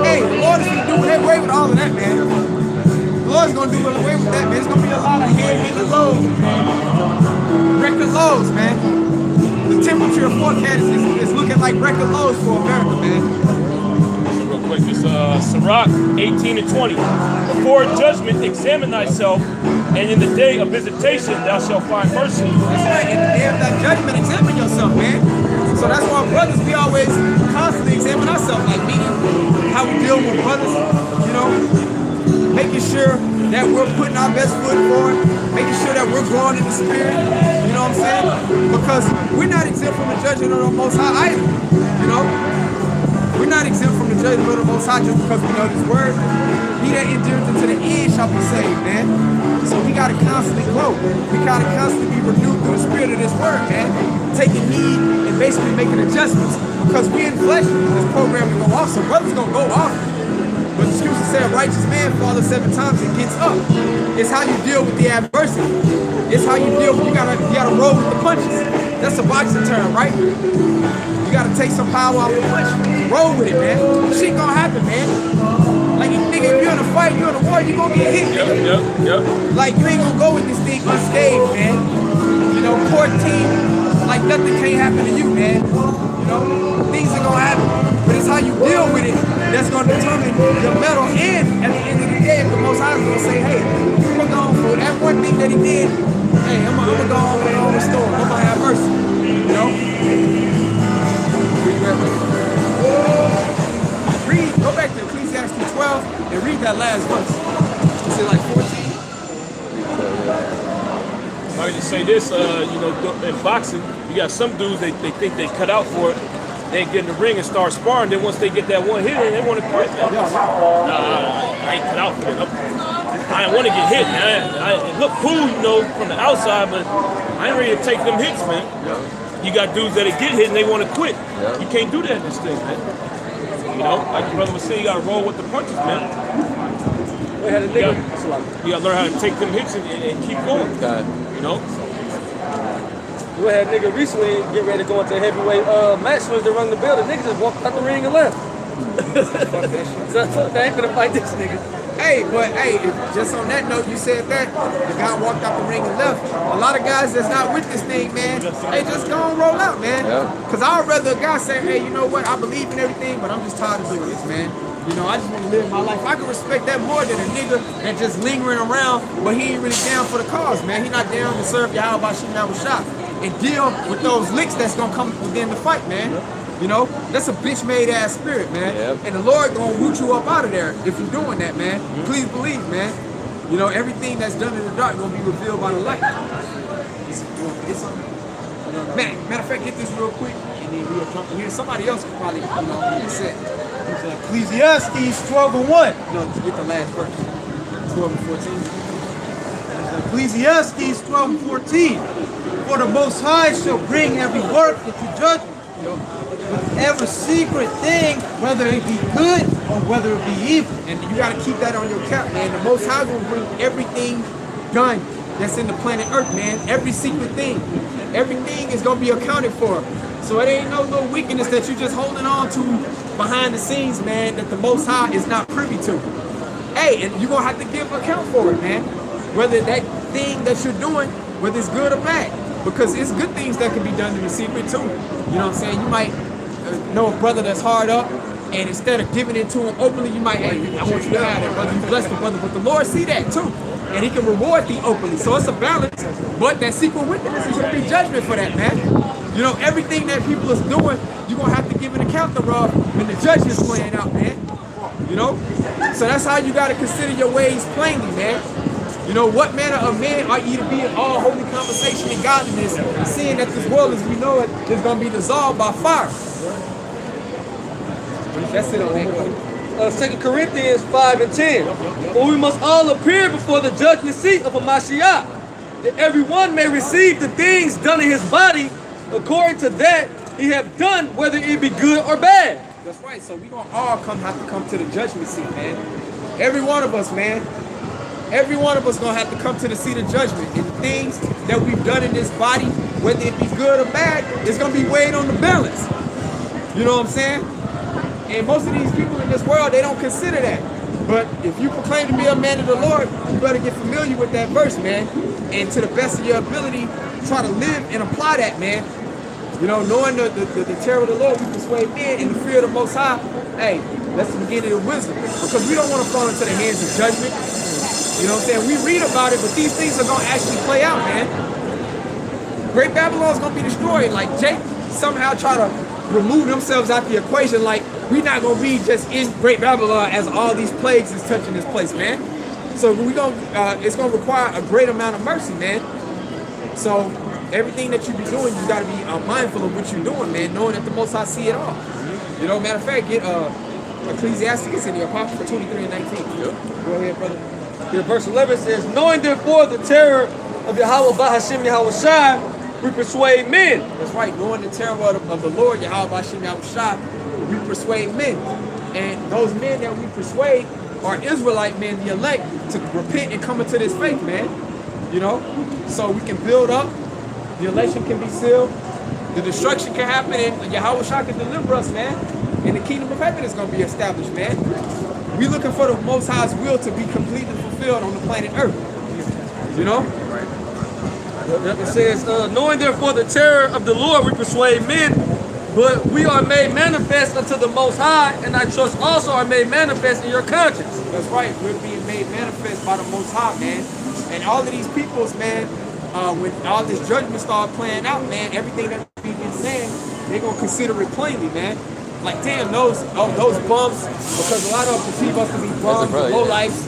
Hey, the Lord is gonna do away with all of that, man. The Lord's gonna do away with that, man. There's gonna be a lot of head-hitting lows, man. Record lows, man. The temperature forecast is looking like record lows for America, man. Real quick, it's Sirach 18:20. Before judgment, examine thyself, and in the day of visitation, thou shalt find mercy. That's right. In the day of that judgment, examine yourself, man. So that's why brothers, we always constantly examine ourselves, like meaning how we deal with brothers, you know, making sure that we're putting our best foot forward, making sure that we're growing in the spirit, you know what I'm saying? Because we're not exempt from the judgment of the Most High either, you know? We're not exempt from the judgment of the Most High just because we know this word. He that endures unto the end shall be saved, man. So we gotta constantly grow. We gotta constantly be renewed through the spirit of this word, man. Taking heed and basically making adjustments because we in flesh, this program will go off, so brothers gonna go off. But the scripture said a righteous man falleth 7 times and gets up. It's how you deal with the adversity. It's how you deal with, you gotta roll with the punches. That's a boxing term, right? You gotta take some power off the punch. Roll with it, man. Shit gonna happen, man. Like, nigga, if you're in a fight, you're in a war, you gonna get hit, nigga. Yep. Like, you ain't gonna go with this thing unscathed, man. You know, court team, like nothing can't happen to you, man. You know, things are gonna happen. But it's how you deal with it that's gonna determine your mettle. And at the end of the day, if the Most High is gonna say, hey, we're going for that one thing that he did, hey, I'm gonna go on and restore him. I'm gonna have mercy. You know? Read, go back to Ecclesiastes 12 and read that last verse. Is it like 14? I just say this, you know, in boxing, you got some dudes, they think they cut out for it. They get in the ring and start sparring. Then once they get that one hit in, they want to quit. Nah, I ain't cut out for it. I didn't want to get hit, man. It look cool, you know, from the outside, but I ain't ready to take them hits, man. You got dudes that get hit and they want to quit. You can't do that in this thing, man. You know, like the brother was saying, you got to roll with the punches, man. You got to learn how to take them hits and keep going. You know? We had a nigga recently get ready to go into a heavyweight match. As they rung the bell, the nigga just walked out the ring and left. So they ain't gonna fight this nigga. Hey, but hey, just on that note, you said that the guy walked out the ring and left. A lot of guys that's not with this thing, man, they just gonna roll out, man. Cause I'd rather a guy say, hey, you know what, I believe in everything, but I'm just tired of doing this, man. You know, I just want to live my life. I can respect that more than a nigga that just lingering around, but he ain't really down for the cause, man. He not down to serve Yahweh shot and deal with those licks that's gonna come within the fight, man. You know, that's a bitch-made ass spirit, man. And the Lord gonna root you up out of there if you're doing that, man. Please believe, man. You know, everything that's done in the dark gonna be revealed by the light. Man, matter of fact, get this real quick, and then we'll jump in here. Somebody else could probably, you know, get set. Ecclesiastes 12:1. No, to get the last verse. 12 and 14. Ecclesiastes 12:14. For the Most High shall bring every work into judgment, with every secret thing, whether it be good or whether it be evil. And you got to keep that on your cap, man. The Most High gonna bring everything done that's in the planet Earth, man. Every secret thing. Everything is gonna be accounted for. So it ain't no little wickedness that you're just holding on to behind the scenes, man, that the Most High is not privy to. Hey, and you're gonna have to give account for it, man. Whether that thing that you're doing, whether it's good or bad. Because it's good things that can be done in the secret too. You know what I'm saying? You might know a brother that's hard up, and instead of giving it to him openly, you might, hey, I want you to have that, brother. You bless the brother. But the Lord see that too. And he can reward thee openly. So it's a balance. But that secret wickedness is gonna be judgment for that, man. You know, everything that people is doing, you're gonna have to give an account thereof when the judgment's playing out, man. You know? So that's how you gotta consider your ways plainly, man. You know, what manner of man are ye to be in all holy conversation and godliness, seeing that this world as we know it is gonna be dissolved by fire. That's it on that. 2 Corinthians 5 and 10. For we must all appear before the judgment seat of a Mashiach, that everyone may receive the things done in his body according to that he have done, whether it be good or bad. That's right. So we gonna all have to come to the judgment seat, man. Every one of us, man. Every one of us gonna have to come to the seat of judgment. And the things that we've done in this body, whether it be good or bad, it's gonna be weighed on the balance. You know what I'm saying? And most of these people in this world, they don't consider that. But if you proclaim to be a man of the Lord, you better get familiar with that verse, man. And to the best of your ability, try to live and apply that, man. You know, knowing the terror of the Lord, we persuade men in the fear of the Most High. Hey, that's the beginning of wisdom. Because we don't want to fall into the hands of judgment. You know what I'm saying? We read about it, but these things are going to actually play out, man. Great Babylon's going to be destroyed. Like, Jake somehow try to remove themselves out the equation. Like, we're not going to be just in Great Babylon as all these plagues is touching this place, man. So it's going to require a great amount of mercy, man. So everything that you be doing, you got to be mindful of what you're doing, man, knowing that the Most High see it all. You know, matter of fact, get Ecclesiastes in the Apocrypha 23 and 19. Yep. Go ahead, brother. Here, verse 11 says, knowing therefore the terror of Yahweh Bahashim Yahweh Shai, we persuade men. That's right, knowing the terror of the Lord Yahweh Bahashim Yahweh Shai, we persuade men. And those men that we persuade are Israelite men, the elect, to repent and come into this faith, man. You know? So we can build up, the election can be sealed, the destruction can happen, and Yahweh Shai can deliver us, man. And the kingdom of heaven is going to be established, man. We're looking for the Most High's will to be completely fulfilled on the planet Earth. You know? It says, knowing therefore the terror of the Lord, we persuade men, but we are made manifest unto the Most High, and I trust also are made manifest in your conscience. That's right. We're being made manifest by the Most High, man. And all of these peoples, man, when all this judgment start playing out, man, everything that we've been saying, they're going to consider it plainly, man. Like, damn, those bums, because a lot of them perceive us to be bums, lowlifes,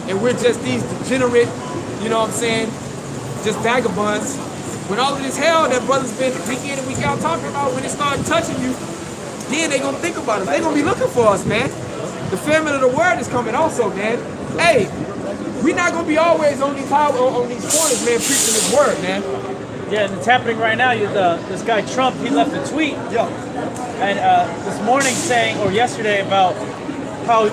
and we're just these degenerate, you know what I'm saying, just vagabonds. When all of this hell that brothers been week in and week out talking about, when it started touching you, then they gonna think about us. They gonna be looking for us, man. The famine of the word is coming also, man. Hey, we not gonna be always on these corners, man, preaching this word, man. Yeah, and it's happening right now. This guy Trump, he left a tweet. Yeah. And this morning saying, or yesterday, about how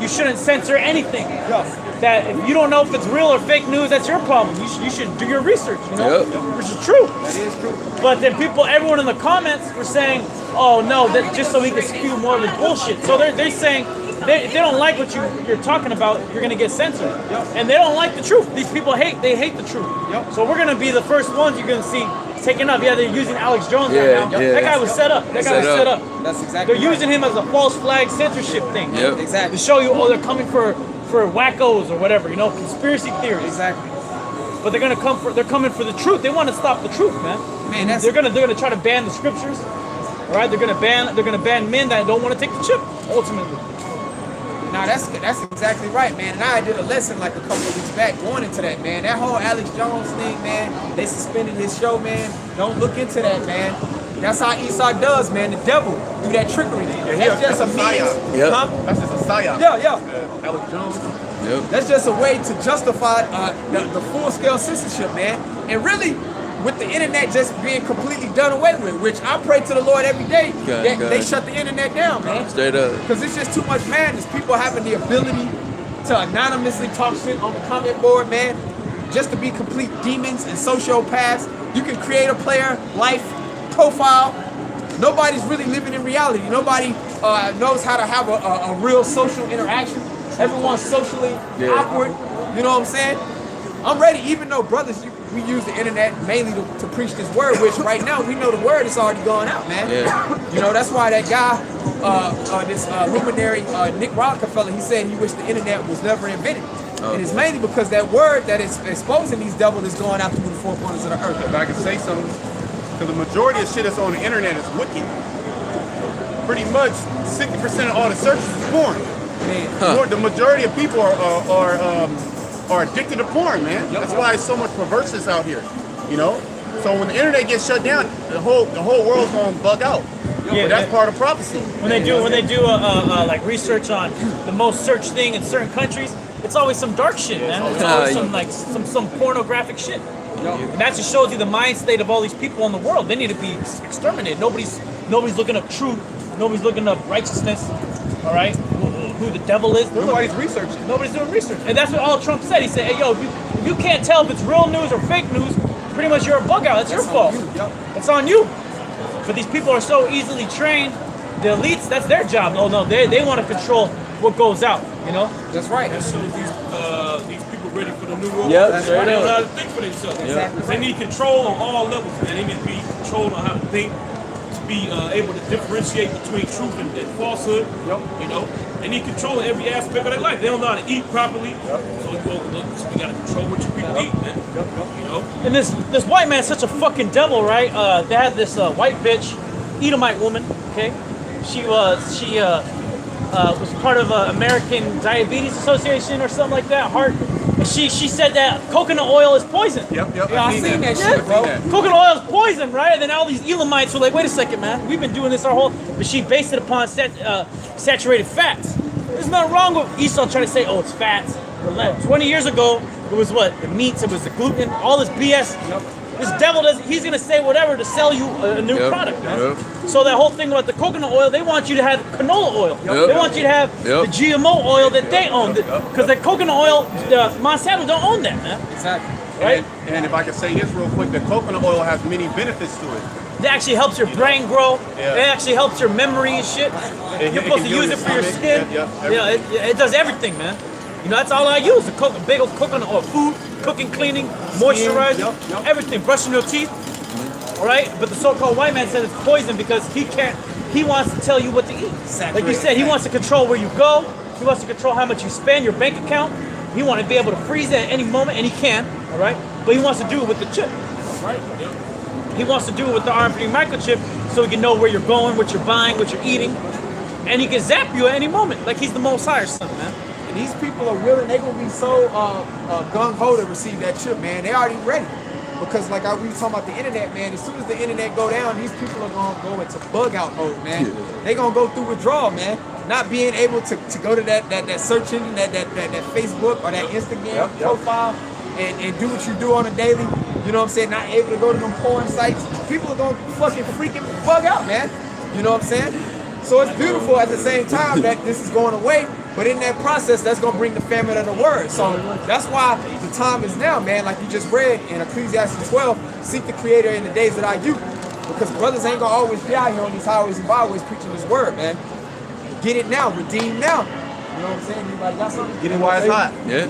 you shouldn't censor anything. Yeah. That if you don't know if it's real or fake news, that's your problem. You should do your research, you know? Yep. Which is true. That is true. But then everyone in the comments were saying, oh no, that's just so he can spew more of the bullshit. So they're saying, if they don't like what you're talking about, you're gonna get censored. Yep. And they don't like the truth. These people hate the truth. Yep. So we're gonna be the first ones you're gonna see taken up. Yeah, they're using Alex Jones right now. Yeah, that guy was set up. That guy was set up. That's exactly They're using him as a false flag censorship thing. Yep. Exactly. To show you, oh, they're coming for wackos or whatever, you know, conspiracy theories. Exactly. But they're coming for the truth. They want to stop the truth, man. They're gonna try to ban the scriptures. All right, they're gonna ban men that don't want to take the chip, ultimately. Now that's exactly right, man. And I did a lesson like a couple of weeks back going into that, man. That whole Alex Jones thing, man. They suspended his show, man. Don't look into that, man. That's how Esau does, man. The devil do that trickery. That's just a means. Yep. Huh? That's just a psyop. Yeah. Alex Jones. Yep. That's just a way to justify the full-scale censorship, man. And really, with the internet just being completely done away with, which I pray to the Lord every day that they shut the internet down, man. Straight up. Because it's just too much madness. People having the ability to anonymously talk shit on the comment board, man. just to be complete demons and sociopaths. You can create a player life profile. Nobody's really living in reality. Nobody knows how to have a real social interaction. Everyone's socially awkward. You know what I'm saying? I'm ready, even though brothers, we use the internet mainly to preach this word, which right now we know the word is already going out, man. You know, that's why that guy, this luminary, Nick Rockefeller, he said he wished the internet was never invented. And it's mainly because that word that is exposing these devils is going out through the four corners of the earth. If I can say something, because the majority of shit that's on the internet is wicked. Pretty much 60% of all the searches is porn. The majority of people are addicted to porn, man. That's why there's so much perverseness out here, you know. So when the internet gets shut down, the whole world's gonna bug out. Yeah, but that's part of prophecy. When they do like research on the most searched thing in certain countries, it's always some dark shit, man. It's always some pornographic shit. And that just shows you the mind state of all these people in the world. They need to be exterminated. Nobody's looking up truth. Nobody's looking up righteousness. All right, who the devil is. Nobody's researching. Nobody's doing research. And that's what all Trump said. He said, hey, yo, if you can't tell if it's real news or fake news, pretty much you're a bug out. It's your fault. It's on you. But these people are so easily trained. The elites, that's their job. Oh no, they want to control what goes out. You know. That's right. That shows these people ready for the new world. That's They right. don't know how to think for themselves. Exactly. They need control on all levels, man. They need to be controlled on how to think, to be able to differentiate between truth and falsehood. You know, they need control in every aspect of their life. They don't know how to eat properly, so we gotta control what you people eat, man. You know. And this white man's such a fucking devil, right? They had this white bitch, Edomite woman. Okay, she was part of American Diabetes Association or something like that. Heart. And she said that coconut oil is poison. Yeah, I seen that shit, bro. Coconut oil is poison, right? And then all these Elamites were like, wait a second, man. We've been doing this our whole... But she based it upon saturated fats. There's nothing wrong with Esau trying to say, oh, it's fats. 20 years ago, it was what? The meats, it was the gluten, all this BS. This devil he's going to say whatever to sell you a new product, man. So that whole thing about the coconut oil, they want you to have canola oil. They want you to have the GMO oil that they own. Because the coconut oil, Monsanto don't own that, man. Exactly. Right? And if I can say this real quick, the coconut oil has many benefits to it. It actually helps your brain grow. It actually helps your memory and shit. You're supposed to use it for your skin. It does everything, man. You know, that's all I use, a big old coconut oil. Food, cooking, cleaning, moisturizing, everything, brushing your teeth. All right? But the so-called white man says it's poison because he wants to tell you what to eat. Like you said, he wants to control where you go. He wants to control how much you spend, your bank account. He wants to be able to freeze it at any moment, and he can, all right? But he wants to do it with the chip, right? He wants to do it with the RFID microchip so he can know where you're going, what you're buying, what you're eating. And he can zap you at any moment, like he's the Most High or something, man. And these people are willing, they're going to be so gung-ho to receive that chip, man. They already ready. Because like we were talking about the internet, man, as soon as the internet go down, these people are going to go into bug-out mode, man. They're going to go through withdrawal, man. Not being able to go to that search engine, that Facebook or that Instagram profile and do what you do on a daily, you know what I'm saying, not able to go to them porn sites. People are going to fucking freaking bug out, man. You know what I'm saying? So it's beautiful at the same time that this is going away, but in that process, that's going to bring the famine of the word. So that's why the time is now, man. Like you just read in Ecclesiastes 12, seek the Creator in the days of thy youth. Because brothers ain't going to always be out here on these highways and byways preaching this word, man. Get it now, redeem now. You know what I'm saying? Anybody got something? Get it while it's hot. Yeah,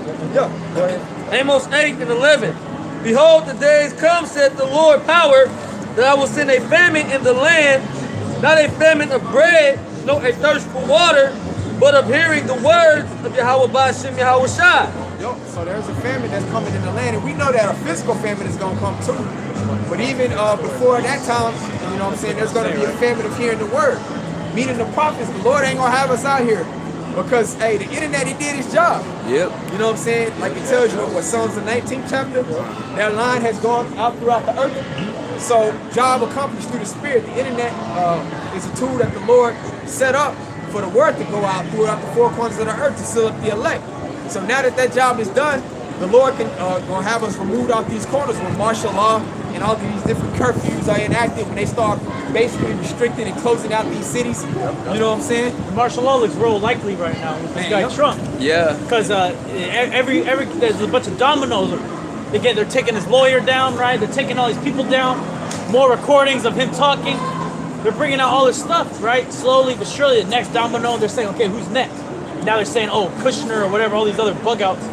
go ahead. Amos 8 and 11. Behold, the days come, said the Lord power, that I will send a famine in the land, not a famine of bread, nor a thirst for water, but of hearing the words of Yahweh Ba'ashem Yahweh Shai. So there's a famine that's coming in the land, and we know that a physical famine is going to come too. But even before that time, you know what I'm saying, there's going to be a famine of hearing the word. Meaning the prophets, the Lord ain't going to have us out here. Because, hey, the internet, it did its job. Yep. You know what I'm saying? Like it tells you what Psalms the 19th chapter, that line has gone out throughout the earth. So, job accomplished through the Spirit. The internet is a tool that the Lord set up for the word to go out throughout the four corners of the earth to seal up the elect. So now that job is done, the Lord can gonna have us removed off these corners when martial law and all these different curfews are enacted, when they start basically restricting and closing out these cities. You know what I'm saying? The martial law looks real likely right now with this guy Trump. Yeah. Because there's a bunch of dominoes They're taking his lawyer down, right? They're taking all these people down. More recordings of him talking. They're bringing out all this stuff, right? Slowly but surely, the next domino, they're saying, okay, who's next? Now they're saying, oh, Kushner or whatever, all these other bug outs.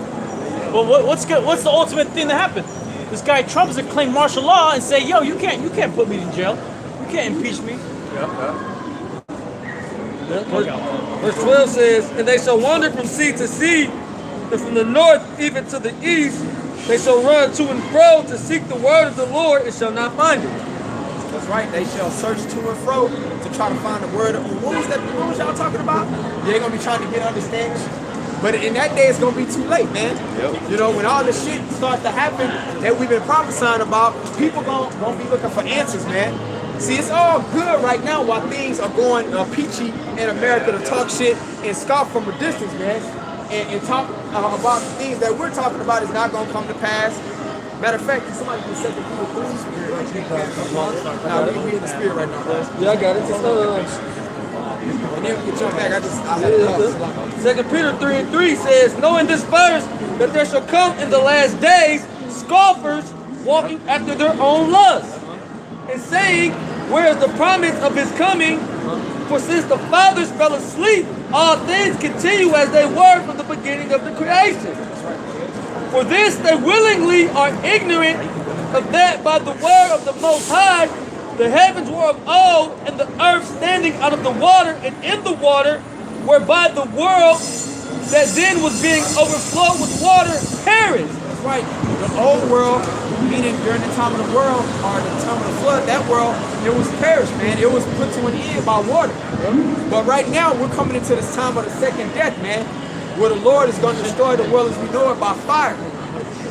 Well, what's the ultimate thing that happened? This guy Trump is gonna claim martial law and say, yo, you can't put me in jail. You can't impeach me. Verse 12 says, and they shall wander from sea to sea, and from the north even to the east. They shall run to and fro to seek the word of the Lord and shall not find it. That's right. They shall search to and fro to try to find the word of. What was that? What was y'all talking about? They're gonna be trying to get understanding. But in that day, it's gonna be too late, man. You know, when all this shit starts to happen that we've been prophesying about, people gonna be looking for answers, man. See, it's all good right now while things are going peachy in America to talk shit and scoff from a distance, man. And talk about the things that we're talking about is not going to come to pass. Matter of fact, somebody can set the people through. Nah, we in the spirit right now, guys. Yeah, I got it. And then we can jump back. I had to talk. 2 Peter 3:3 says, knowing this first, that there shall come in the last days scoffers walking after their own lusts, and saying, where is the promise of his coming? For since the fathers fell asleep, all things continue as they were from the beginning of the creation. For this they willingly are ignorant of that by the word of the Most High, the heavens were of old, and the earth standing out of the water and in the water, whereby the world that then was being overflowed with water perished. That's right. The old world, meaning during the time of the world, or the time of the flood, that world, it was perished, man. It was put to an end by water. But right now, we're coming into this time of the second death, man, where the Lord is going to destroy the world as we know it by fire.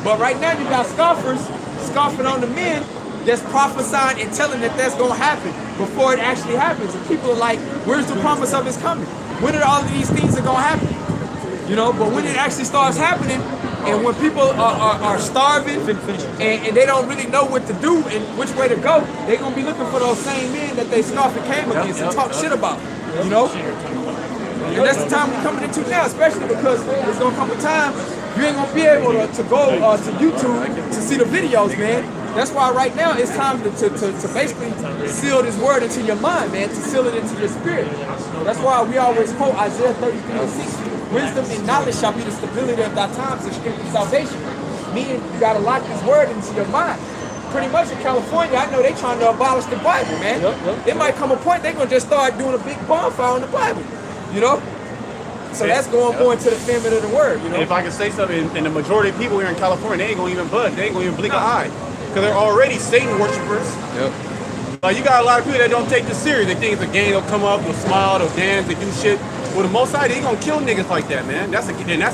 But right now, you got scoffers scoffing on the men that's prophesying and telling that that's going to happen before it actually happens. And people are like, where's the promise of his coming? When are all of these things are going to happen? You know, but when it actually starts happening, and when people are starving and they don't really know what to do and which way to go, they're going to be looking for those same men that they scoff and came against and talk shit about, you know? And that's the time we're coming into now, especially because there's going to come a time you ain't going to be able to go to YouTube to see the videos, man. That's why right now it's time to basically seal this word into your mind, man, to seal it into your spirit. That's why we always quote Isaiah 33:6. Wisdom and knowledge shall be the stability of thy times and strength and salvation. Meaning you gotta lock this word into your mind. Pretty much in California, I know they trying to abolish the Bible, man. It might come a point they're gonna just start doing a big bonfire on the Bible, you know? So that's going more into the famine of the word, you know? And if I can say something, and the majority of people here in California, they ain't gonna even budge, they ain't gonna even blink an eye. Because they're already Satan worshipers. Like you got a lot of people that don't take this serious. They think it's a game, they'll come up, they'll smile, they'll dance, they do shit. Well, the Most High, they ain't gonna kill niggas like that, man. That's a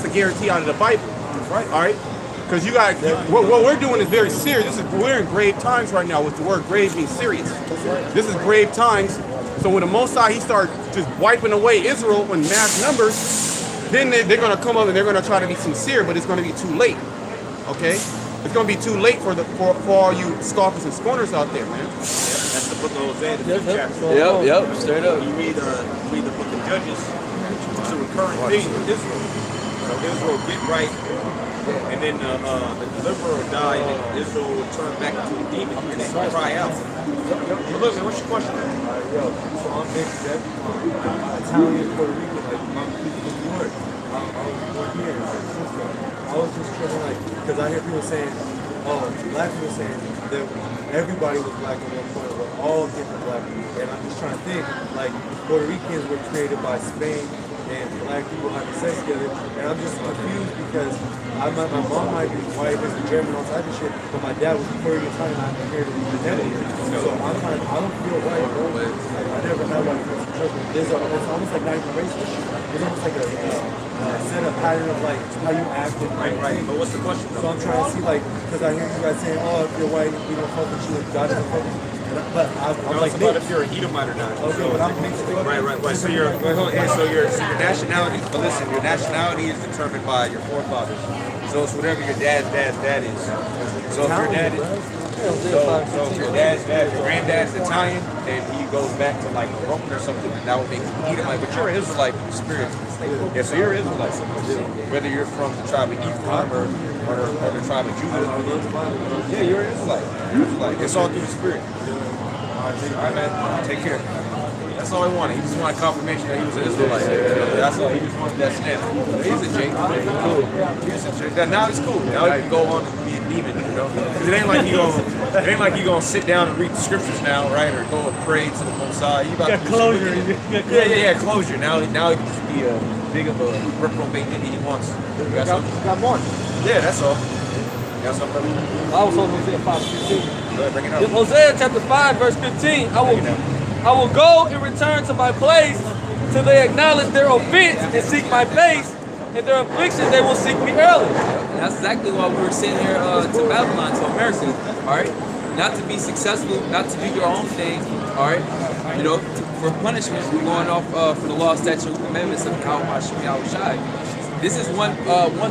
guarantee out of the Bible. That's right. All right? Because you got, what we're doing is very serious. We're in grave times right now with the word grave means serious. This is grave times. So when the Most High, he starts just wiping away Israel in mass numbers, then they're gonna come up and they're gonna try to be sincere, but it's gonna be too late. Okay? It's gonna be too late for all you scoffers and scorners out there, man. That's the book of Hosea, the 5th chapter. Yep, straight up. You read the book of Judges, it's a recurring theme with Israel. So Israel get right, and then the deliverer will die, and then Israel will turn back into a demon and then cry out. But look, man, what's your question? So I'm mixed up. Italian, Puerto Rican, like my people from New York. I was born here in San Francisco. I was just trying like, because I hear people saying, black people saying that everybody was black at one point, we're all different black people. And I'm just trying to think, like, Puerto Ricans were created by Spain and black people having sex together. And I'm just confused because my mom might be white, there's a German, all type of shit, but my dad was Puerto Rican Italian, I'm here to be identity. So I'm trying, I don't feel white, bro. Like, I never had white friends. It's almost like not even racist. It's almost like a set up pattern of like how you act. Right. But what's the question? So I'm trying to see like, because I hear you guys saying, oh, if you're white, we don't fuck with you, God doesn't fuck with you. But I'm like, about if you're an Edomite or not. Okay, but I'm mixed. Right. So your nationality. But listen, your nationality is determined by your forefathers. So it's whatever your dad's dad is. So if your dad is So your dad's granddad's Italian, and he goes back to like Roman or something, and that would make him Edomite. But you're an Israelite in spirit. Yeah, so you're an Israelite. Whether you're from the tribe of Ephraim or the tribe of Judah. Yeah, you're an Israelite. You're an Israelite. It's all through the spirit. All right, man. Take care. That's all he wanted. He just wanted confirmation that he was an Israelite. That's all. He just wanted that stamp. He's a Jake. Cool. He's a Jake. Now it's cool. Now he can go on and be a demon, you know? Because it ain't like he gonna sit down and read the scriptures now, right? Or go and pray to the Most High. You got closure. Yeah, closure. Now he can just be a big of a reprobate that he wants. You got something? Got one. Yeah, that's all. You got something? I was on Hosea 5:15. Go ahead, bring it up. Hosea chapter 5, verse 15. I will go and return to my place till they acknowledge their offense and seek my face, and their affliction they will seek me early. And that's exactly why we were sitting here to Babylon, to America, all right? Not to be successful, not to do your own thing, all right? You know, for punishment, we're going off from the law, statutes, and commandments of Yahushua. This is one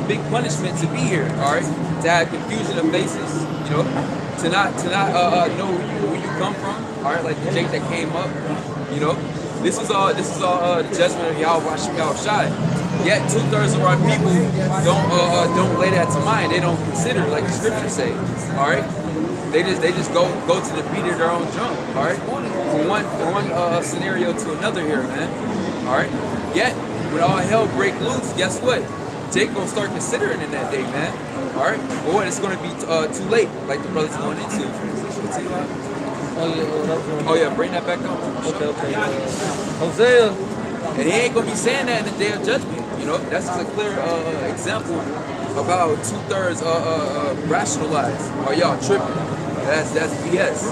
big punishment to be here, all right? To have confusion of faces, you know, to not know where you come from, all right? Like the Jake that came up, you know. This is all the judgment of Yahushua. Yet 2/3 of our people don't lay that to mind. They don't consider, like the scriptures say, all right? They just go to the beat of their own drum, all right? From one scenario to another here, man, all right? Yet when all hell break loose, guess what? Jake gonna start considering in that day, man. All right, but what? It's gonna be too late, like the brother's going into. Oh yeah, bring that back up. Okay. Hosea, and he ain't gonna be saying that in the day of judgment. You know, that's just a clear example of how 2/3 rationalize. Oh, y'all tripping? That's BS.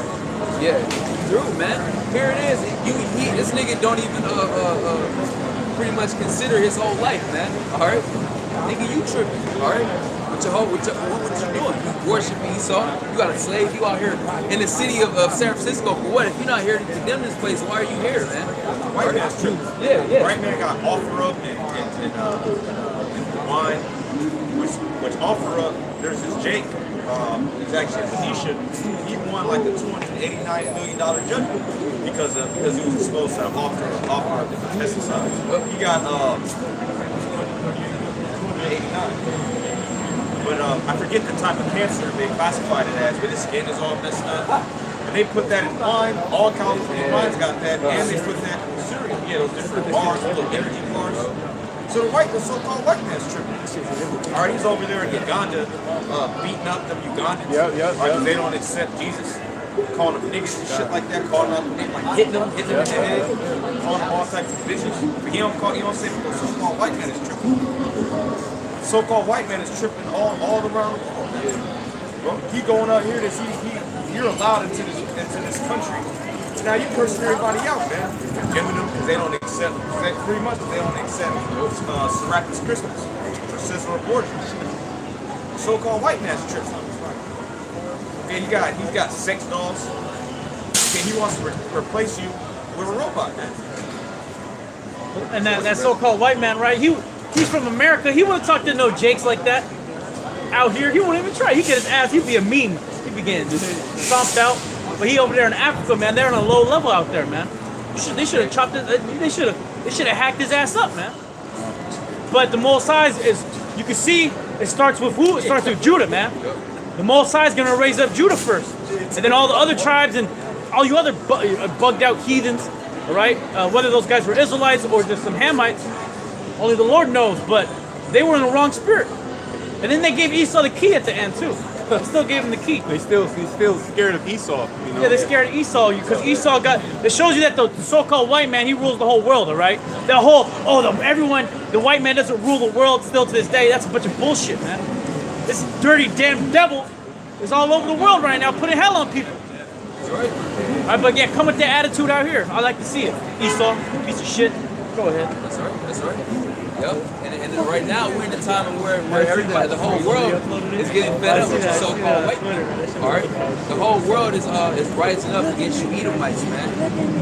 Yeah, true, man. Here it is. This nigga don't even pretty much consider his whole life, man. All right, nigga, you tripping? All right. What you doing? You worshiping Esau? You got a slave? You out here in the city of San Francisco for what? If you're not here to condemn this place, why are you here, man? White man's true. Yeah. White man got offer up and wine, which offer up. There's this Jake. He's actually a Phoenician. He won like a $289 million judgment because he was exposed to offer up the pesticides. He got 289. But I forget the type of cancer they classified it as, but his skin is all messed up. And they put that in wine. All California wines got that, and they put that in cereal. Yeah, those different bars, little energy bars. So the so-called white man's tripping. All right, he's over there in Uganda, beating up them Ugandans. Because they don't accept Jesus. Calling them niggas and shit like that, calling them, like hitting them in the head, calling them all types of bitches. But he don't say the so-called white man is tripping. So-called white man is tripping all around the world. Well, he going out here you're allowed into this country. So now you cursing everybody out, man. You're condemning them because they don't accept Serapis Christmas or Sizzler abortions. So-called white man's tripping. Okay, he's got sex dolls. Okay, he wants to replace you with a robot, man. And that so-called white man, right? He's from America. He wouldn't talk to no Jakes like that. Out here, he wouldn't even try. He'd get his ass. He'd be a meme. He'd be getting stomped out. But he over there in Africa, man. They're on a low level out there, man. They should have chopped it. They should have hacked his ass up, man. But the Most High is. You can see it starts with who? It starts with Judah, man. The Most High is gonna raise up Judah first, and then all the other tribes and all you other bugged out heathens, all right? Whether those guys were Israelites or just some Hamites. Only the Lord knows, but they were in the wrong spirit. And then they gave Esau the key at the end too. They still gave him the key. He's still scared of Esau. You know? Yeah, they're scared of Esau because Esau it shows you that the so-called white man, he rules the whole world, all right? The white man doesn't rule the world still to this day. That's a bunch of bullshit, man. This dirty damn devil is all over the world right now putting hell on people. That's right. All right, but yeah, come with that attitude out here. I like to see it. Esau, piece of shit. Go ahead. That's right. Yep. And right now we're in a time where everybody, the whole world is getting fed up with the so-called white man. All right. The whole world is rising up against you Edomites, man.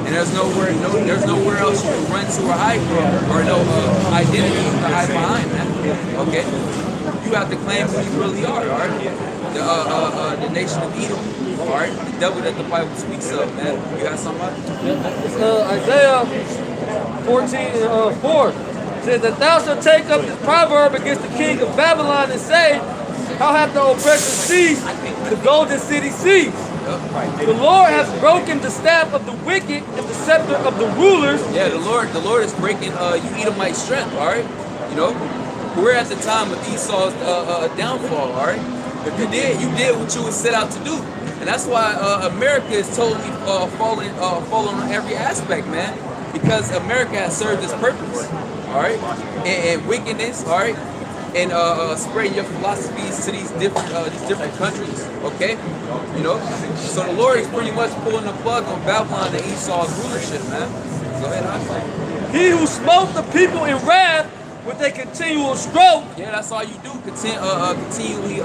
And there's nowhere else you can run to or hide from, or no identity to hide behind, man. Okay. you have to claim who you really are, all right? The nation of Edom, all right? The devil that the Bible speaks of, man. You got somebody? It's Isaiah 14:4. Says that thou shalt take up this proverb against the king of Babylon and say, how hath the oppressor ceased, the golden city ceased? The Lord has broken the staff of the wicked and the scepter of the rulers. Yeah, the Lord is breaking you Edomite strength, all right? You know, we're at the time of Esau's downfall, all right? If you did what you was set out to do. And that's why America is totally falling on every aspect, man. Because America has served its purpose, all right? And wickedness, all right? And spreading your philosophies to these different countries, okay? You know? So the Lord is pretty much pulling the plug on Babylon and Esau's rulership, man. Go ahead, Andre. He who smote the people in wrath with a continual stroke. Yeah, that's all you do. Continually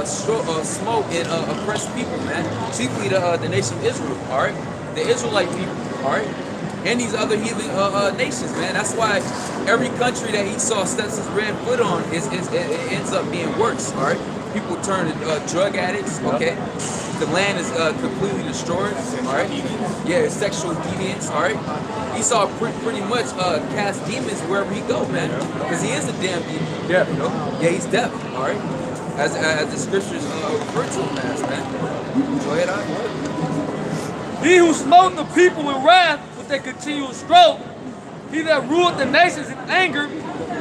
smoke and oppress people, man. Chiefly the nation of Israel, all right? The Israelite people, all right? And these other heathen nations, man. That's why every country that Esau steps his red foot on it ends up being worse, all right? People turn drug addicts, okay? The land is completely destroyed, all right? Yeah, sexual deviance, all right? Esau pretty much casts demons wherever he go, man, because he is a damn demon. Yeah. You know? Yeah, he's deaf, all right? As the scriptures refer to him as, man. Go ahead, He who smote the people in wrath with a continual stroke, he that ruled the nations in anger,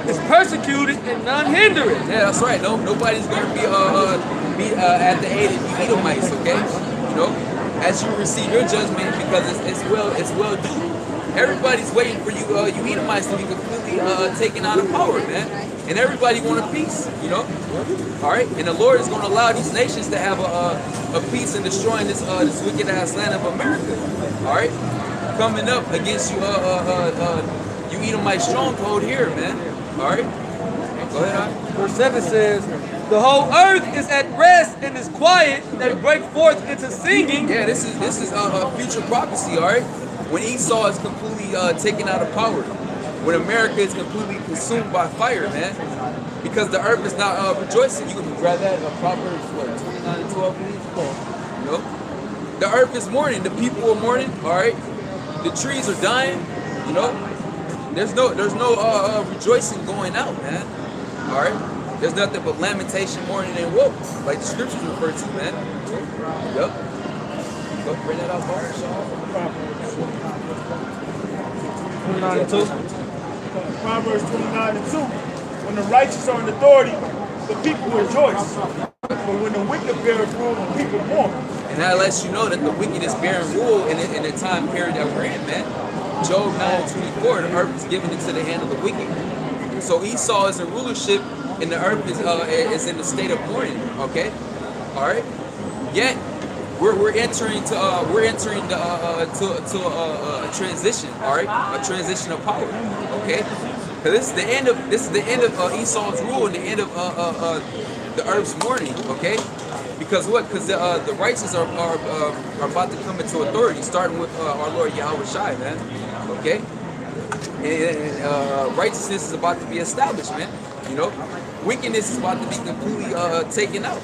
is persecuted and none hinder it. Yeah, that's right. Nobody's going to be at the aid of you Edomites, okay? You know, as you receive your judgment, because it's well due. Everybody's waiting for you you Edomites to be completely taken out of power, man. And everybody want a peace, you know. All right, and the Lord is going to allow these nations to have a peace in destroying this wicked ass land of America. All right, coming up against you you Edomite stronghold here, man. All right, go ahead. Verse 7 says, the whole earth is at rest and is quiet, that break forth into singing. Yeah, this is a future prophecy, all right? When Esau is completely taken out of power, when America is completely consumed by fire, man, because the earth is not rejoicing. You can grab that Proverbs 29 and 12, please. You know, the earth is mourning. The people are mourning. All right, the trees are dying. You know, there's no rejoicing going out, man. All right, there's nothing but lamentation, mourning, and woe, like the scriptures refer to, man. Yep. Go bring that out, Proverbs 29 and 2. When the righteous are in authority, the people rejoice. But when the wicked bear rule, the people mourn. And that lets you know that the wicked is bearing rule in the time period that we're in, man. Job 9:24, the earth is given into the hand of the wicked. So Esau is in rulership, and the earth is in the state of mourning. Okay, all right. Yet we're entering to a transition. All right, a transition of power. Okay, because this is the end of Esau's rule and the end of the earth's mourning. Okay. Because what? Because the righteous are about to come into authority, starting with our Lord Yahweh Shai, man. Okay? And righteousness is about to be established, man. You know? Wickedness is about to be completely taken out.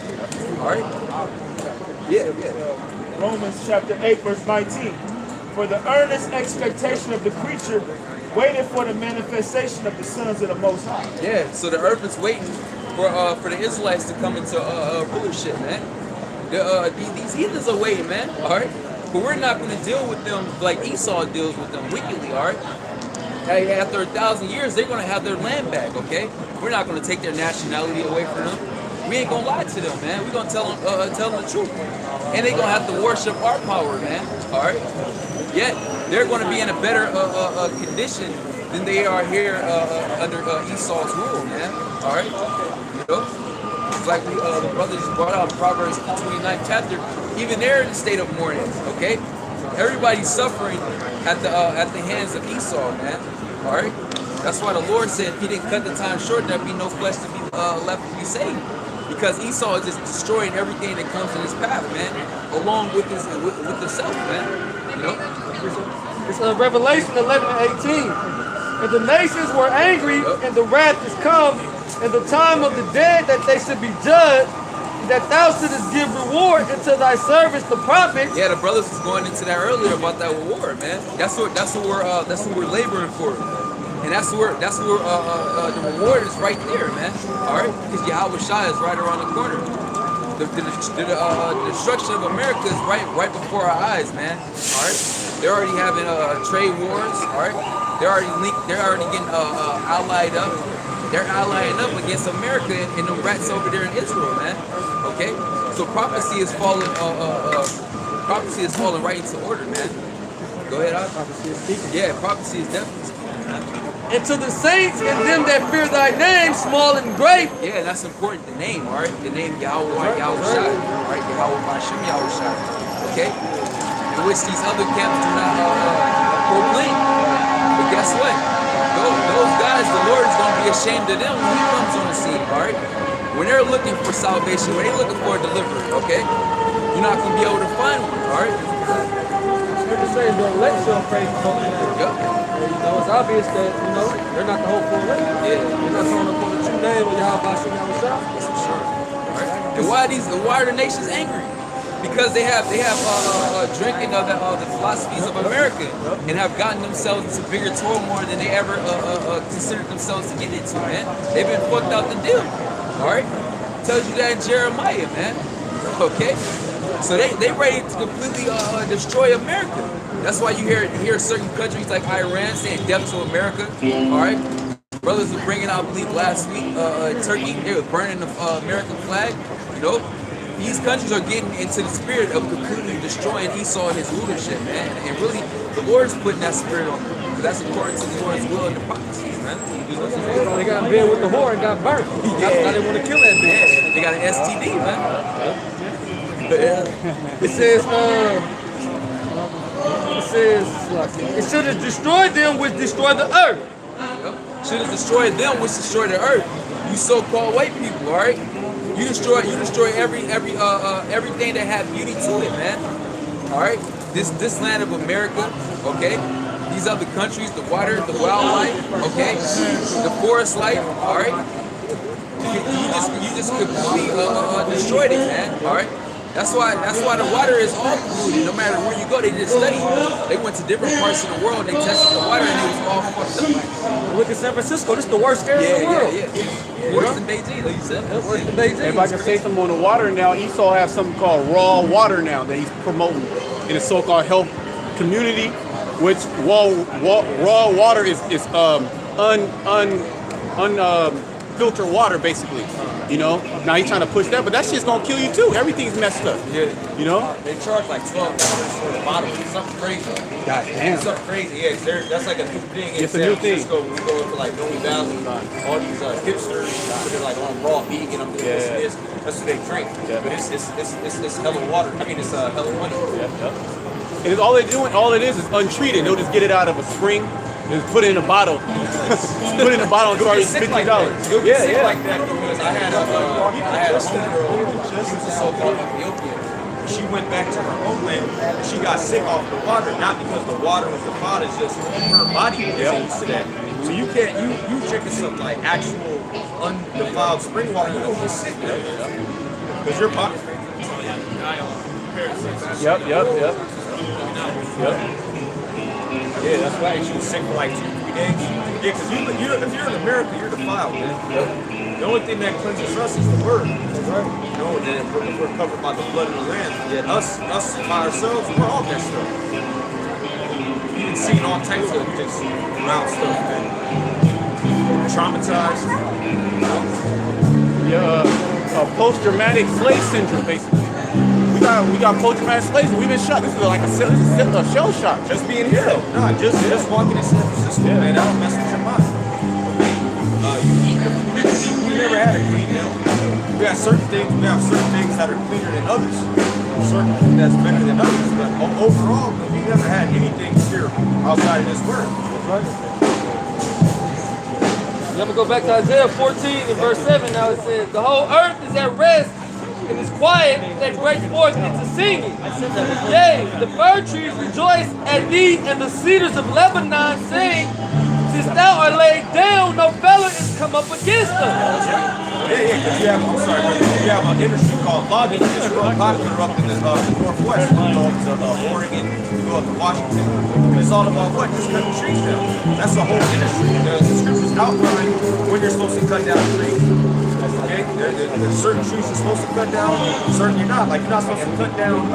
Alright? Yeah. Romans chapter 8, verse 19. For the earnest expectation of the creature waited for the manifestation of the sons of the Most High. Yeah, so the earth is waiting for the Israelites to come into rulership, man. These heathens are waiting, man. All right, but we're not going to deal with them like Esau deals with them wickedly. All right. Hey, after 1,000 years, they're going to have their land back. Okay, we're not going to take their nationality away from them. We ain't going to lie to them, man. We're going to tell them the truth, and they're going to have to worship our power, man. All right. Yet they're going to be in a better condition than they are here under Esau's rule, man. All right. You know, it's like the brothers brought out Proverbs 29th chapter. Even they're in a state of mourning. Okay, everybody's suffering at the hands of Esau, man. All right, that's why the Lord said if He didn't cut the time short, there'd be no flesh to be left to be saved, because Esau is just destroying everything that comes in his path, man, along with himself, man. You know, it's Revelation 11:18. And the nations were angry, and the wrath is come, in the time of the dead that they should be judged, that thou shouldest give reward unto thy servants the prophets. Yeah, the brothers was going into that earlier about that reward, man. That's what we're laboring for. And that's where the reward is right there, man. All right, because Yahweh Shai is right around the corner. The destruction of America is right before our eyes, man. All right, they're already having trade wars. All right, they're already getting allied up. They're allying up against America and the rats over there in Israel, man. Okay, so prophecy is falling. Prophecy is falling right into order, man. Go ahead, prophecy is speaking. Yeah, prophecy is definitely speaking. And to the saints and them that fear thy name, small and great. Yeah, that's important. The name, all right? The name Yahweh, Yahweh Shai, all right? Yahweh Hashem, Yahweh Shai, okay? In which these other camps do not proclaim. But guess what? Those guys, the Lord is going to be ashamed of them when He comes on the scene, all right? When they're looking for salvation, when they're looking for a deliverer, okay? You're not going to be able to find one, all right? Scripture says, don't let your faith come in. It's obvious that, they're not the whole full name. Yeah. They're not showing up on the true name of Yahweh Hashem Yahweh Shai. That's for sure. All right. And why are the nations angry? Because they have drinking of the philosophies of America and have gotten themselves into bigger turmoil than they ever considered themselves to get into, man. They've been fucked out the deal. All right. Tells you that in Jeremiah, man. Okay. So they ready to completely destroy America. That's why you hear certain countries like Iran saying death to America. All right, brothers were bringing out, I believe last week, Turkey. They were burning the American flag. These countries are getting into the spirit of completely destroying Esau and his rulership, man. And really, the Lord's putting that spirit on them because that's according to the Lord's will and the prophecies, man. They got in bed with the whore and got burnt. That's why they want to kill that bitch. They got an STD, man. It should have destroyed them which destroyed the earth. Yep. Should have destroyed them which destroyed the earth. You so-called white people, all right? You destroy everything that had beauty to it, man. All right? This land of America, okay? These other countries, the water, the wildlife, okay? The forest life, all right? You just completely destroyed it, man. All right? That's why the water is all polluted. No matter where you go, they just study. They went to different parts of the world, they tested the water, and it was all fucked up. Look at San Francisco. This is the worst area in the world. Yeah. Worse than Beijing, like you said. Worse than Beijing. If I can say something on the water now, Esau has something called raw water now that he's promoting in a so-called health community, which raw water is filtered water basically. Now he's trying to push that, but that shit's gonna kill you too. Everything's messed up. Yeah. They charge like $12 for the bottle. Something crazy. God damn. Something crazy. Yeah, that's like a new thing. It's a new thing. We go to like Noe Valley, all these hipsters, they're like on raw vegan. I'm doing this. That's what they drink. Yeah. But it's hella water. I mean, it's hella money. Yeah. And all it is untreated. They'll just get it out of a spring. Just put it in a bottle. Put it in a bottle and charge $50. You'll get sick like that because I had a homegirl, she was a so-called Ethiopian. She went back to her homeland and she got sick off the water, not because the water was defiled, it's just her body isn't used to that. So you can't, you drinking some like actual undefiled spring water, you don't get sick, because your body. Yep. Yeah, that's why she was sick for like 2-3 days. Yeah, because if you're in America, you're defiled, man. The only thing that cleanses us is the word. And then if we're covered by the blood of the Lamb, yet us by ourselves, we're all messed up. You've seen all types of just wild stuff, man. Traumatized. Post-traumatic slave syndrome, basically. We got post-traumatic slaves, and we've been shot. This is like a shell shock. Just being here, though. Nah, just walking in San Francisco, man, that'll mess with your mind. You eat the food. We never had a clean meal. We have certain things that are cleaner than others. Certain food that's better than others. But overall, we never had anything pure outside of this word. Let me go back to Isaiah 14 and verse 7. Now it says, the whole earth is at rest and is quiet that break forth into singing. Yea, the fir trees rejoice at thee, and the cedars of Lebanon sing. Since thou art laid down, no fellow is come up against us. Yeah, because you have, I'm sorry, but you have an industry called logging. It's real popular up in the Northwest. You go up to Oregon, you go up to Washington. And it's all about what? Just cutting trees down. That's the whole industry. The scriptures outline when you're supposed to cut down trees. Okay? There's certain trees you're supposed to cut down, certain you're not. Like you're not supposed to cut down,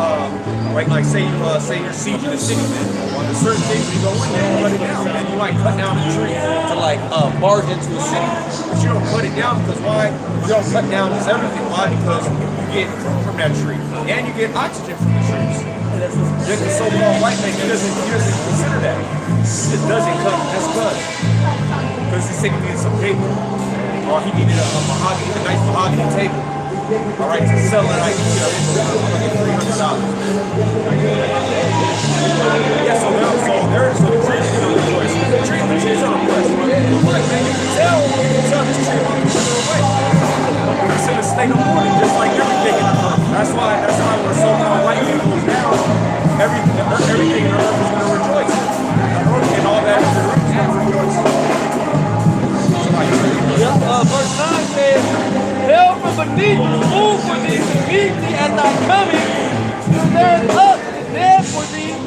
like say you're sieging a city, man. There's certain things you go in there and cut it down. And you might cut down a tree to like barge into a city. But you don't cut it down because why? You don't cut down just everything. Why? Because you get fruit from that tree. And you get oxygen from the trees. Just the so-called white man, he doesn't consider that. It doesn't cut just because. Because he said he needed some paper. Or he needed a mahogany, a nice mahogany table. All right, to sell it, like, you know, $300. Yeah, so there is some trees in the request. The trees are request. But man, you can tell this tree wants to go away. It's in a state of mourning, just like everything in the earth. That's why when so-called white people goes down, everything in the earth is going to rejoice. And all that is going to rejoice. Verse 9 says, hell from beneath, move for thee, to meet thee at thy coming, stand up and dead for thee,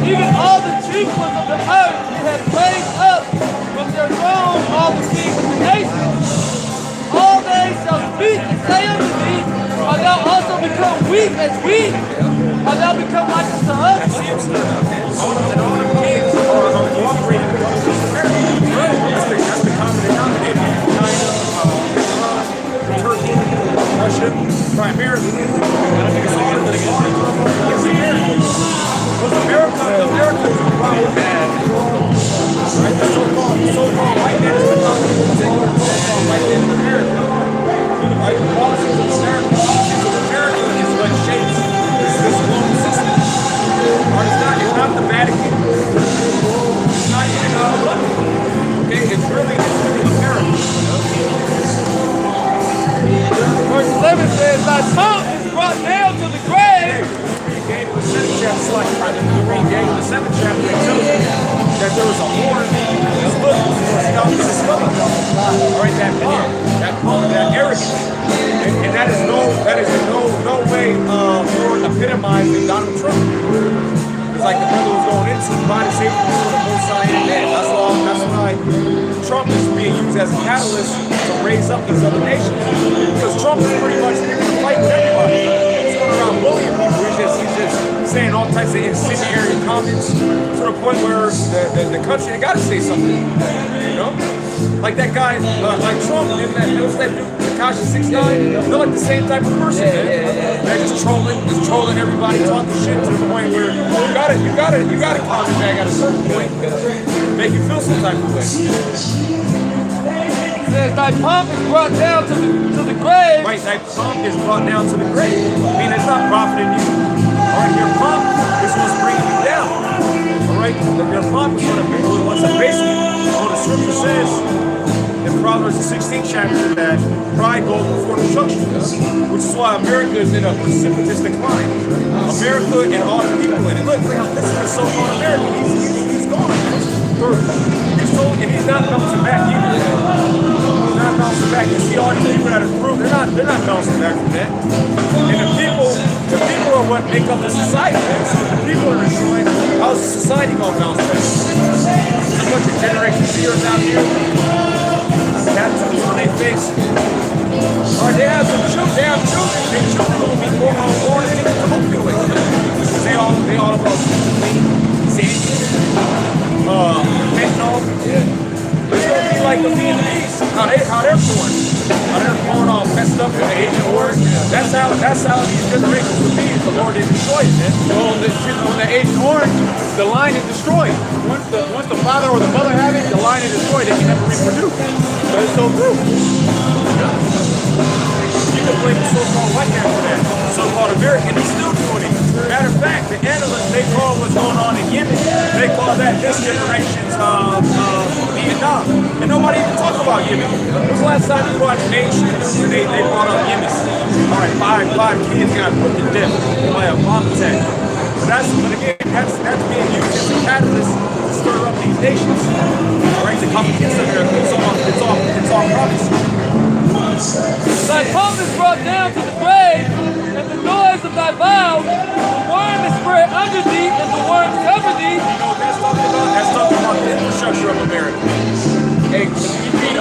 even all the chieftains of the earth they have raised up from their throne, all the kings of the nations. All they shall speak and say unto thee, art thou also become weak as we? Art thou become like unto us? All the kids are cooperating with that's the common denominator. China, Turkey, Russia, primarily. It's all of this. Because America is the problem. Right? The so-called white man is the problem. The so-called white man in America. Right? The policies of America is what shapes this global system. Or it's not the Vatican. It's not even London. Okay, it's really America. Verse 11 says, thy tongue is brought down to the grave. The 7th chapter, it tells you that there was a horn that looked down his stomach. All right, that arrogance. And that is no way more epitomized than Donald Trump. It's like the brother was going into body safety for the most high and man. That's why Trump is being used as a catalyst to raise up these other nations. Because Trump is pretty much picking a fight with everybody. He's going around bullying people. He's just saying all types of incendiary comments to the point where the country they got to say something. You know, like that guy, like Trump, and that dude, Takashi 6ix9ine. They're like the same type of person. They're just trolling everybody, talking shit to the point where you gotta call it back at a certain point, make you feel some type of way. It says, thy pomp is brought down to the grave. Right, thy pomp is brought down to the grave. I mean, it's not profiting you. All right, your pomp is what's bringing you down. All right, your pomp is what's basically what the scripture says in Proverbs the 16th chapter that pride goes before destruction, which is why America is in a precipitous decline. America and all the people in it. Look, this is the so-called American. He's gone. He's told, and he's not bouncing back either. He's not bouncing back. You see all these people that are through, they're not bouncing back from that. And the people are what make up the society. So the people are destroying. How's the society gonna bounce back? There's a bunch of Generation Zers out here. Tattoos on their face. Or they have some children. They have children. Their children will be born into opioids. They all about Sandy, fentanyl. It's gonna be like the Vietnamese. How they're born. How they're born all messed up with the Agent Orange. That's how these generations will be. The Lord is destroyed, man. Well, when the Agent Orange, the line is destroyed. Once the father or the mother have it, the line is destroyed. They can never reproduce. But it's so true. You can blame the so-called white man for that. So-called American, he's still doing it. Matter of fact, the analysts, they call what's going on in Yemen, they call that this generation's Vietnam. And nobody even talk about Yemen. When was the last time you watched Nations and they brought up Yemen? All right, five kids got put to death by a bomb attack. But again, that's being used as a catalyst to to stir up these nations, all right, to come against America. It's all prophecy. Thy pomp is brought down to the grave, and the noise of thy vows. The worm is spread under thee, and the worms cover thee. You know what that's talking about? That's talking about the infrastructure of America. Hey, you read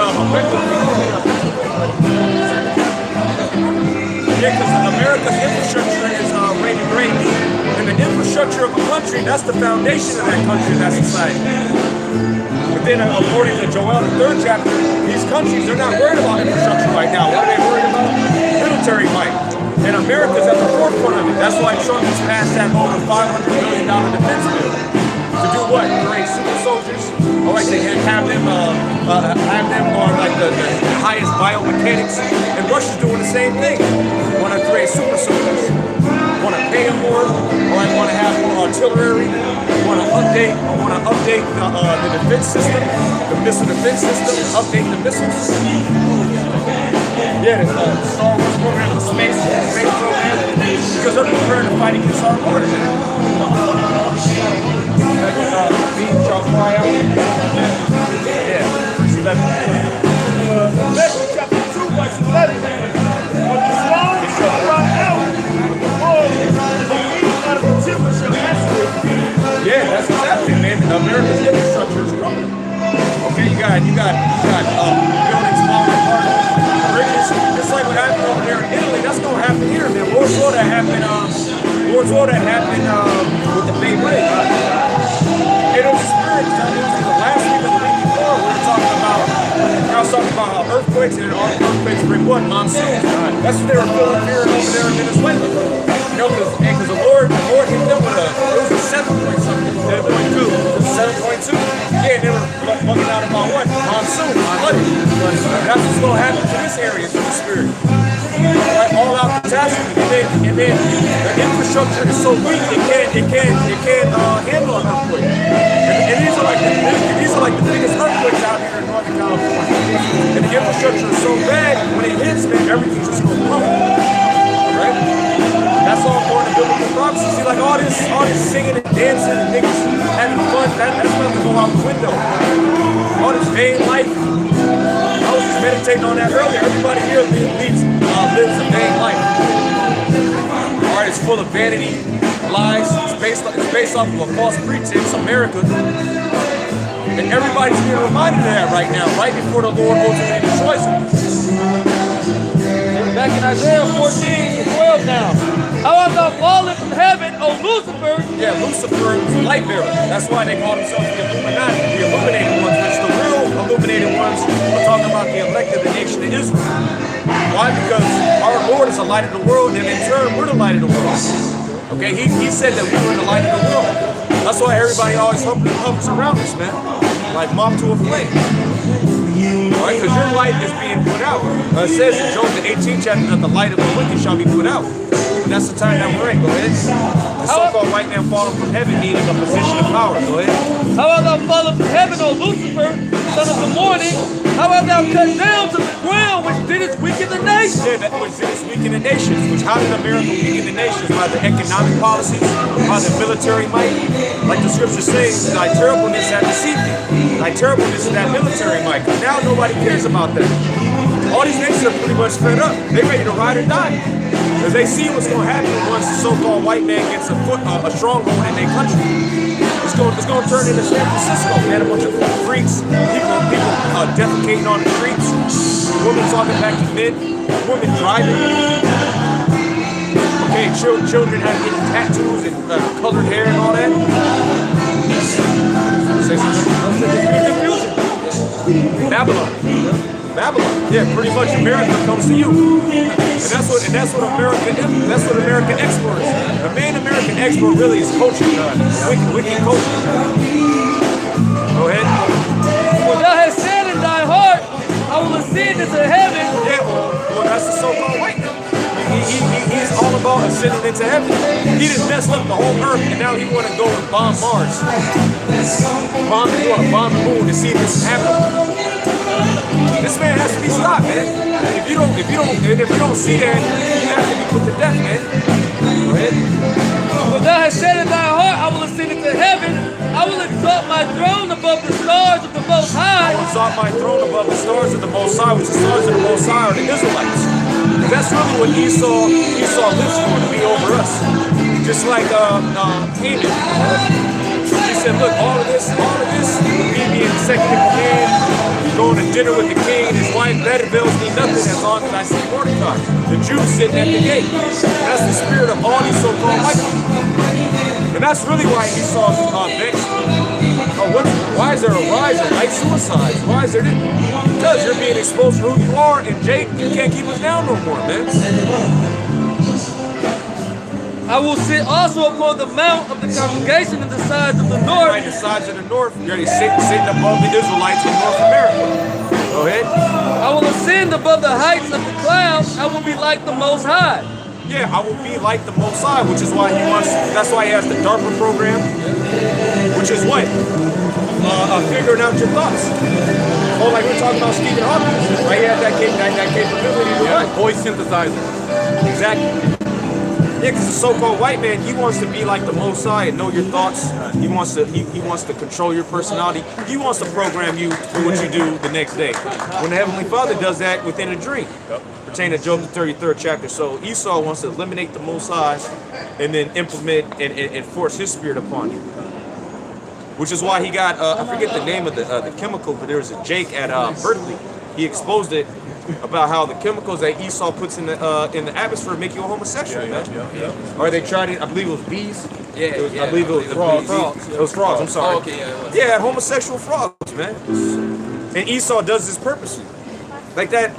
yeah, because America's infrastructure is rated great. And the infrastructure of a country, that's the foundation of that country and that society. But then according to Joel, the 3rd chapter, these countries, they're not worried about infrastructure right now. What are they worried about? Military might. And America's at the forefront of it. That's why Trump has passed that over $500 billion defense bill. To do what? Create super soldiers. All right, they have them on like the highest biomechanics. And Russia's doing the same thing. Want to create super soldiers. Want to pay them more. Or want to have more artillery. Want to update the defense system, the missile defense system. Update the missiles. Yeah, the Star Wars program, the space program. Because they're preparing to fight against our borders. Matthew chapter 2, verse 11. But the stone shall cry out, the Lord, the eating out of the timber shall answer it. Yeah, that's exactly, man. America's infrastructure is growing. Okay, you got buildings falling apart, bridges. Just like what happened over there in Italy, that's gonna happen here, man. More so that happened with the Bay Bridge. It was spirits. It was the last week of the week before. We were talking about. I was talking about how earthquakes and all earthquakes bring what? Monsoons. That's what they were feeling here over there in Venezuela. You know, because the Lord hit them with it was a 7.2. 7.2. Yeah, and they were bugging out about what? Monsoon. Flooding. That's what's going to happen to this area through the spirit. Right, all out catastrophe, and then the infrastructure is so weak it can't handle an earthquake. And these are like the biggest earthquakes out here in Northern California. And the infrastructure is so bad when it hits, man, everything just goes crumble. Right? That's all according to biblical prophecy. See, like all this singing and dancing and niggas having fun, that's about to go out the window. All this vain life. I was just meditating on that earlier. Everybody here lives a vain life. All right, it's full of vanity, lies. It's based off of a false pretense, America. And everybody's being reminded of that right now, right before the Lord ultimately destroys them. Back in Isaiah 14:12 now. How art thou fallen from heaven, O Lucifer? Yeah, Lucifer is light bearer. That's why they call themselves the Illuminati, the illuminated ones, which the real illuminated ones are talking about the elect of the nation of Israel. Why? Because our Lord is the light of the world, and in turn, we're the light of the world. Okay, he said that we were the light of the world. That's why everybody always hovers around us, man, like moth to a flame. Alright, because your light is being put out. It says in Job the 18th chapter that the light of the wicked shall be put out. And that's the time that we're in. Go ahead. The so-called white man falling from heaven needing a position of power. Go ahead. How art thou fallen from heaven, O Lucifer, son of the morning? How art thou cut down to the ground, which didst weaken the nations? Yeah, that which didst weaken the nations. Which how did America weaken the nations? By the economic policies, by the military might. Like the scripture says, thy terribleness hath deceived thee. Thy terribleness is that military might. Because now nobody cares about that. All these nations are pretty much fed up. They're ready to ride or die. Because they see what's going to happen once the so-called white man gets a stronghold in their country. It's going to turn into San Francisco, man. A bunch of freaks, people defecating on the streets, women talking back to men, women driving. Okay, children have getting tattoos and colored hair and all that. Babylon. Yeah, pretty much America comes to you. And that's what American exports. The main American export really is culture, wicked culture. Go ahead. For thou hast said in thy heart, I will ascend into heaven. Yeah, well that's the so-called white man. He's all about ascending into heaven. He just messed up the whole earth, and now he want to go and bomb Mars. He want to bomb the moon to see if this happens. This man has to be stopped, man. If you don't see that, you have to be put to death, man. Go ahead. For thou hast said in thy heart, I will ascend into heaven. I will exalt my throne above the stars of the Most High. I will exalt my throne above the stars of the Most High, which the stars of the Most High are the Israelites. That's really what Esau lives for, to be over us. Just like Haman. He said, look, all of this, me being second in command, going to dinner with the king and his wife, that avails me nothing as long as I see Mordecai, the Jews sitting at the gate. That's the spirit of all these so-called white people. And that's really why Esau's vexed. Why is there a rise in white suicides? Why is there this? Because you're being exposed for who you are, and Jake, you can't keep us down no more, man. I will sit also upon the mount of the congregation in the sides of the north. Right, the sides of the north, you're sitting above the Israelites in North America. Go ahead. I will ascend above the heights of the clouds. I will be like the Most High. Yeah, I will be like the Most High, which is why that's why he has the DARPA program, which is what? Figuring out your thoughts. Oh, like we're talking about Stephen Hawking, right? He had that capability to what? Voice synthesizer. Exactly. Yeah, because the so-called white man, he wants to be like the Most High and know your thoughts. He wants to control your personality. He wants to program you to do what you do the next day. When the Heavenly Father does that within a dream. Pertaining to Job the 33rd chapter. So Esau wants to eliminate the Most High and then implement and force his spirit upon you. Which is why he got, I forget the name of the chemical, but there was a Jake at Berkeley. He exposed it about how the chemicals that Esau puts in the atmosphere make you a homosexual, man. Or they tried it, I believe it was bees. I believe it was frogs. It was frogs, I'm sorry. Oh, okay, yeah, Yeah, homosexual frogs, man. And Esau does this purposely. Like that,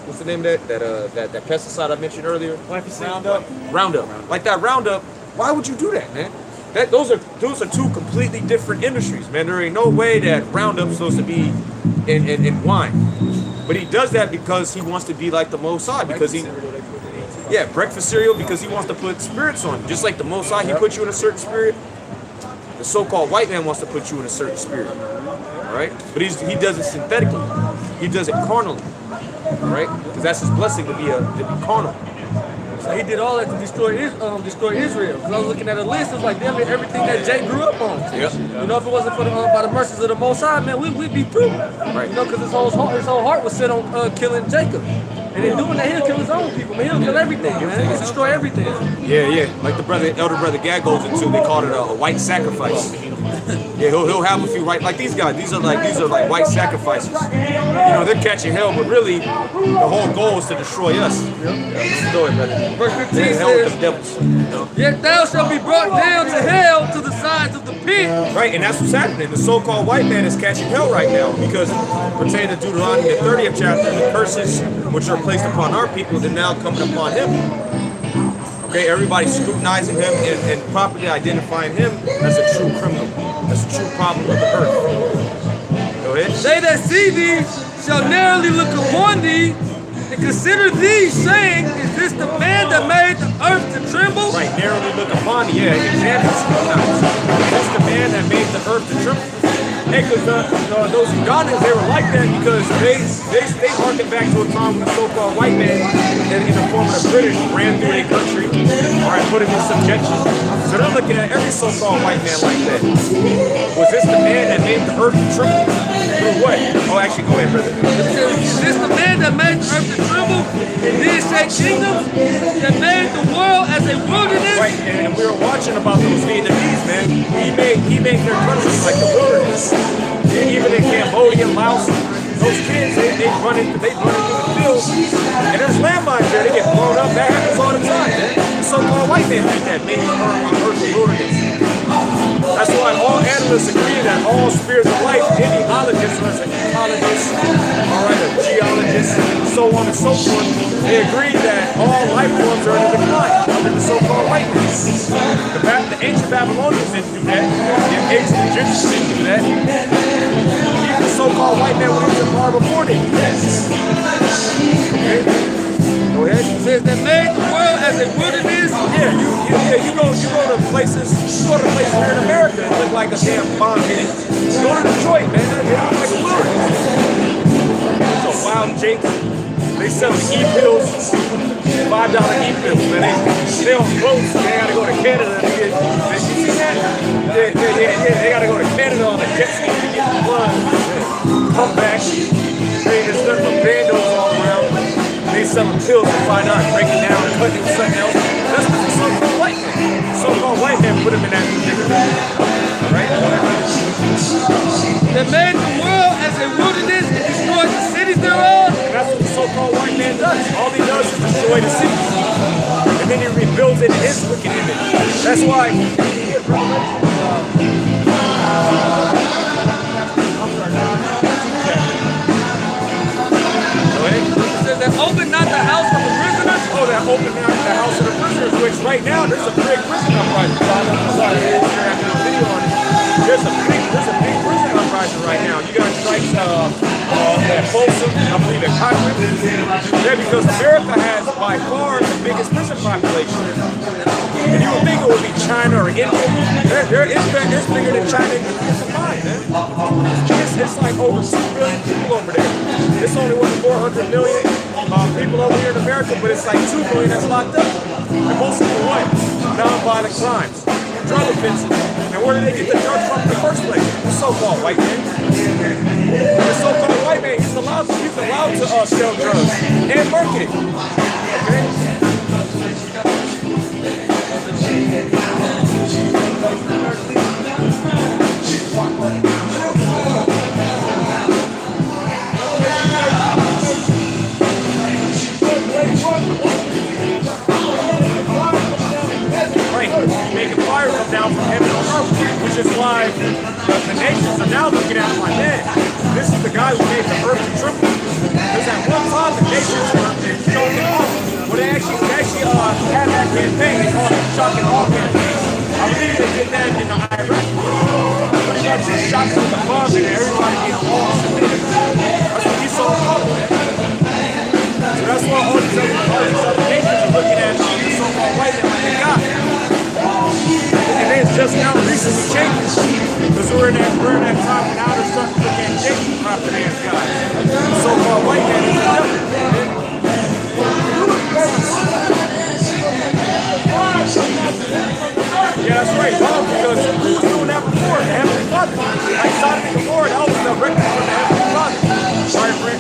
what's the name of that pesticide I mentioned earlier? Roundup. Like that Roundup, why would you do that, man? Those are two completely different industries, man. There ain't no way that Roundup's supposed to be in wine. But he does that because he wants to be like the Most High, because breakfast cereal, because he wants to put spirits on you. Just like the Most High, he put you in a certain spirit. The so-called white man wants to put you in a certain spirit, all right? But he does it synthetically. He does it carnally, right? Because that's his blessing to be carnal. So he did all that to destroy Israel. Because I was looking at a list, it was like damn near everything that Jake grew up on. Yep. You know, if it wasn't for by the mercies of the Most High, man, we'd be through. Right. You know, because his whole heart was set on killing Jacob. And in doing that, he'll kill his own people, man. He'll kill everything, man. He'll destroy everything. Yeah. Like the elder brother Gad goes into, they called it a white sacrifice. Yeah, he'll have a few like these guys. These are like white sacrifices. You know, they're catching hell, but really the whole goal is to destroy us. Go ahead, brother. Verse 15 hell with says, them devils. Yet thou shalt be brought down to hell to the sides of the pit. Right, and that's what's happening. The so-called white man is catching hell right now because pertaining to Deuteronomy, the 30th chapter, the curses which are placed upon our people, they're now coming upon him. Okay, everybody's scrutinizing him and properly identifying him as a true criminal. That's a true problem of the earth. Go ahead. They that see thee shall narrowly look upon thee and consider thee, saying, is this the man that made the earth to tremble? Right, narrowly look upon thee. Yeah, examine, scrutinize. Is this the man that made the earth to tremble? Hey, because those Ugandans, they were like that because they harken back to a time when the so-called white man in the form of the British ran through their country, all right, put him in subjection. So they're looking at every so-called white man like that. Was this the man that made the earth to tremble? Through what? Oh, actually, go ahead, brother. Is this the man that made the earth to tremble and did shake kingdoms, that made the world as a wilderness? Right, and we were watching about those Vietnamese, man. He made their countries like the wilderness. Even in Cambodia, Laos, those kids, they run into the fields, and there's landmines there. They get blown up. That happens all the time, man. The so-called white man did that, made the earth a wilderness. That's why all analysts agree that all spirits of life, any ecologists, whether it's an ecologist, all right, a geologist, so on and so forth, they agree that all life forms are in decline under the so-called white man. The ancient Babylonians didn't do that. The ancient Egyptians didn't do that. Even the so-called white man was in power before they did that. Okay? Go ahead. It says that made the world as a wilderness. Yeah, you go to places here in America that look like a damn bomb hit. Go to Detroit, man. They look like a wilderness. So wild jakes, they selling e-pills, 5 $5 e-bills, man. They on boats, they gotta go to Canada to get, man, you see that? Yeah, they gotta go to Canada on a jet ski to get the blood. Come back, there's nothing but bandos all around. They selling pills for $5, breaking down, cutting with something else. That's what the so-called white man. So-called white man put him in that predicament. Right? They made the world as a wilderness and destroyed the cities thereof. And that's what the so-called white man does. All he does is destroy the city. And then he rebuilds it in his wicked image. That's why That open not the house of the prisoners. oh, that open now the house of the prisoners, which right now there's a big prison uprising. There's a big prison uprising right now. You got strikes at Folsom, I believe at Cochrane. Yeah, because America has by far the biggest prison population. And you would think it would be China or India. It's bigger than China and India combined, man. It's like over 2 billion people over there. It's only 400 million people over here in America, but it's like 2 billion that's locked up. And most of them what? Non-violent crimes, drug offenses. And where did they get the drugs from in the first place? The so-called white man. The so-called white man, he's allowed to sell drugs and market it. Okay? Making fire come down from heaven on earth, which is why the nations are now looking at it like, man, this is the guy who made the earth to tremble. Because at one time the nations were showing it off. Well, they actually had that campaign. They called it shock and awe campaign. I believe they did that in the Iraq war. But they got just shots with the bombs and everybody getting all submitted. That's what he saw about it. So that's why all these other nations are looking at the so-called white man like they got it. And it's just now recently changing. Because we're in that time when now they're starting to look at Jacob propaganda guys. The so-called white man is the devil. Yeah, that's right, Bob, because who was doing that before? The Heavenly Father. Like Sodom and Gomorrah, that was directly from the Heavenly Father.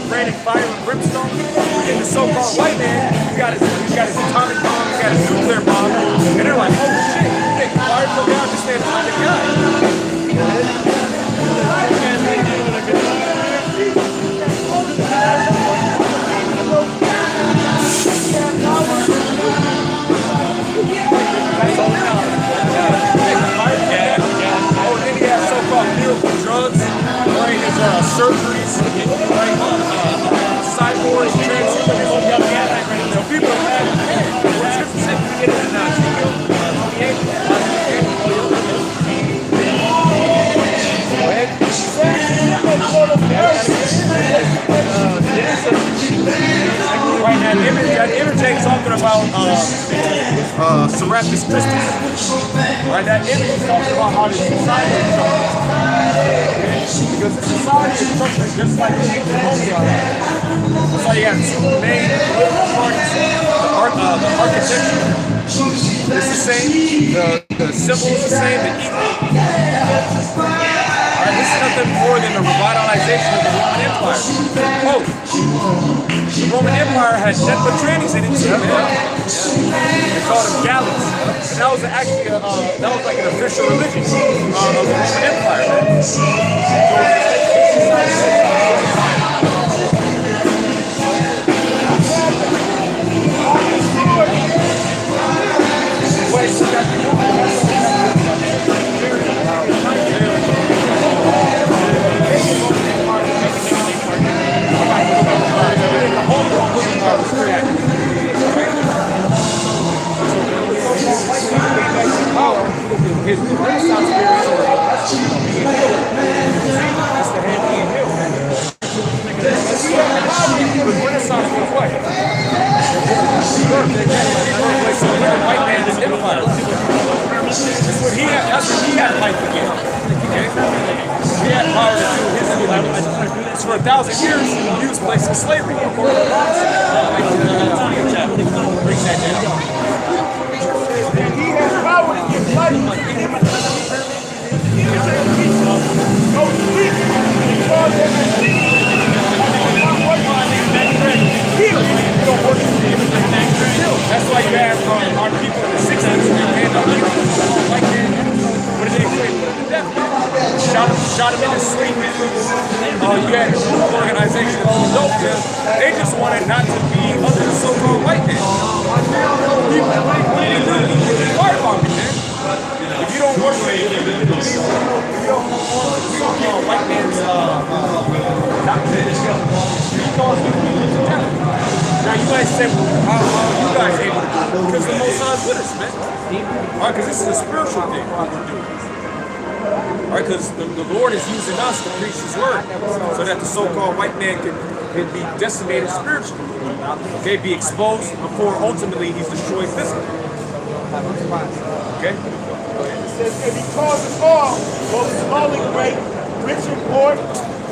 Raining fire and brimstone. And the so-called white man, he got his atomic bomb, he got his nuclear bomb, and they're like, oh shit, hey, fire come down, just stand behind the guy. Oh, then he has so-called miracle drugs, right? His surgeries, right? Cyborgs, transhumans, so people are mad. What's his percent? We get it now. Right, that image ain't talking about Serapis Christus. Right, that image is talking about how this society is because the society is structured just like the ancient Romans are. That's why you got two main political parties. The architecture is the same, the symbol is the same, the eagle. Alright, this is nothing more than the revitalization of the Roman Empire. Oh, the Roman Empire had nothing but trannies in it too, man. They called them galleys. And that was actually that was like an official religion of the Roman Empire, man. His Renaissance period, that's the hand in hill. But Renaissance was what? White man's empire. That's what he had life again. Okay? He had power to do his life. For 1,000 years, he was placing slavery. According to the that down. And he has power to give life. Go speak. Because that's why you have our people in the 60s and like that. What did they say? Shot him in his sleep. You had a group organization of adults there. They just wanted not to be under the so-called white man. What did he do? Fire bombing, man. If you don't work with it, if you don't conform to the so-called white man's doctrine, you cause people to tell. Now you might say, well, how are you guys able to do it? Because the Most High is with us, man. All right, because this is a spiritual thing. All right, because the Lord is using us to preach His word, so that the so-called white man can be decimated spiritually. Okay, be exposed before ultimately he's destroyed physically. Okay. It says, if he calls us all, both small and great, rich and poor,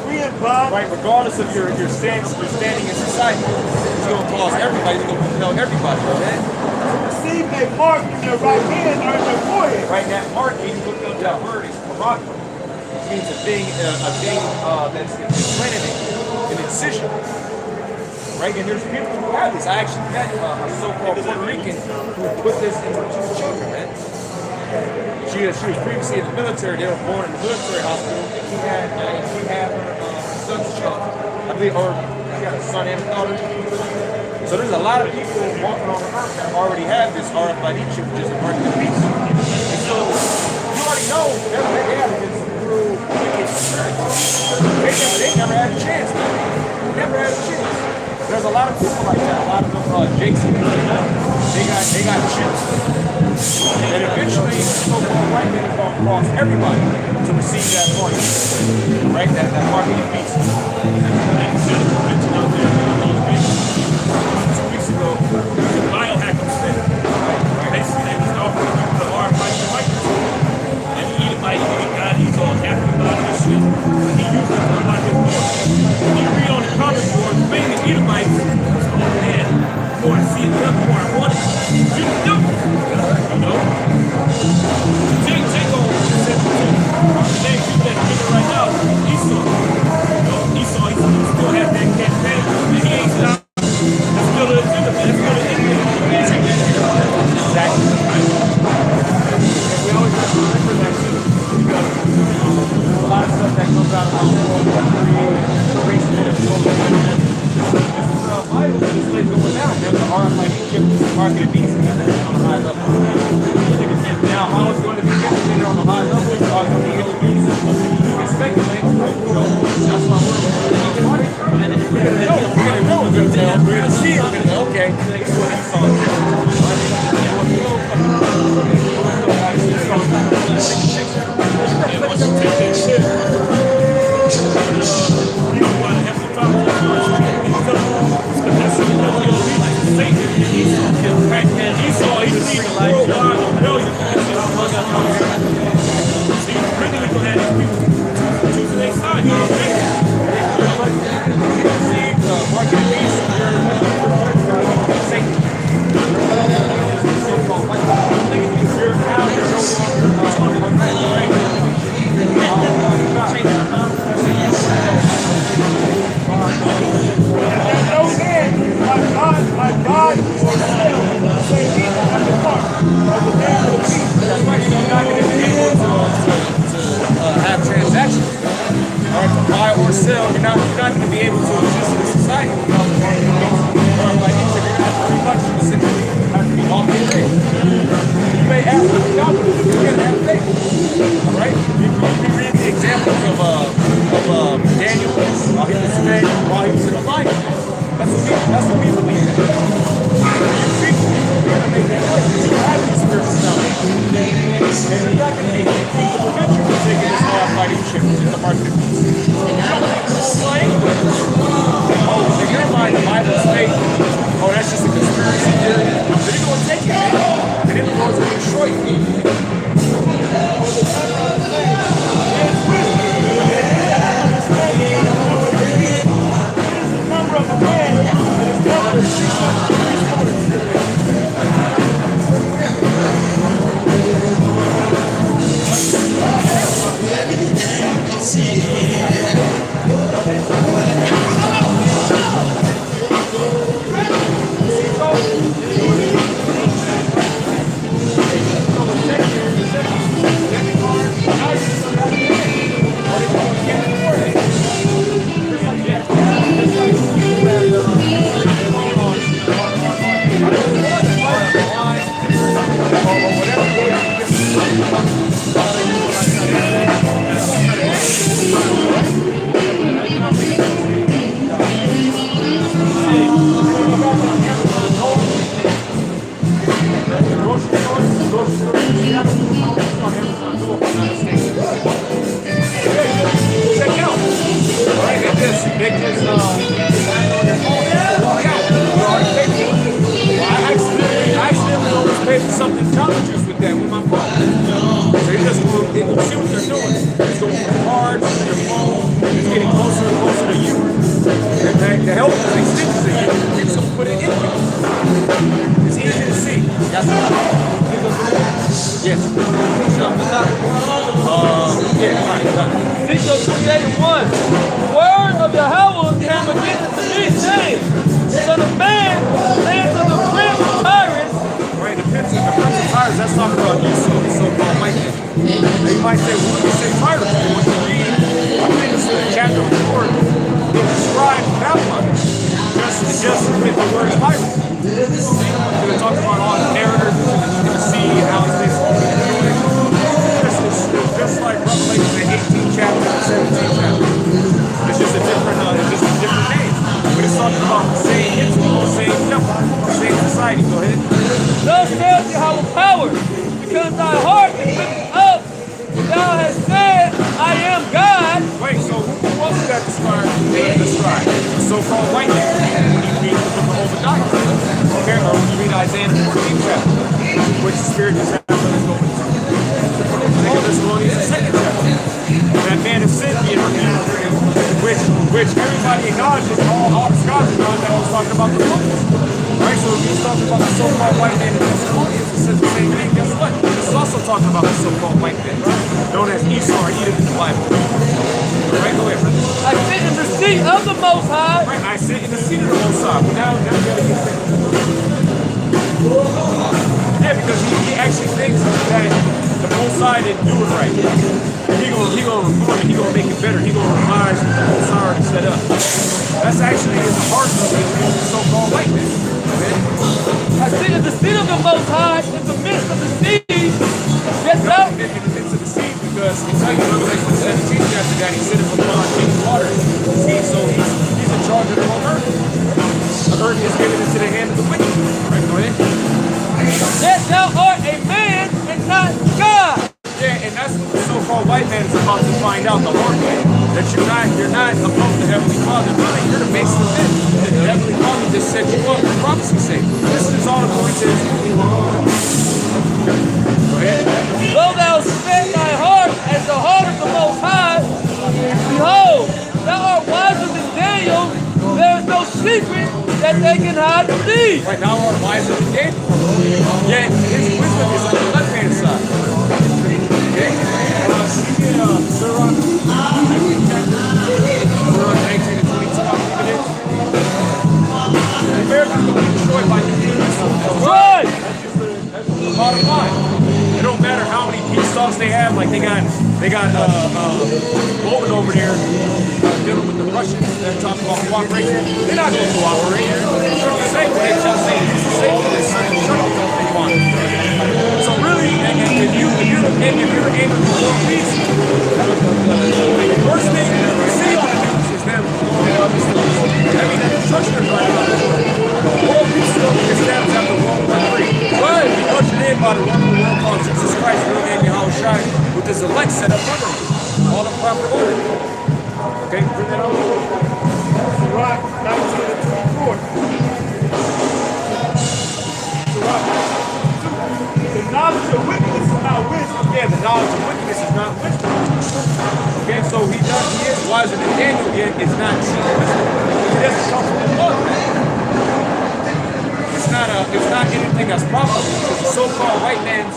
free and bond. Right, regardless of your standing in society, he's going to cause everybody, he's going to compel everybody. Okay? Receive a mark in their right hand or in their forehead. Right, that mark, he's looking up that word, is mark. It means a thing that's implanted, an incision. Right, and there's people who have this. I actually met a so-called Puerto Rican who put this in her two children, man. She was previously in the military. They were born in the military hospital. And he had her son's child, I believe, or she had a son and a daughter. So there's a lot of people walking on the earth that already have this RFID chip, which is a mark of the beast. And so you already know that they have this through wicked spirits. They never had a chance, man. Never had a chance. There's a lot of people like that. A lot of them, Jakes, they got chips. And eventually, the so-called white man is going to cross everybody to receive that mark. Right? That mark of the beast. 2 weeks ago, the biohacker said, basically, they was offering you the RFID microscope. And the Edomite, he's all happy about this shit. He used it to unlock his door. When you read on the comment board, the main Edomites, oh man, the more I see it, the more I want it. You can do it. You know? Take on the next you that nigga right now, Esau. You know, Esau, he still has that campaign, and he ain't stopped. That's still a Edomite. That's still an Edomite. Exactly. And we always have to remember that too. Because a lot of stuff that comes out of our world, race and Bible, this is going down. There's an RFID chip, mark of the beast, on a high level. Now, how it's going to be implemented on a high level is going to be introduced. You can speculate, you know, that's my word. We're going to know. We're going to see it. Okay, this is what he saw. And once you take that shit, you don't want to have to talk to Esau, he's a worldwide rebellion. So you really gonna have these people choosing their side. You know what have transactions. All right, to buy or sell, you're not going to be able to exist in society without Check out. Right, they just I accidentally always paid for something challenges with that with my phone. So you just will see what they're doing. It's going from cards to your phone. It's getting closer and closer to you. And the help is extensions of you. So put it in you. It's easy to see. Yes. Yes. Right. Ezekiel 28:1. The word of Yahweh came again to me, saying, Son of man, lands of the prince of Tyrus. Right, the prince of Tyrus, that's talking about Esau, the so-called white man. Now you might say, well, when you say Tyrus, when you read, I think it's in chapter 4, it describes Babylon just with the word Tyrus. It talks about all the narrators in the sea and how it's just like Revelation, the 18th chapter and the 17th chapter. It's just a different name. But it's talking about the same entity, the same temple, the same society. Go ahead. Thus saith Yahweh power, because thy heart is lifted up, thou hast said, I am God. Wait, so who else is that described? The so-called white man. When you read the book of Obadiah. Okay, or when you read Isaiah 14th chapter, which the Spirit is happening going to. Second Thessalonians, the second chapter. That man is sent me which everybody acknowledges, all the scholars acknowledge that was talking about the book. Right, so if he's talking about the so-called white man in Thessalonians, it says the same thing. Guess what? This is also talking about the so-called white man, known as Esau or Edom in the Bible. Right, go ahead, brother. I sit in the seat of the Most High. Right, I sit in the seat of the Most High. But now you gotta get that. Yeah, because he actually thinks that the Most High didn't do it right. He gonna reform it. He gonna make it better. He gonna revise what the Most High already set up. That's actually in the heart of the so-called white man. I sit in the seat of the Most High in the midst of the sea. Yes, sir. In the midst of the sea, because we tell you in Revelation 17 chapter that he's sitting upon many waters. See, so he's in charge of the whole earth. The earth is given into the hand of the wicked. Right, go ahead. That thou art a man and not God. Yeah, and that's what the so-called white man is about to find out the hard way. That you're not above the Heavenly Father. Really, you're the base of it. The Heavenly Father just set you up for prophecy's sake. This is all the point is. Go ahead. Though thou set thy heart as the heart of the Most High, behold, thou art wiser than Daniel. There is no secret that they can hide from thee. Right now, our wiser than Daniel. Yet his wisdom is on the left-hand side. Okay? Surah 19 and 22, I believe it is. The Americans will be destroyed by nuclear missiles. Right. That's the bottom line. It don't matter how many peace talks they have. Like they got Bowman over there dealing with the Russians. They're talking about cooperation. They're not going to cooperate. They're the same way. They're saying it's the same way. They want. So really, if you're aiming for world peace, the worst thing you see on the news is them going up. I mean, the destruction of world peace still established after World War III. But be ushered in by the one who world called Jesus Christ, really named Yahweh Shai, with his elect set up under him. All the proper order. Okay, bring that over. Right, 19 and 24. The knowledge of wickedness is not wisdom. Yeah, the knowledge of wickedness is not wisdom. Okay, so he is wiser than Daniel, yet it's not true wisdom. He doesn't come from the book. It's not anything that's profitable. Because the so-called white man's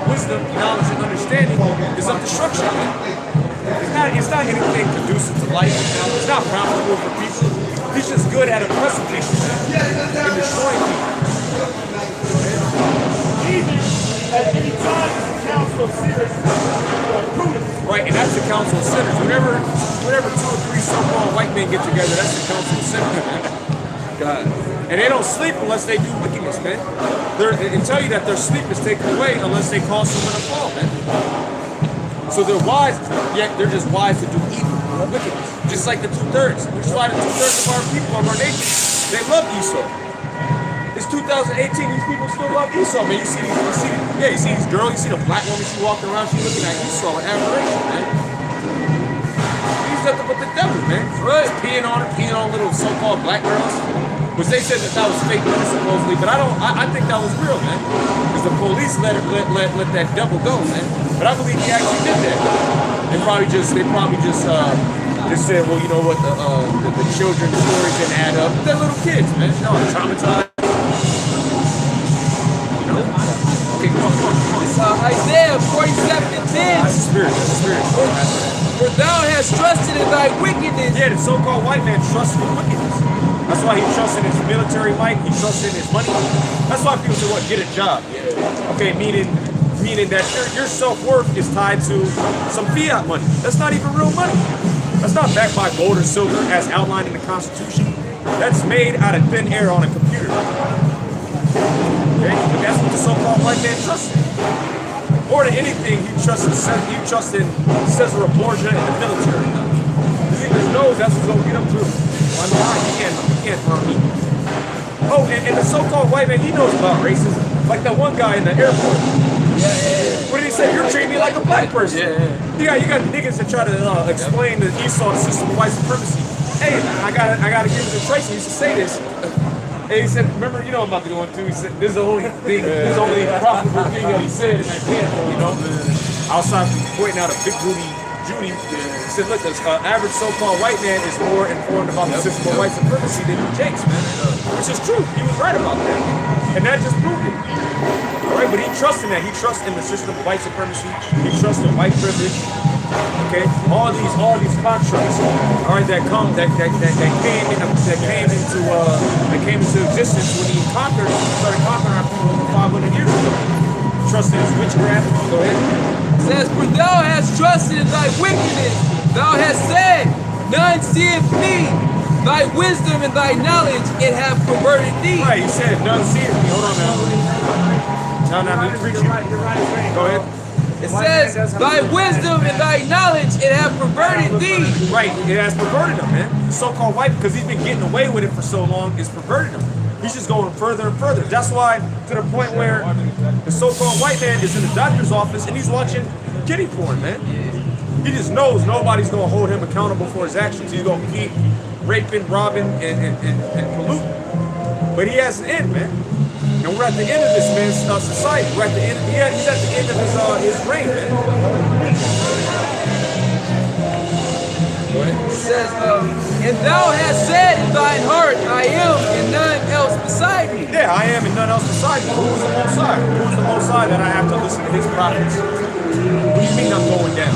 wisdom, knowledge, and understanding is of destruction. It's not anything conducive to life. It's not profitable for people. He's just good at oppressing people and destroying people. Even at any time, it's the council of sinners prudence. Right, and that's the council of sinners. Whenever 2 or 3 so-called white men get together, that's the council of sinners, man. God. And they don't sleep unless they do wickedness, man. They tell you that their sleep is taken away unless they cause someone to fall, man. So they're wise, yet they're just wise to do evil, wickedness. Just like the 2/3. Which is why the 2/3 of our people, of our nation, They love Esau. It's 2018. These people still love Esau, man. You see these girls. You see the black woman. She walking around. She looking at Esau with admiration, man. He's nothing but the devil, man. Right? Peeing on little so-called black girls, which they said that was fake money supposedly, but I think that was real, man. Because the police let that devil go, man. But I believe he actually did that. They probably just said, well, you know what, the children's stories didn't add up. They're little kids, man. You know, traumatized. Okay, come on. It's Isaiah 47:10. That's the spirit. For thou hast trusted in thy wickedness. Yeah, the so-called white man trusts in wickedness. That's why he trusts in his military might. He trusts in his money. That's why people say, what, get a job. Okay, meaning that your self-worth is tied to some fiat money. That's not even real money. That's not backed by gold or silver as outlined in the Constitution. That's made out of thin air on a computer. Okay? But that's what the so-called white man trusts in. More than anything, he trusts in Cesar Borgia and the military. He knows that's what's going to get him through. He can't harm me. Oh, and the so-called white man, he knows about racism. Like that one guy in the airport. What did he say? You're treating me like a black person. Yeah, you got niggas that try to explain to Esau the system of white supremacy. Hey, I gotta give you the trace. He used to say this. And he said, remember, you know I'm about to go into. He said, this is the only thing, this is the only profitable thing that he said in that panel, you know. Outside pointing out a big booty Judy. He said, look, this average so-called white man is more informed about the system of white supremacy than you Jakes, man. Which is true. He was right about that. And that just proved it. All right, but he trusts in that. He trusts in the system of white supremacy. He trusts in white privilege. Okay, all these contracts, all right, that came into existence when he started conquering our people 500 years ago. Trust in his witchcraft. Go ahead. It says, for thou hast trusted in thy wickedness. Thou hast said, none seeth me. Thy wisdom and thy knowledge, it hath perverted thee. Right, he said, none seeth me. Hold on now. No, preach you. Go ahead. It says, thy wisdom and thy knowledge, it hath perverted thee. Right, it has perverted him, man. The so-called white, because he's been getting away with it for so long, it's perverted him. He's just going further and further. That's why, to the point where the so-called white man is in the doctor's office and he's watching kiddie porn, man. He just knows nobody's going to hold him accountable for his actions. He's going to keep raping, robbing, and polluting. But he has an end, man. And we're at the end of this man's society. We're at the end. He's at the end of his reign, man. It says, and thou hast said in thine heart, I am, and none else beside me. Yeah, I am, and none else beside me. Who is the Most High? Who is the Most High that I have to listen to his prophets? What do you mean I'm going down?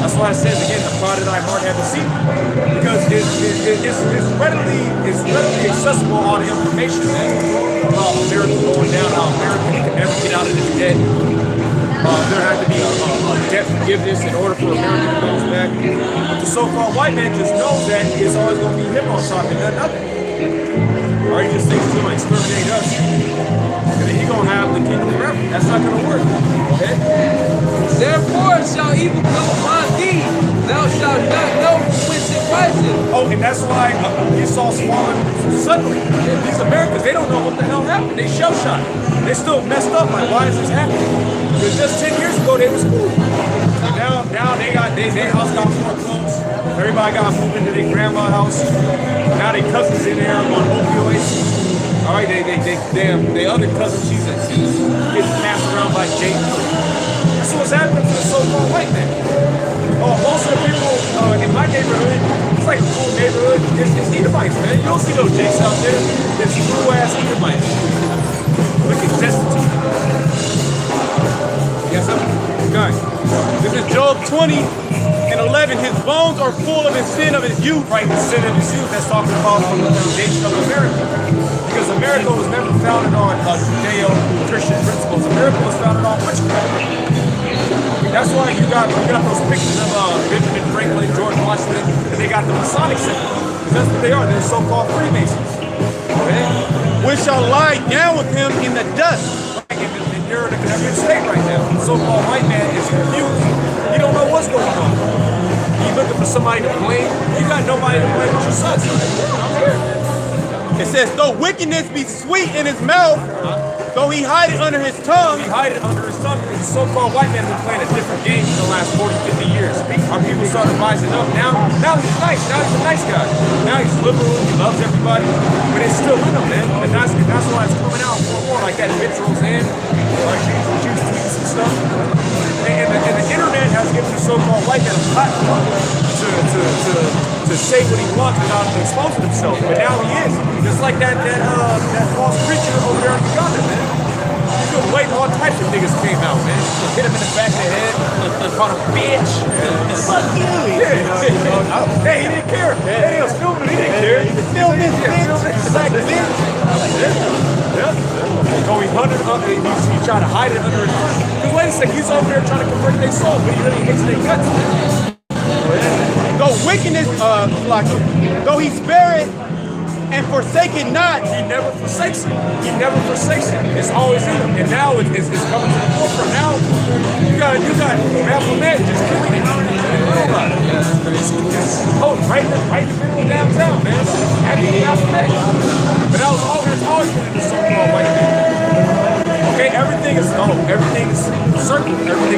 That's why it says again, the pride of thy heart have deceived me. Because it's readily accessible, all the information, man, about America going down, how America can never get out of this debt. There had to be a debt forgiveness in order for America to bounce back. But the so-called white man just knows that it's always going to be him on top and nothing. Or he just thinks he's going to exterminate us. And then he's going to have the kingdom forever. That's not going to work. Okay? Therefore shall evil come upon thee. Thou shalt not know from whence it riseth. Oh, and that's why Esau's fallen suddenly. These Americans, they don't know what the hell happened. They shell-shocked. They still messed up. Like, why is this happening? Because just 10 years ago, they was cool. Now their house got foreclosed. Everybody got moved into their grandma's house. Now their cousins in there on opioids. All right, they other cousin, she's getting passed around by Jake. That's what's happening to the so-called white man. Most of the people in my neighborhood, it's like a cool neighborhood. It's Edomites, man. You don't see those Jakes out there. It's true-ass Edomites. Wicked destitute. Yes, sir? Guys, this is Job 20:11. His bones are full of his sin of his youth. Right, the sin of his youth. That's talking about from the foundation of America. Because America was never founded on Judeo-Christian principles. America was founded on witchcraft. That's why you got those pictures of Benjamin Franklin, George Washington, and they got the Masonic symbol. Because that's what they are. They're so-called Freemasons. Okay? We shall lie down with him in the dust. And you're in a Canadian state right now. The so-called white man is confused. You don't know what's going on. You looking for somebody to blame. You got nobody to blame but yourself. I'm here. It says, though wickedness be sweet in his mouth, though he hide it under his tongue. He hide it under his tongue because the so-called white man has been playing a different game for the last 40, 50 years. Our people started rising up. Now he's nice. Now he's a nice guy. Now he's liberal. He loves everybody. But it's still in him, man. And that's why it's coming out more like that vitriol's in, like juice tweets and stuff. And the internet has given the so-called white man a platform to say what he wants without exposing himself. But now he is. Just like that false preacher over there in Uganda, man. He's been waiting, all types of niggas came out, man. Hit him in the back of the head, called him bitch. Fuck you. Yeah. Hey, he didn't care. Hey, he was filming, he didn't care. He was filming this bitch. Like bitch. Yeah. So he hunted up, he tried to hide it under his foot. Because wait a second, he's over there trying to convert their soul, but he really hates their guts. Though wickedness, though he spare it and forsake it not. He never forsakes it. He never forsakes it. It's always in him. And now it's coming to the forefront. Now you got Baphomet just killing it. Oh, right in the middle of downtown, man. Happy Baphomet. But that was always been in the so-called white man. Okay, everything is circle. Everything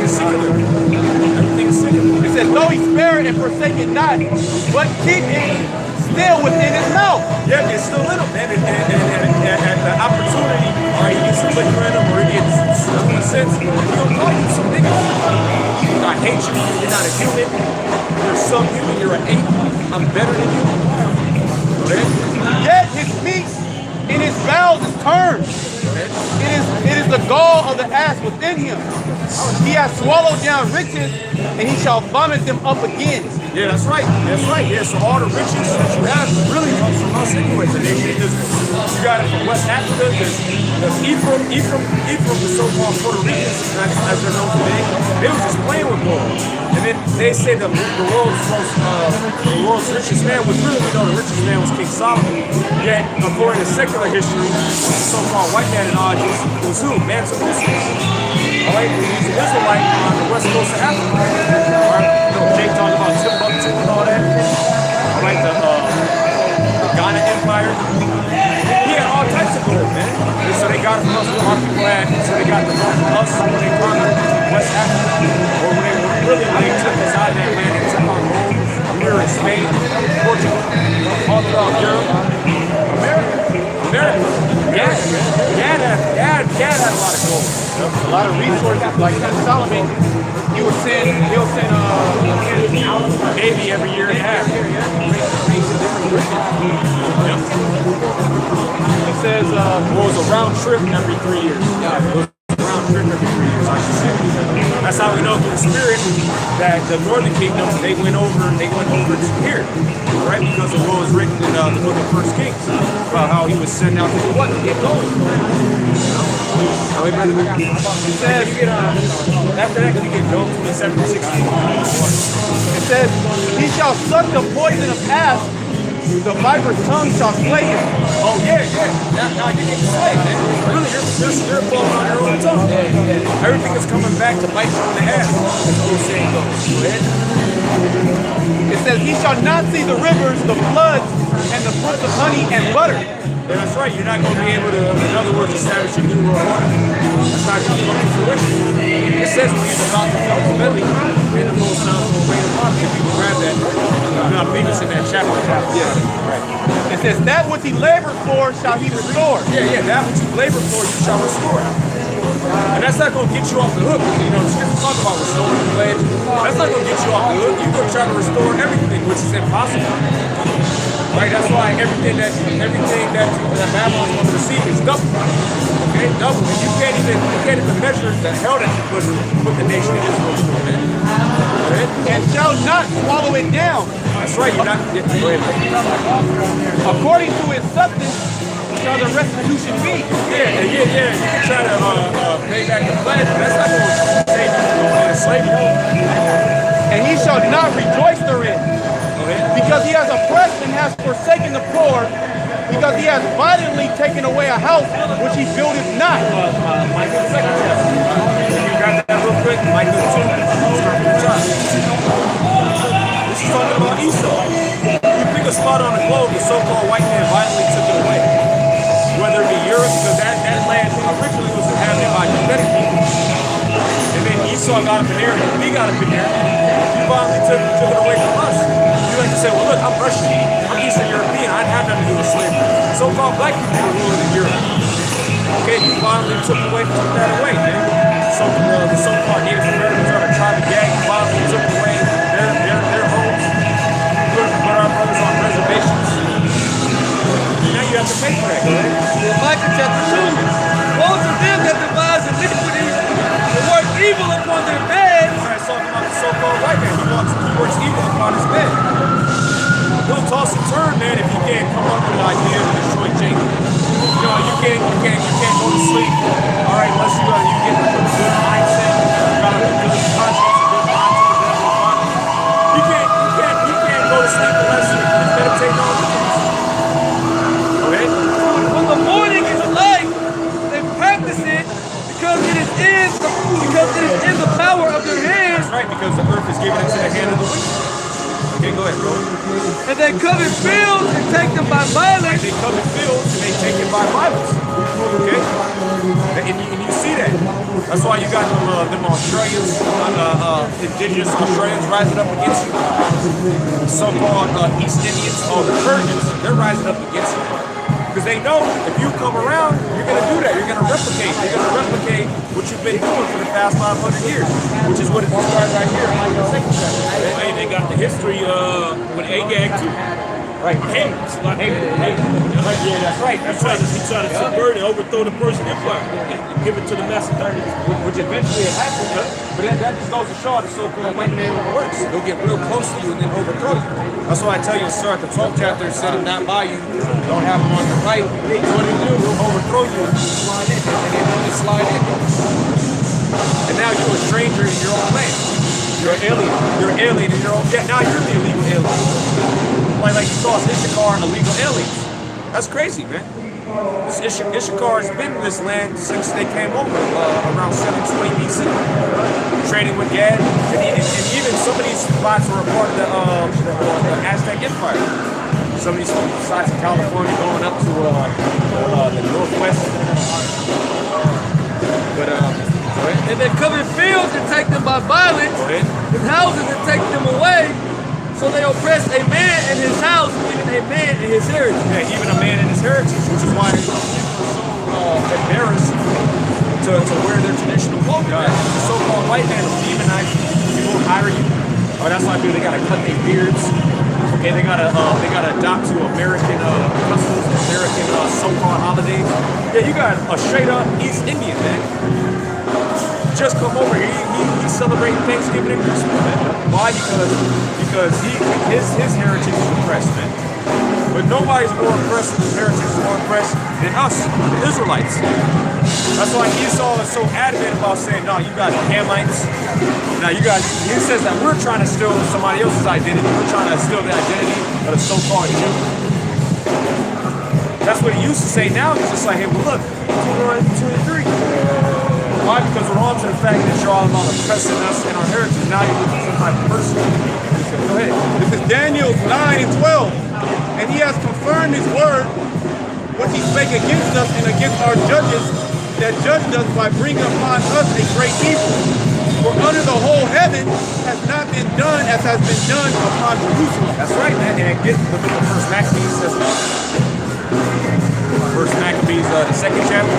is singular. Everything is singular. It says, though he spare it and forsake it not, but keep it still within his mouth. Yeah, it's still in him, man. And the opportunity, all right, he gets some liquor in him, or he gets stuff in a sense, he's gonna call you some nigga. I hate you. You're not a human. You're subhuman. You're an ape. I'm better than you. Okay? Yet his meat in his bowels is turned. It is the gall of the ass within him. He has swallowed down riches, and he shall vomit them up again. Yeah, that's right. That's right. Yeah, so all the riches that you have really comes from us anyway. You got it from West Africa. There's Ephraim, the so-called Puerto Ricans, as they're known today. They was just playing with gold. And then they say the world's richest man was really, the richest man was King Solomon. Yet, according to secular history, the so-called white man in August was who? Mansa Musa. All right, he's an Israelite on the west coast of Africa. All right, Jake talking about Timbuktu and all that. All right, the Ghana Empire. He had all types of gold, man. And so they got it from us. Our people had, so they got the gold from us when they conquered West Africa, or when they took us out of that land and took our gold. We were in Spain, Portugal, all throughout Europe, America. Gad had a lot of gold. A lot of resources, like Solomon, he'll send Navy every year and a half. He says, it was a round trip every 3 years. It was a round trip every 3 years, I should say. That's how we know through the spirit that the northern kingdom, they went over to here, right? Because of what was written in the book of First Kings about how he was sent out to do what? To get going. It says, after that, we get Job 27:16. It says, he shall suck the poison of asp, the viper's tongue shall slay him. Oh, yeah. Now you get slayed, man. Really, you're blowing on your own tongue. Everything is coming back to bite you in the ass. As the old saying goes. Go ahead. It says, he shall not see the rivers, the floods, and the brooks of honey and butter. Yeah, that's right. You're not going to be able to, in other words, establish a new world order. That's not going to come to fruition. It says when you're about to fill his belly, and the full sounds will rain upon you. People grab that. I believe it's in that chapter. Yeah. Right. It says, that which he labored for shall he restore. Yeah, that which you labored for you shall restore. And that's not going to get you off the hook. You know, scripture talk about restoring the blade. That's not going to get you off the hook. You're going to try to restore everything, which is impossible. Right? That's why everything that Babylon's going to receive is double. Okay, double. And you can't even measure the hell that you put the nation of Israel through, man. And shall not swallow it down. That's right. You're not. Go ahead. According to its substance shall the restitution be. Yeah. You can try to pay back the pledge, but that's not going to save you from slavery. And he shall not rejoice therein, because he has oppressed and has forsaken the poor, because he has violently taken away a house which he buildeth not. Micah 2nd chapter. You got that real quick. Micah 2. Start from the top. This is talking about Esau. You pick a spot on the globe, the so-called white man violently took it away. Esau got up in there, we got up in there. You violently took it away from us. You like to say, well, look, I'm Russian, I'm Eastern European, I didn't have nothing to do with slavery. So-called black people were ruling in Europe. Okay, you violently took that away, man. So the so-called Native Americans are the tribe of Gag, violently took away their homes, put our brothers on reservations. Now you have to pay for that, right? Micah chapter 2. Woe to them that devise iniquity and work evil upon their beds. All right, talking about the so-called white man. He works evil upon his bed. He'll toss and turn, man, if you can't come up with an idea to destroy Jacob. You know, you can't go to sleep. All right, unless you get a good mindset, you got a good conscience, a good mind to the devil. You can't go to sleep unless you meditate on the things. Go ahead. When the morning is light, they practice it because it is in the power of their hands. That's right, because the earth is given into the hand of the wicked. Okay, go ahead, bro. And they covet fields and take them by violence. They covet fields and they take it by violence. Okay? And you see that. That's why you got them Australians, indigenous Australians rising up against you. So-called East Indians, or the Persians, they're rising up against you. Because they know if you come around, you're going to do that. You're going to replicate. You're going to replicate what you've been doing for the past 500 years, which is what is described right here. Hey, they got the history with Agag too. Right. Haman. Yeah, that's right. He tried to subvert and overthrow the Persian Empire and give it to the Macedonians. Which eventually it happened, but that just goes to show how the so-called white man works. They'll get real close to you and then overthrow you. That's why I tell you, sir, at the 12th chapter, it said, not by you, don't have them on your right. So what do? They'll overthrow you and slide in, and they only slide in. And now you're a stranger in your own land. You're an alien. You're an alien in your own. Yeah, now you're the illegal alien. Like you saw Issachar illegal aliens. That's crazy, man. Issachar has been in this land since they came over around 720 BC, trading with Gad, and even some of these spots were a part of the Aztec Empire. Some of these sites in California going up to the northwest. But and they covet fields and take them by violence, and houses and take them away. So they oppress a man in his house, even a man in his heritage. Yeah, even a man in his heritage, which is why people are so embarrassed to wear their traditional clothing. The so-called white man will demonize you. People will hire you. Oh, that's why they gotta cut their beards. Okay, they gotta adopt to American customs, American so-called holidays. Yeah, you got a straight up East Indian man. Just come over here. He's celebrating Thanksgiving and Christmas, man. Why? Because his heritage is oppressed, man. But nobody's more oppressed, his heritage is more oppressed than us, the Israelites. That's why Esau is so adamant about saying, no, you got Hamites. Now he says that we're trying to steal somebody else's identity. We're trying to steal the identity of the so-called Jew. That's what he used to say. Now he's just like, hey, well, look, 2 and 3. Why? Because we're on to the fact that you're all about oppressing us and our heritage. Now you're looking some type of person. Go ahead. This is Daniel 9 and 12. And he has confirmed his word, which he spake against us and against our judges that judged us by bringing upon us a great evil. For under the whole heaven has not been done as has been done upon Jerusalem. That's right, man. And look at the first Maccabees says First Maccabees, the 2nd chapter.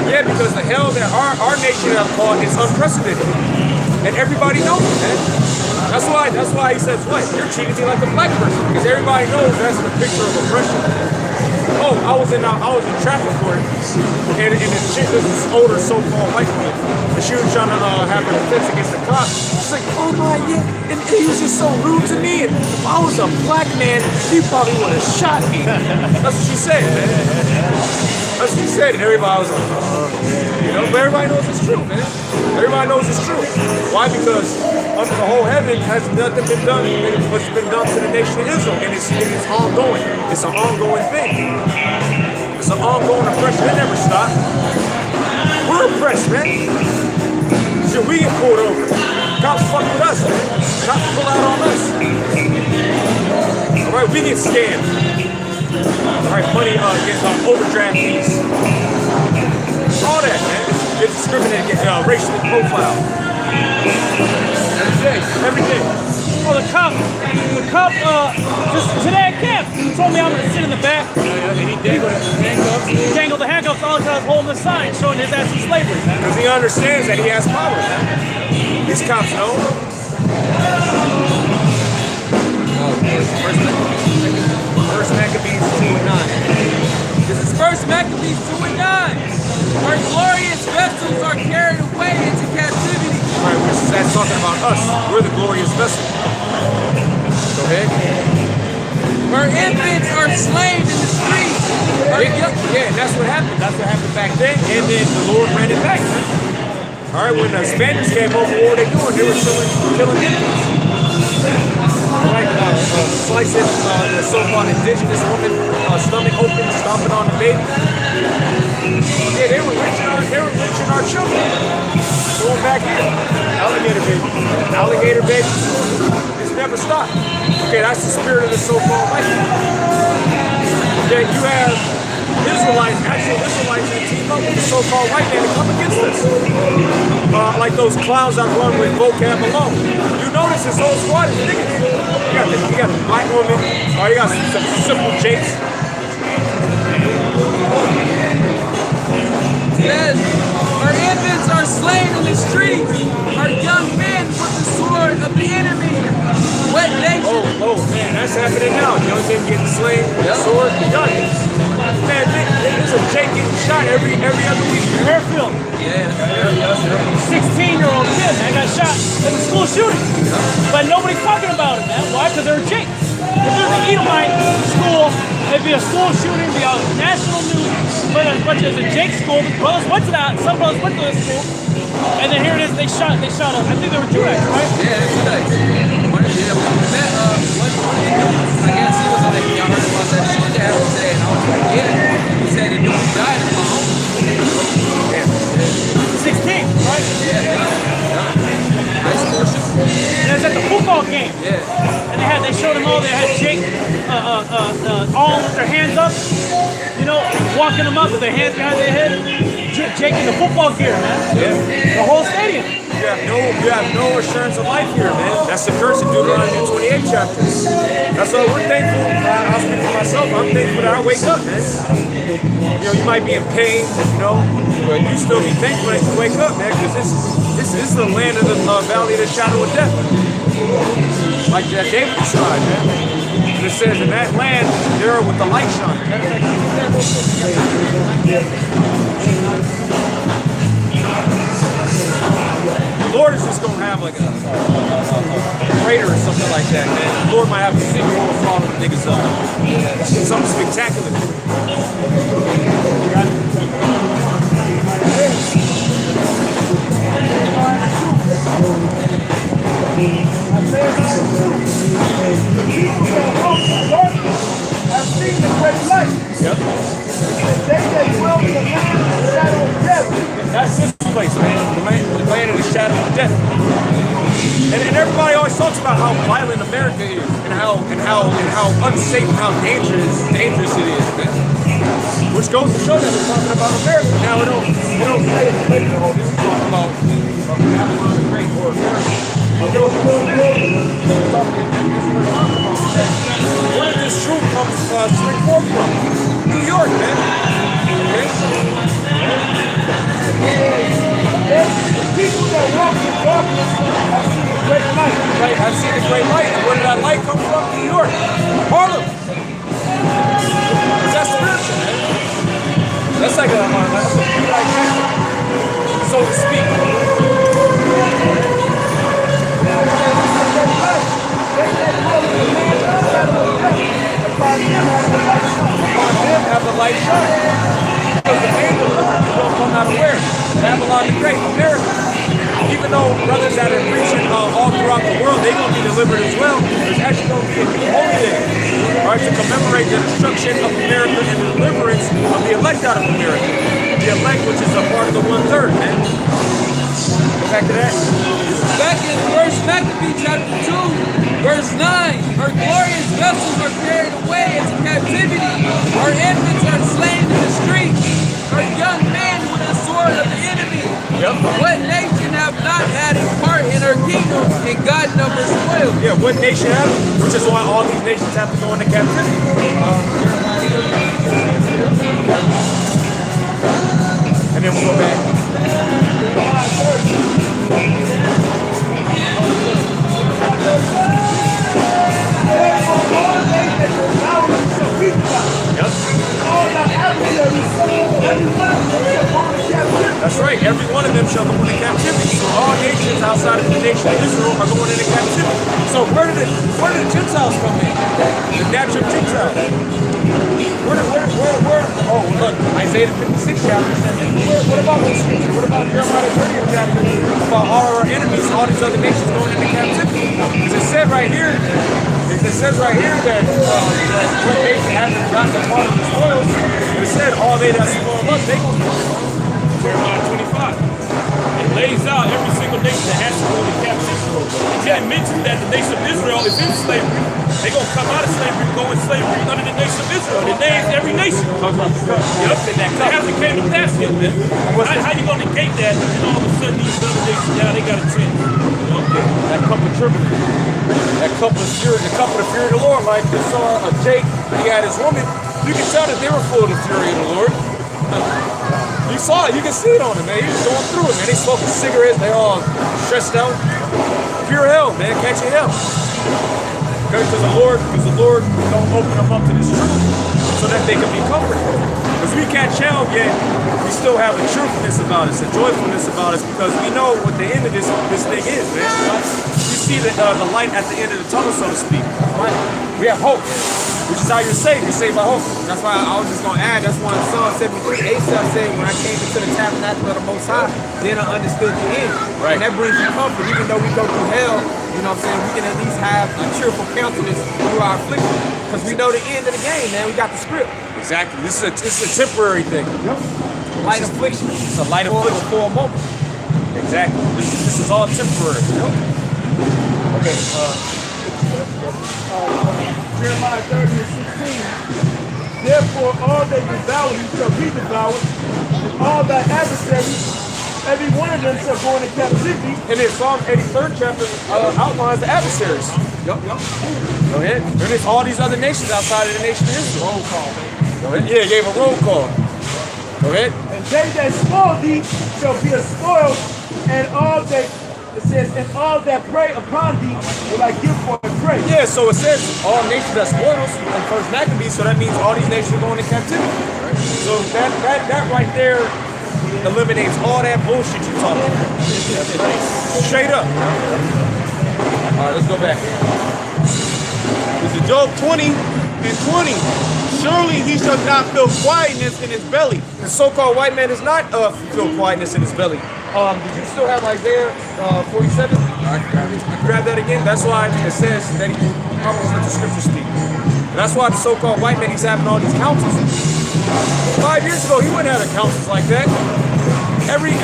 Yeah, because the hell that our nation have caused is unprecedented. And everybody knows it, man. That's why he says, what? You're treating me like a black person. Because everybody knows that's the picture of oppression. Oh, I was in traffic court, and this older so-called white woman, and she was trying to have an offense against the cop. She's like, oh my, yeah, and he was just so rude to me. And if I was a black man, he probably would have shot me. That's what she said, man. That's what she said, and everybody was like, but everybody knows it's true, man. Everybody knows it's true. Why? Because under the whole heaven has nothing been done what's been done to the nation of Israel, and it's ongoing. It's an ongoing thing. It's an ongoing oppression. It never stops. We're oppressed, man. So we get pulled over. Cops fuck with us, man. Cops pull out on us. All right, we get scammed. All right, money gets overdraft fees. All that, man. Get discriminated, get racially profiled. Every day. Oh, the cop, just today at camp, told me I'm gonna sit in the back. And he dangled the handcuffs. Dangled the handcuffs all the time, holding the sign, showing his ass in slavery. Because he understands that he has power. These cops know. First Maccabees 2:9. This is First Maccabees 2:9. Our glorious vessels are carried away into captivity. All right, that's talking about us. We're the glorious vessel. Go ahead. Our infants are slain in the streets. Yeah, that's what happened. That's what happened back then, and then the Lord ran it back. All right, when the Spaniards came over, what were they doing? They were killing infants. Like slicing the so-called indigenous woman stomach open, stomping on the baby. Yeah, they were lynching our children. Going back here, alligator babies. It's never stopped. Okay, that's the spirit of the so-called white man. Then you have actual Israelites that team up with the so-called white man to come against us. Like those clowns that run with vocab alone. You notice this whole squad is niggas. You got the black woman, or you got some simple jakes. Yes, our infants are slain in the streets. Our young men with the sword of the enemy. What nation? Oh man, that's happening now. Young men getting slain with the sword. Man, there's a Jake getting shot every other week. Airfield. Yeah. 16-year-old kid, man, got shot in a school shooting. But nobody's talking about it, man. Why? Because they're Jakes. If there's an Edomite school, it'd be a school shooting, it'd be on national news. But as a Jake school, the brothers went to that. Some brothers went to this school. And then here it is, they shot them. I think they were Jewish, right? Yeah, they're Judites. I guess he was like, y'all heard about that shit that was saying. I was like, yeah. He said the dude died in my home. 16, right? Nice portion. And it was at the football game. Yeah. And they showed them all. They had Jake all with their hands up, you know, walking them up with their hands behind their head. Jake in the football gear, man. Yeah. The whole stadium. You have no assurance of life here, man. That's the curse of Deuteronomy 28 chapters. That's why we're thankful. I'll speak for myself. I'm thankful that I wake up, man. You know, you might be in pain, you know, but you still be thankful that you wake up, man, because this is the land of the valley of the shadow of death. Like that David described, man. And it says, in that land, there with the light shine. The Lord is just going to have like a crater or something like that, man. The Lord might have to sing you all fall them niggas up. Something spectacular. I've seen the great light. Yep. They that dwell in the land of the shadow of death. That's this place, man. The land of the shadow of death. And everybody always talks about how violent America is, and how unsafe, and how dangerous it is, man. Which goes to show that we're talking about America. Now we don't say it, but this is talking about Babylon the Great or America. Where did this truth come straight forth from? New York, man. People that walk in darkness have seen the great light. Right, I've seen the great light. And where did that light come from? New York. Harlem. That's spiritual, man. That's like a so to speak. Have the light shine. Because the angel will come out of where? Babylon the Great, America. Even though brothers that are preaching all throughout the world, they're going to be delivered as well. There's actually going to be a new holy day, right, to commemorate the destruction of America and the deliverance of the elect out of America. The elect, which is a part of the 1/3, man. Go back to that. Back in 1 Maccabees chapter 2, verse 9, our glorious vessels are carried away into captivity. Our infants are slain in the streets. Our young men with the sword of the enemy. Yep. What nation have not had a part what nation have it, which is why all these nations have to go into captivity. And then we'll go back. Yep. That's right. Every one of them shall go into captivity. So all nations outside of the nation of Israel are going into captivity. So where did the Gentiles come in? The natural Gentiles. Oh, look, Isaiah 56 chapter. What about those scriptures? What about Jeremiah 30th chapter? About all our enemies, all these other nations going into captivity. Because it said right here, that what nation hasn't gotten the part of the spoils, it said all they that spoil us, they going to Jeremiah 25. It lays out every single nation that has to go into captivity. It just mentions that the nation of Israel is in slavery. They're going to come out of slavery, go in slavery under the nation of Israel. It names every nation. Yep, that hasn't came to pass yet, man. How you going to negate that and all of a sudden these other nations, now they got a chance? that cup of tribute, that cup of fury, the cup of the fury of the Lord, like you saw Jake, he had his woman, you can tell that they were full of the fury of the Lord. You saw it, you can see it on him, man. He was going through it, man. They smoking cigarettes, they all stressed out. Pure hell, man, catching hell. Because the Lord don't open them up to this truth so that they can be comforted. Because we catch hell, yet we still have a truthfulness about us, a joyfulness about us, because we know what the end of this thing is, man. You see the light at the end of the tunnel, so to speak. Right? We have hope, which is how you're saved. You're saved by hope. That's why I was just going to add, that's why Psalm 73, Asaph said, when I came into the tabernacle of the Most High, then I understood the end. Right. And that brings you comfort. Even though we go through hell, you know what I'm saying, we can at least have a cheerful countenance through our affliction. Because we know the end of the game, man. We got the script. Exactly. This is a temporary thing. Yep. Light affliction. It's a light affliction. For a moment. Exactly. This is all temporary. Yep. Okay. Jeremiah 30 and 16. Therefore, all they devour you shall be devoured, and all thy adversaries, every one of them shall go into captivity. And then Psalm 83rd chapter outlines the adversaries. Yep. Go ahead. And there's all these other nations outside of the nation of Israel. Roll call. Go ahead. Yeah, gave a roll call. Go ahead. And they that spoil thee shall be a spoil, and all that, it says, and all that prey upon thee will I give for a prey. Yeah, so it says all nations that spoil us in First Maccabees, so that means all these nations are going into captivity. Right? So that right there eliminates all that bullshit you talking about. Straight up. All right, let's go back. This is Job 20 and 20. Surely he shall not feel quietness in his belly. The so-called white man does not feel quietness in his belly. Did you still have Isaiah 47? Grab that again. That's why it says that he humbles let the scripture speak. And that's why the so-called white man, he's having all these councils. 5 years ago, he wouldn't have councils like that. Every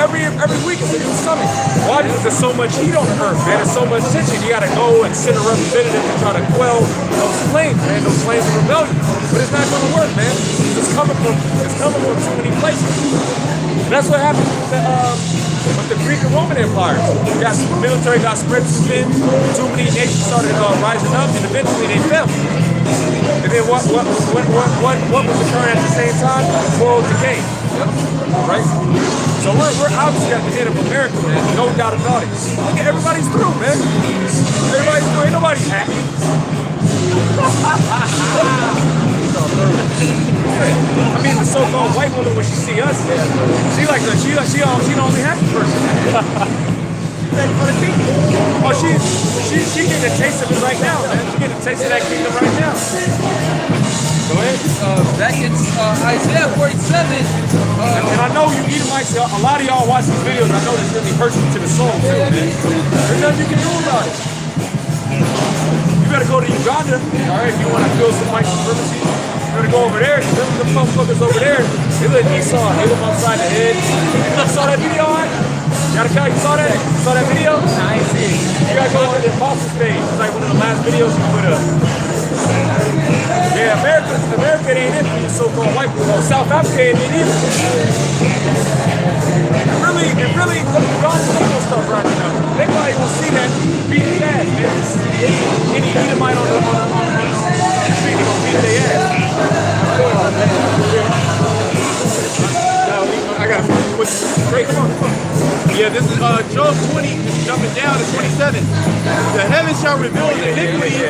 week it's a new summit. Why? Because there's so much heat on the earth, man. There's so much tension. You got to go and send a representative to try to quell those flames, man. Those flames of rebellion. But it's not going to work, man. It's coming from too many places. And that's what happened with the Greek and Roman empires. The military got spread thin. Too many nations started rising up, and eventually they fell. And then what was occurring at the same time? Moral decay. Right? So we're obviously at the end of America, man. No doubt about it. Look at everybody's through, man. Everybody's through. Ain't nobody's happy. I mean, the so-called white woman, when she see us, she the only happy person. Oh, she getting a taste of it right now, man. She getting a taste of that kingdom right now. Go ahead. Back in Isaiah 47. And I know you Edomites, a lot of y'all watch these videos, I know this really hurts you to the soul, too, man. There's nothing you can do about it. You better go to Uganda, all right, if you want to feel some white supremacy. You better go over there. The motherfuckers over there, they let Esau hit him upside the head. You saw that video, all right? You saw that? You saw that video? Nah, I ain't see it. You gotta go on the Gmssfbay. It's like one of the last videos you put up. Yeah, America ain't it for you so-called white people. South Africa ain't it either. It really, God's doing stuff right now. They probably gonna see that. beat his ass, man. Any Edomite on the street, they gonna beat their ass. I got to straight. Come on. Yeah, this is Job 20, jumping down to 27. The heavens shall reveal his iniquity,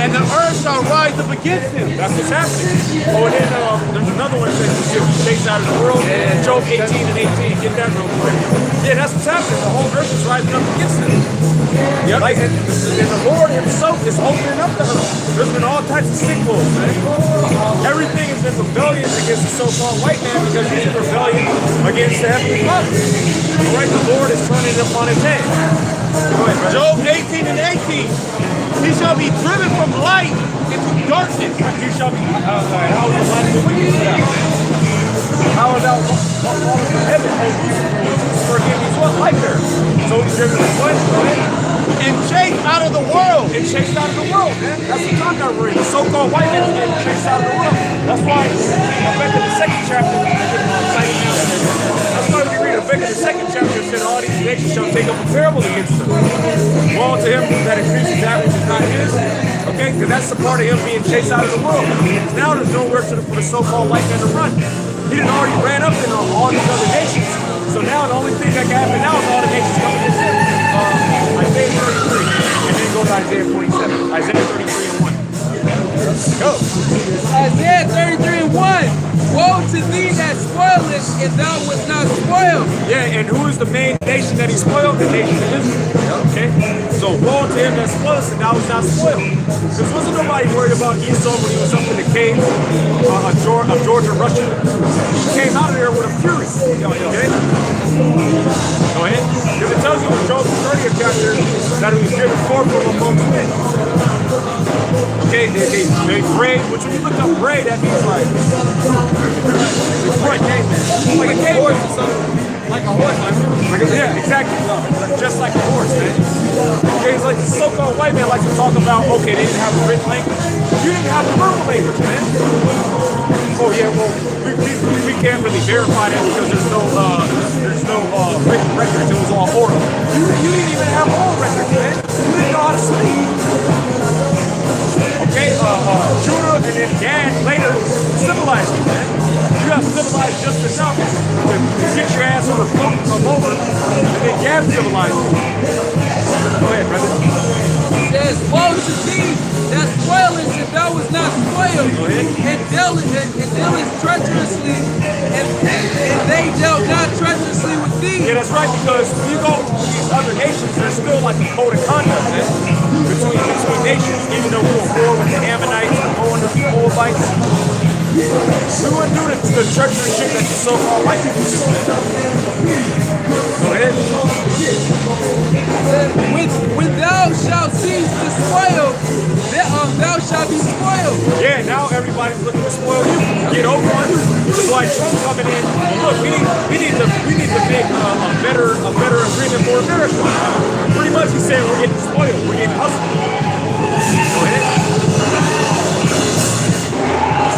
and the earth shall rise up against him. That's what's happening. Oh, and then there's another one that says he should be chased out of the world. Job 18 and 18. Get that real quick. Yeah, that's what's happening. The whole earth is rising up against him. Yep. Like, and the Lord himself is opening up the earth. There's been all types of signals, man. Everything is in rebellion against the so-called white man because he's in rebellion against the heavenly Father. Right? The Lord is turning it upon his head. Go ahead, brother. Job 18 and 18. He shall be driven from light into darkness. He shall be. How is the light of the wicked put out? How is that falling from heaven? For him, he's what? Light there. So he's driven from what? And chased out of the world. And chased out of the world, man. That's the time that we're in. The so-called white man is getting chased out of the world. That's why Rebecca the second chapter. That's why we read Rebecca the second chapter said all these nations shall take up a parable against them. Woe to him that increases that which is not his. Okay, because that's the part of him being chased out of the world. Now there's nowhere for the so-called white man to run. He done already ran up in all these other nations. So now the only thing that can happen now is all the nations coming to him. Isaiah 33, and then go to Isaiah 27. Isaiah 33 and 1. Go. Isaiah 33 and 1. Woe to thee that spoilest, and thou wast not spoiled. Yeah, and who is the main nation that he spoiled? The nation of Israel. Okay? So woe to him that spoils, and thou was not spoiled. Because wasn't nobody worried about Esau when he was up in the cave of Georgia, Russia? He came out of there with a fury. Okay? Go ahead. Because it tells you in Job 30th chapter that he was driven forth from amongst men. Okay, they prayed, which when you look up pray, that means like front name, like a horse or something. Like a horse, yeah, exactly. Just like a horse, man. Okay, it's like the so-called white man likes to talk about, okay, they didn't have a written language. You didn't have a verbal language, man. Oh yeah, well, we can't really verify that because there's no written records. It was all oral. You didn't even have oral records, man. You didn't know how to speak. Okay, Judah and then Gad later civilized you, man. You got civilized just enough to get your ass on a boat and come over, and then Gad civilized you. Go ahead, brother. It says, woe to thee that spoilest, and thou was not spoiled. Go ahead. And dealest treacherously, and they dealt not treacherously with thee. Yeah, that's right, because when you go to these other nations, there's still like a code of conduct, man, between nations, even though we were war with the Ammonites and the Moabites. We wouldn't do the treachery shit that the so-called white people do. Go ahead. When thou shalt cease to spoil, thou shalt be spoiled. Yeah, now everybody's looking to spoil you. Get over on you. Which is why Trump coming in. Look, we need to make a better agreement for America. Pretty much he's saying we're getting spoiled. We're getting hustled. Go ahead.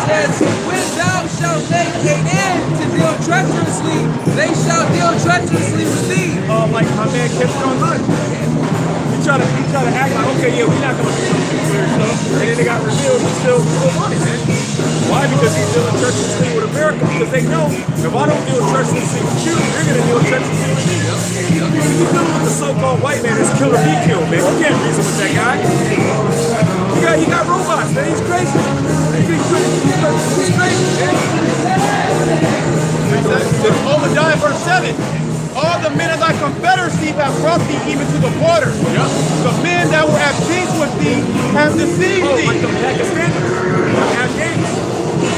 Says, when thou shalt make an end to deal treacherously, they shall deal treacherously with thee. Like my man kept on good. He try to act like, okay, yeah, we're not gonna do some weird stuff. And then they got revealed, he's still on it, man. Why? Because he's dealing treacherously with America. Because they know if I don't deal treacherously with you, you're gonna deal treacherously with me. You're dealing with the so-called white man that's kill or be killed, man. You can't reason with that guy. He got robots, man. He's crazy. He's crazy, man. Obadiah verse 7. All the men of thy confederacy have brought thee even to the border. Yep. The men that were at peace with thee have deceived thee. Like the Pakistanis, the Afghans.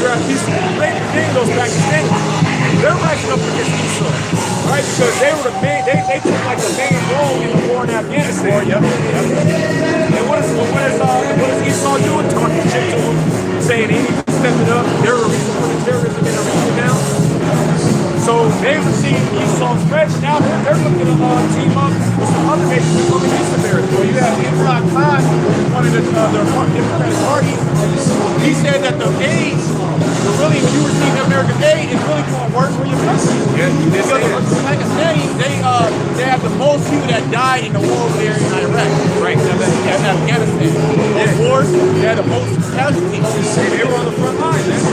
You're at peace with those Pakistanis. They're rising up against Esau, right? Because they were the main, they took like the main role in the war in Afghanistan. Yep. And what is Esau doing? Talking shit to him, saying he needs to step it up. They're a reason for the terrorism in the region now. So they received Esau's threats. Now they're looking to team up with some other nations to come against America. Well, you have Imran Khan, one of the Democratic Party. He said that the AIDS So really, when you receive American aid, it's really doing work for your country. Yeah, you did say Because, that. like I said, they have the most people that died in the war over there in Iraq. Right. And Afghanistan. Those wars, they had the most casualties. They were on the front line, man.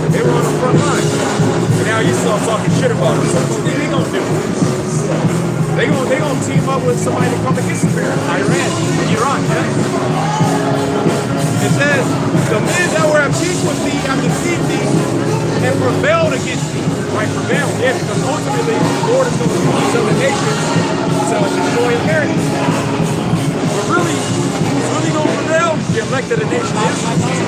They were on the front line. And now you saw talking shit about them. So what you think they gonna do? They gonna team up with somebody to come against America. Iran, yeah. It says, the men that were at peace with thee have deceived thee and rebelled against thee. Right, prevail. Yeah, because ultimately the Lord is going to use other nations to destroy America. But really, who's really going to prevail? The elected of the nation is.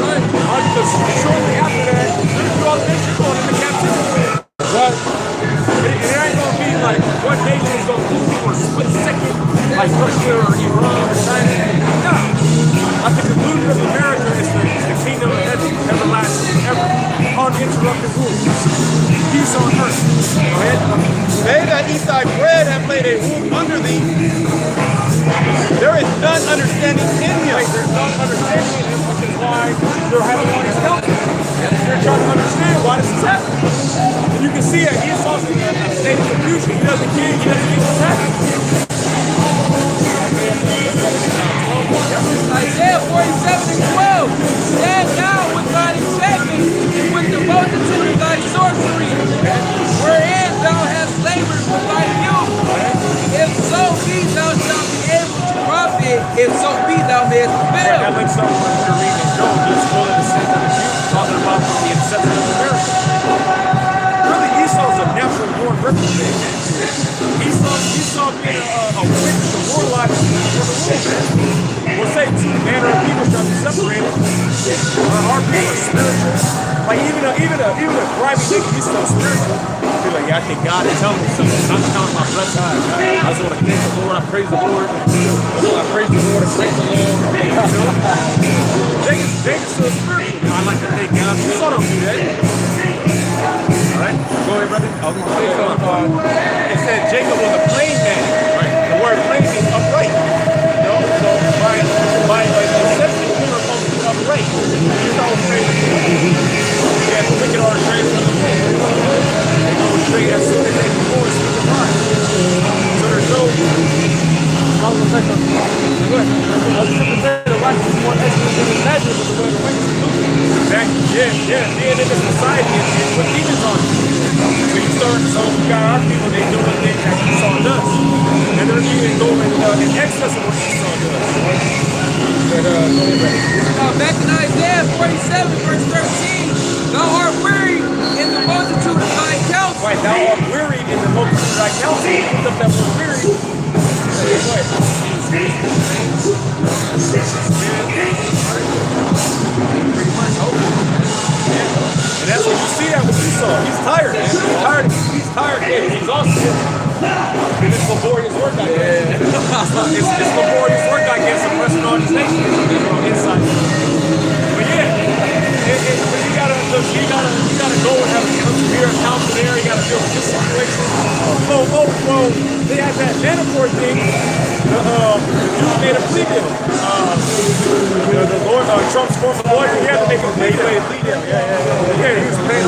Right. Because shortly after that, the other nations going into captivity. But it ain't going to be like one nation is going to lose for a split second, like Russia or Iran or China. No. At the conclusion of America is the kingdom of heaven, everlasting, ever, uninterrupted rule. Peace on earth. Go ahead. They that eat thy bread have laid a womb under thee. There is none understanding in him. Right, there's none understanding in him, which is why they're having all these councils. They're trying to understand why this is happening. And you can see it. Esau's in a state of confusion. He doesn't get what's happening. Isaiah 47:12. Stand now with thine enchantment, with the multitude of thy sorcery, wherein thou hast labored with thy youth. If so be thou shalt be able to profit, if so be thou mayest prevail. That links up with what you're reading in Job. He's full of the sins of the Jews, talking about the inception of America. Really, Esau's a natural born reprobate. Esau being a witch, a warlock for the rule, man. We'll say two manner of people trying to separate it. Our people are spiritual. Like even a grimy nigga, he's still spiritual. Feel like, yeah, I think God is telling me something. I'm counting my blessings. I just want to thank the Lord. I praise the Lord. I praise the Lord. I praise the Lord. Jacob's still spiritual. I like to thank God. Esau don't do that. All right, go ahead, brother. I was going to say something. It said Jacob was a plain man. Right. The word plain means upright. So by deception, you are supposed to be upright. It's all straight. Yeah, the wicked are straight from the Lord. They go straight as soon as they can go and speak the mind. So there's no. I was going to say something. Go ahead. I was just going to say the righteous is more excellent than the natural, but the way the wicked is losing. Exactly. Yeah. Being in this society and what demons on you. So you start, so we got our people, they doing things that Esau does. And they're even going in excess of what Esau does. But, go ahead, brother. Back in Isaiah 47, verse 13, thou art weary in the multitude of thy counsel. Right, thou art wearied in the multitude of thy counsel. Look up that word weary. Go ahead. Pretty much, and that's what you see that with Esau. He's tired, man. He's tired. Yeah, he's exhausted. And it's laborious work, I guess. It's laborious work, I guess, oppressing all these nations inside. But yeah, but you gotta go and have a severe counsel there. You gotta deal with this situation. Well, they had that Manafort thing. The dude made a plea deal. The Lord, Trump's former lawyer, he had to make a plea deal. Yeah, he was paying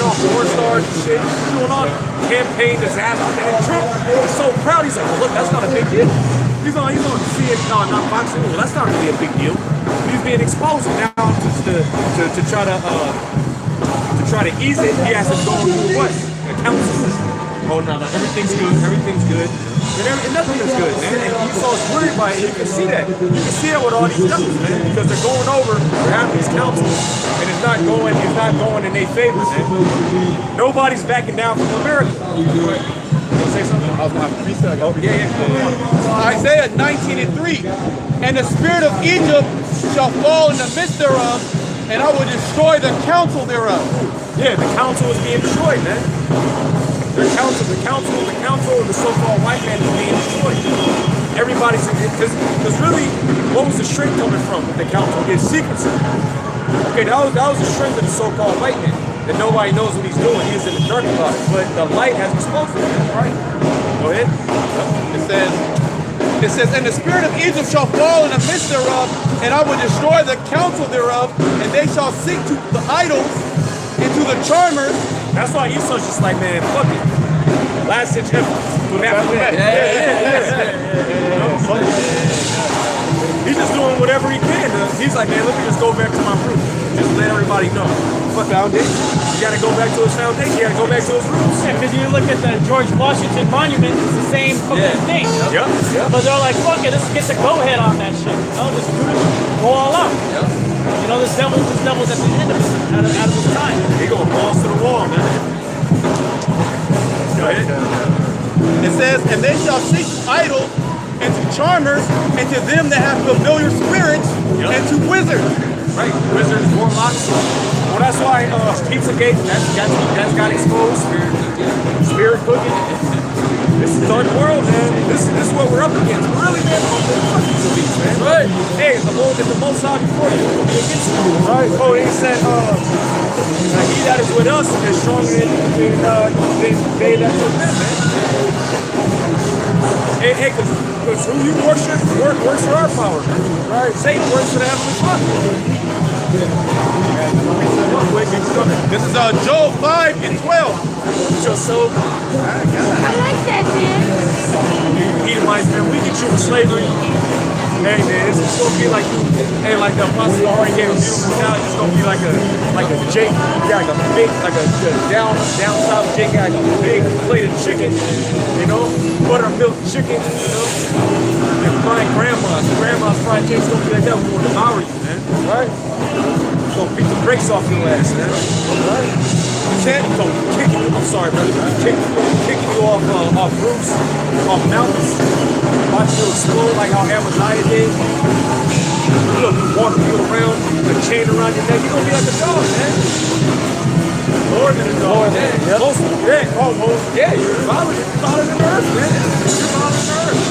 off porn stars and shit. He was doing all campaign disaster. And Trump was so proud. He's like, well, look, that's not a big deal. He's on CNN, not Fox News. Well, that's not really a big deal. He's being exposed now to try to ease it. He has to go through what? A council. Oh no, everything's good. And nothing is good, man. And Esau's worried by it. You can see that. You can see it with all these numbers, man. Because they're going over, they're having these councils, and it's not going in their favor, man. Nobody's backing down from America. You say something? I was going to freestyle. Oh, yeah. Isaiah 19:3. And the spirit of Egypt shall fall in the midst thereof, and I will destroy the counsel thereof. Yeah, the council is being destroyed, man. The council of the so-called white man is being destroyed. Everybody's, because really, what was the strength coming from with the council? It's secrecy. Okay, that was the strength of the so-called white man. That nobody knows what he's doing. He's in the dark about it. But the light has exposed him, right? Go ahead. It says, and the spirit of Egypt shall fall in the midst thereof, and I will destroy the counsel thereof, and they shall seek to the idols and to the charmers. That's why Esau's just like, man, fuck it. Last ditch effort. He's just doing whatever he can. He's like, man, let me just go back to my roots. Just let everybody know. Fuck foundation. You gotta go back to his foundation. You gotta go back to his roots. Yeah, because you look at the George Washington Monument, it's the same fucking thing. Yep. But they're like, fuck it, let's get the go-ahead on that shit. You know, just do it, go all out. You know, this devil's at the end of it, out of his time. He going balls to the wall, man. Go ahead. It says, and they shall seek idols, and to charmers, and to them that have familiar spirits, and to wizards. Right, wizards, warlocks. Well, that's why Pizzagate, that's got exposed. Spirit cooking. This is our world, man. This is what we're up against. Really, man, fuck these elites, man. Right. Hey, if the most high before you, will be against you. Right. Oh, they said, he that is with us is stronger than they that is with them, man. Hey, because who you worship works for our power, right? Satan works for the Heavenly Father. This is Joel 5:12. So I like that, man. Edomites, man, we get you in slavery. Hey, man, it's gonna be like you. Hey, like the apostle already gave a beautiful now. It's gonna be like a Jake. You got like a big, like a down south Jake got a big plate of chicken. You know, buttermilk chicken. You know, and frying grandma's fried chicken's gonna be like that. We're gonna devour you, man. Right? We're gonna beat the brakes off your ass, man. Right? I'm sorry, brother. Kicking you off roofs, off mountains, watch you explode like how Amaziah did. Look, walking you around, a chain around your neck. You're gonna be like a dog, man. More than a dog. Yeah. Close. Yeah. Almost. Yeah, you're violent than earth, man. You're violent than earth.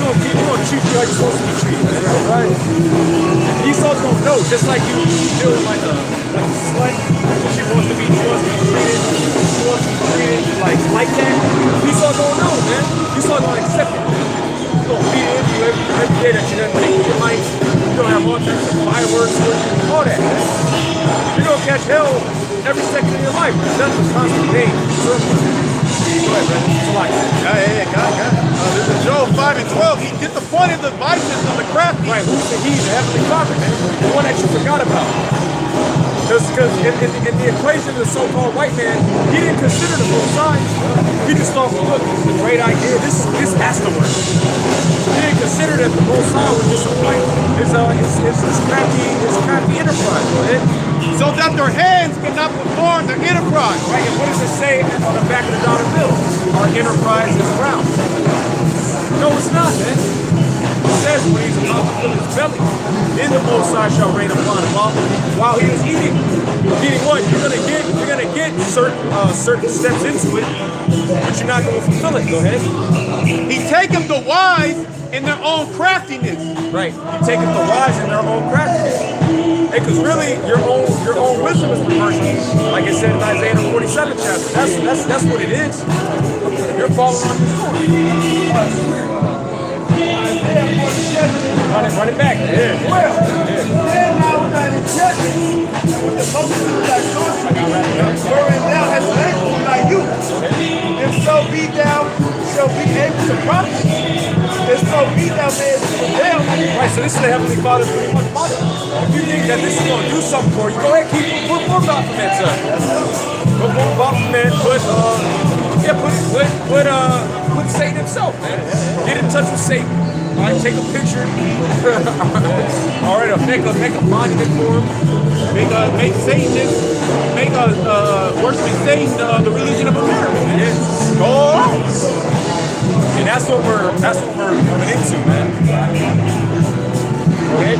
You're gonna treat you like you're supposed to be treated, man. Right? Esau's gonna know, just like you feel like a slut. She wants to be treated like that. Esau's gonna know, man. Esau's gonna accept it, man. He's gonna feed into you every day that you're gonna take your life. You're gonna have all types of fireworks, all that, man. You're gonna catch hell every second of your life. That's a constant pain. Go ahead, brother. It's a life. This is Joel 5:12. He disappointed the vices of the crafty. Right, who's the he, the heavenly father, man? The one that you forgot about. Because in the equation of the so-called white man, he didn't consider the both sides. He just thought, well, look, this is a great idea. This has to work. He didn't consider that the both sides were just his crafty enterprise, right? So that their hands cannot perform their enterprise. Right, and what does it say on the back of the dollar bill? Our enterprise is ground. No, it's not, man. It says when he's about to fill his belly, then the Most High shall rain upon him while he is eating. Eating what? You're gonna get certain steps into it, but you're not gonna fulfill it. Go ahead. He taketh the wise in their own craftiness. Right. You take it the wise in their own craftiness. Hey, because really, your own wisdom is perversion. Like it said in Isaiah 47 chapter. That's what it is. You're following on this story. Run it back. Yeah. Well, then now we're not in judgment with the multitude like sorcery, wherein thou hast labored like you. If so be thou shall be able to profit, if so be thou mayest prevail. Right, so this is the Heavenly Father's pretty much mother. If you think that this is going to do something for you, go ahead, put more Baphomet up. Put more Baphomet, put Satan himself, man. Get in touch with Satan. All right, take a picture. All right, make a monument for him. Make Satan, worshiping Satan the religion of America. Yeah. Go on. And that's what we're coming into, man. Okay.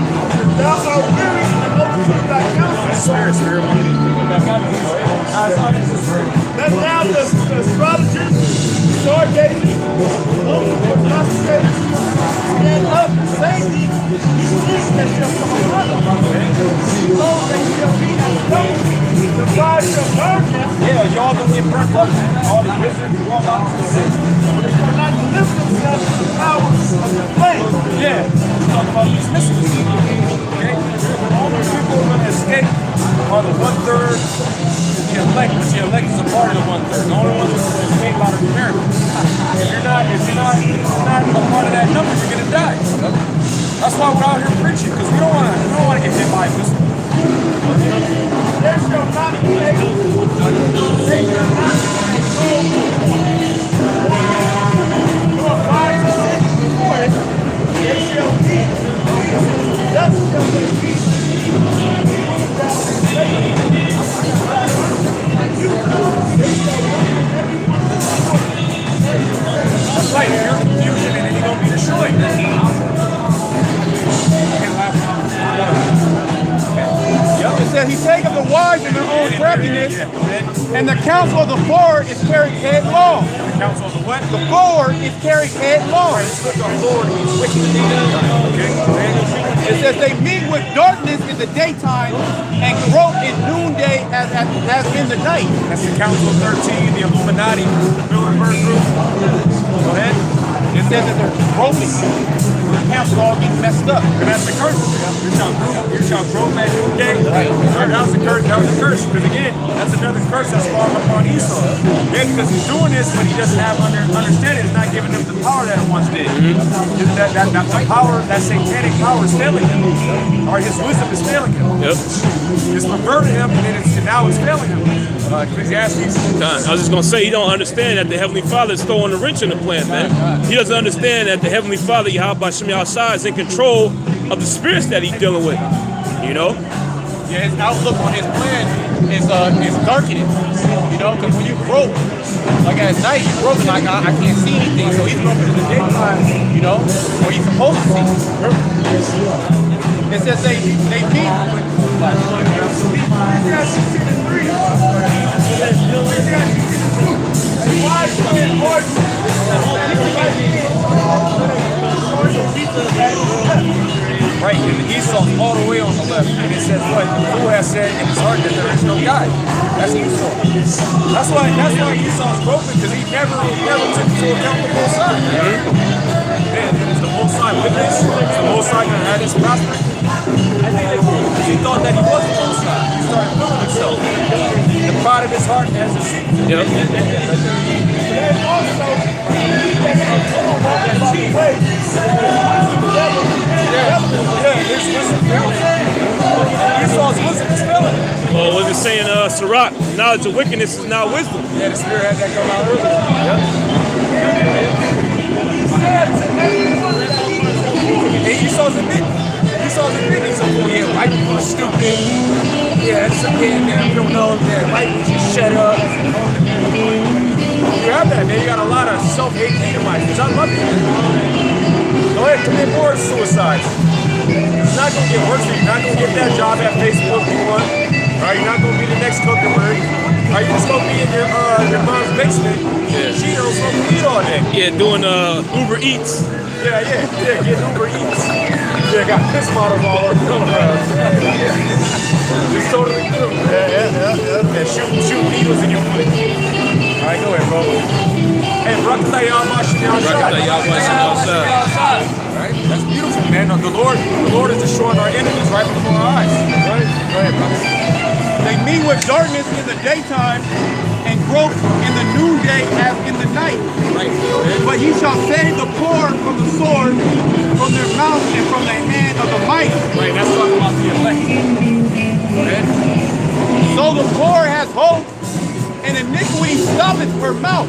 Thou art weary and overcome thy counsel. Spirit. Let now the astrologers, stargazers, prognosticators, stand up and say thee, these things that shall come upon them. Behold, they shall be as stone, the fire shall burn them. Yeah, y'all gonna get burnt up, man. All the wizards, warlocks, but they shall not deliver themselves from the power of the flame. Yeah, he's talking about these missiles. Okay? The only people who are going to escape are the 1/3, the elect, which the elect is a part of the 1/3. The only ones who are going to escape out of the miracle. If you're not a part of that number, you're going to die. That's why we're out here preaching, because we don't want to get hit by a missile. There shall not be able to they shall not nor rise to sit before it. They shall be. Thus shall they be. That's right, you're confusion and then you're going to be destroyed. Yep, it says he taketh the wise in their own craftiness, and the counsel of the forward is carried headlong. The counsel of the what? The forward is carried headlong. It says they meet with darkness in the daytime and grope in noonday as in the night. That's the Council of 13, the Illuminati, the Bilderberg Group. Go ahead. It says that they're groping. The council all getting messed up. And that's the curse. You're trying to grow that noonday. Right. That was the curse. That was the curse. Because again, that's another curse that's falling upon Esau. Yeah, because he's doing this, but he doesn't have understanding. It's not giving him the power that it once did. That the power, that satanic power is failing him. Or his wisdom is failing him. Yep. It's perverted him, and now it's failing him. Ecclesiastes. I was just gonna say he don't understand that the Heavenly Father is throwing the wrench in the plan, man. He doesn't understand that the Heavenly Father, Yahweh Shem Yahshua, is in control of the spirits that he's dealing with. You know? Yeah, his outlook on his plan is darkening. You know, because when you grope, like at night, you're groping like I can't see anything, so he's groping in the daytime, you know, where he's supposed to see. It says they meet. Right, and Esau's all the way on the left. And it says what? The fool has said in his heart that there is no God. That's Esau. That's why Esau's broken, because he never took into account the Most High. Man, is the Most High witness? Is the Most High going to have this prosper? He thought that he was the Most High. He started feeling himself. The pride of his heart has a secret. Yep. And also, Esau's wisdom is failing. Well, was it saying, Sirach, knowledge of wickedness is not wisdom? Yeah, the spirit had that come out earlier. And Esau's admitting. He's like, oh yeah, white people are stupid. Yeah, it's okay, man. We don't know. Yeah, white people just shut up. You have that, man. You got a lot of self-hate Edomites, which I love you. Go ahead, commit more suicides. It's not going to get worse for you. You're not going to get that job at Facebook you want. Right? You're not going to be the next cooker word. You're just going to be in your mom's basement. Yeah. Cheetos from eat all day. Yeah, doing Uber Eats. Yeah, getting Uber Eats. Yeah, got piss models all over the around. Just totally true. Yeah. And shooting needles in your foot. All right, go ahead, bro. Hey, Barakatah Yahweh Shem Yahshua. Right? That's beautiful, man. The Lord is destroying our enemies right before our eyes. Right? Go ahead, brother. They meet with darkness in the daytime and grope in the noonday as in the night. Right. But he shall save the poor from the sword, from their mouth, and from the hand of the mighty. Right, that's talking about the elect. Go ahead. So the poor has hope, and iniquity stoppeth her mouth.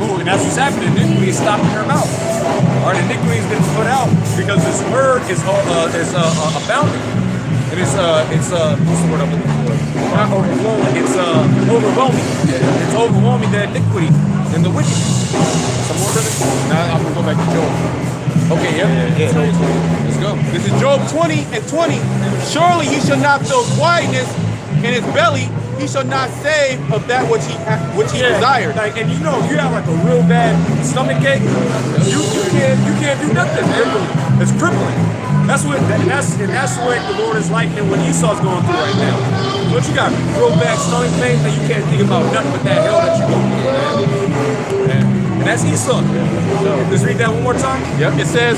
Ooh, and that's what's happening. Iniquity is stopping her mouth. Our iniquity has been put out because this word is abounding. And it's what's the word I'm looking for? Not overflowing. It's overwhelming. It's overwhelming the iniquity and the wickedness. Some more of it? Now I'm gonna go back to Job. Okay, yeah. Let's go. This is Job 20 and 20. Surely he shall not feel quietness in his belly. He shall not save of that which he desired. Like, and you know, you have like a real bad stomach ache. You can't do nothing, man. It's crippling. That's what the Lord is likening what Esau's going through right now. But you got real bad stomach pain, and you can't think about nothing but that hell that you're going through, man. And that's Esau. Let's read that one more time. Yep. It says,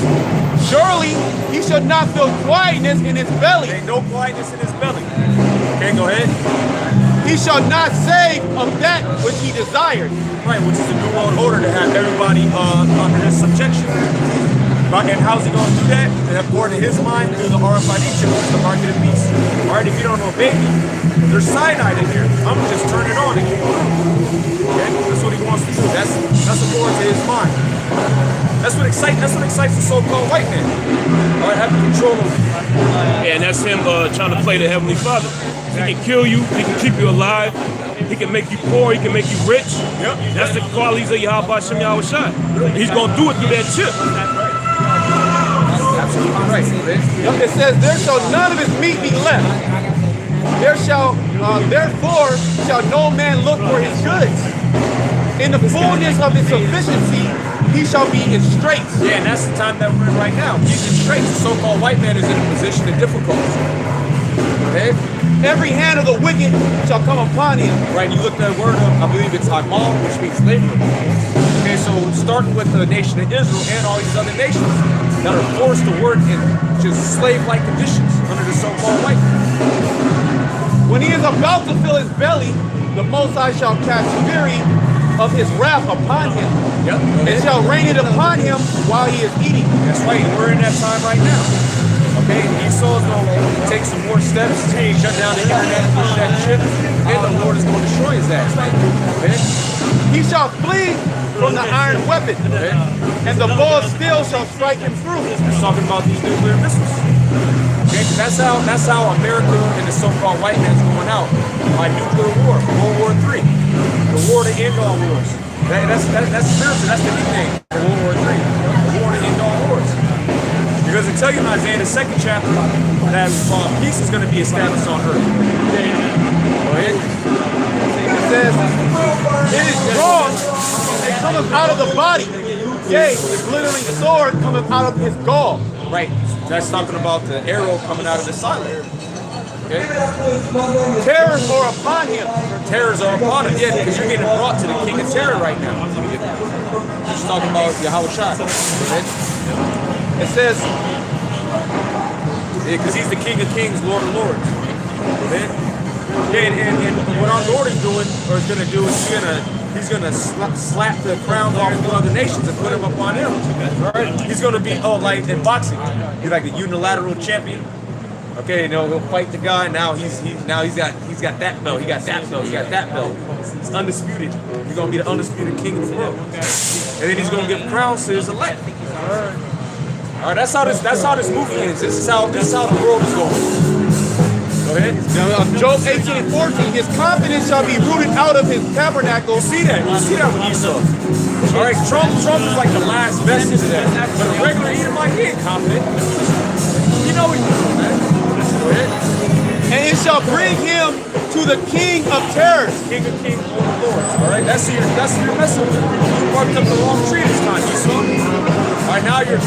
surely he should not feel quietness in his belly. There ain't no quietness in his belly. Okay, go ahead. He shall not save of that which he desired. Right, which is the New World Order to have everybody under his subjection. Right, and how's he going to do that? And according to his mind, through the RFID chip, which is the mark of the beast. All right, if you don't obey me, there's cyanide in here. I'm going to just turn it on and keep it on. Okay, that's what he wants to do. That's according to his mind. That's what excites the so-called white man. All right, having control of him. And that's him trying to play the Heavenly Father. He can kill you, he can keep you alive, he can make you poor, he can make you rich. Yep. That's the qualities of Yahweh Shem Yahushua. He's going to do it through that chip. Absolutely right. Yep. It says, there shall none of his meat be left. Therefore shall no man look for his goods. In the fullness of his sufficiency, he shall be in straits. Yeah, and that's the time that we're in right now. He's in straits. The so-called white man is in a position of difficulty. Okay? Every hand of the wicked shall come upon him. Right, you look that word up, I believe it's Hamal, which means slavery. Okay, so starting with the nation of Israel and all these other nations that are forced to work in just slave-like conditions under the so-called white man. When he is about to fill his belly, the Most High shall cast fury of his wrath upon him. Yep. And shall rain it upon him while he is eating. That's right, and we're in that time right now. Okay, Esau is going to take some more steps, shut down the internet, push that chip, and the Lord is going to destroy his ass. Okay? He shall flee from the iron weapon, and the bow of steel shall strike him through. It's talking about these nuclear missiles. Okay, that's how America and the so-called white man's going out by nuclear war, World War III, the war to end all wars. That's spiritual. That's the nickname for World War III, the war to end all wars. Because it tell you in Isaiah, the 2nd chapter, that peace is going to be established on earth. Go ahead. It says, it is drawn, it cometh out of the body. Yea, the glittering sword cometh out of his gall. Right. That's talking about the arrow coming out of the silent. Okay? Terrors are upon him. Terrors are upon him. Yeah, because you're getting brought to the king of terror right now. He's talking about Yahushua. It says, yeah, because he's the King of Kings, Lord of Lords. Amen. Yeah, and what our Lord is doing, or is going to do, is he's gonna slap the crowns off of other nations and put them up on him. Right? He's gonna be like in boxing. He's like a unilateral champion. Okay, you know, he'll fight the guy. Now he's got that belt. He got that belt. He got that belt. He's undisputed. He's gonna be the undisputed king of the world. And then he's gonna give crowns to his elect. All right, that's how this movie ends. This is how the world is going. Go ahead. Now, Job 18:14, his confidence shall be rooted out of his tabernacle. You see that with Esau. All right, Trump is like the last vestige of that. But a regular Edomite, he ain't confident. You know what he's doing, man. Go ahead. And it shall bring him to the King of terrors. King of Kings, Lord of Lords. All right, that's your message. You barked up the wrong tree this time, Esau. All right, now your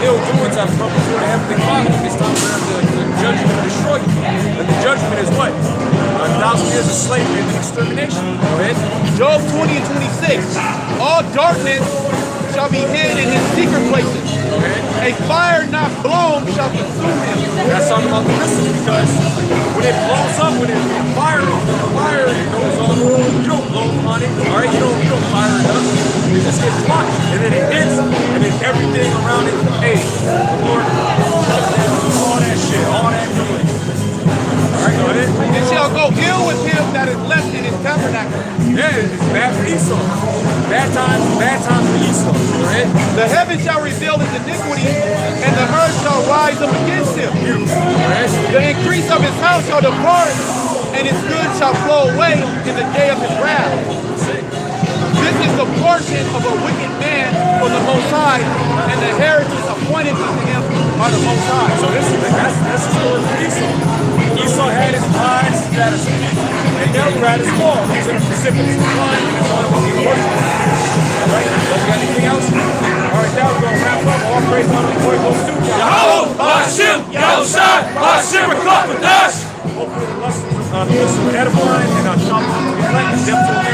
ill doings have come before the heavenly Father. It's time for them to judge you and destroy you. And the judgment is what? 1,000 years of slavery and extermination. Go ahead. Job 20 and 26. All darkness shall be hid in his secret places. A fire not blown shall consume him. That's talking about the missile, because when it blows up, when it fire goes on, you don't blow on it, all right? You don't fire it up. It just gets hot, and then it hits, and then everything around it, hey, the Lord, all that shit, all that noise. All right, go ahead. It shall go ill with him that is left in his tabernacle. Yeah, it's bad for Esau. Bad times for Esau. Go ahead. The heavens shall reveal his iniquity, and the earth shall rise up against him. The increase of his house shall depart, and his goods shall flow away in the day of his wrath. This is the portion of a wicked man from the Most High, and the heritage appointed unto him by the Most High. So that's the story of Esau. Esau had his eyes satisfied. And never had his fall. He's in a precipitous decline. It's all about the worship. All right, don't got anything else? All right, now we're going to wrap up. All praise on the Lord goes to Yahweh, Hashem, Yahushua, Hashem, Rakapadash. Hopefully the lesson was edifying and sharp. Depth to the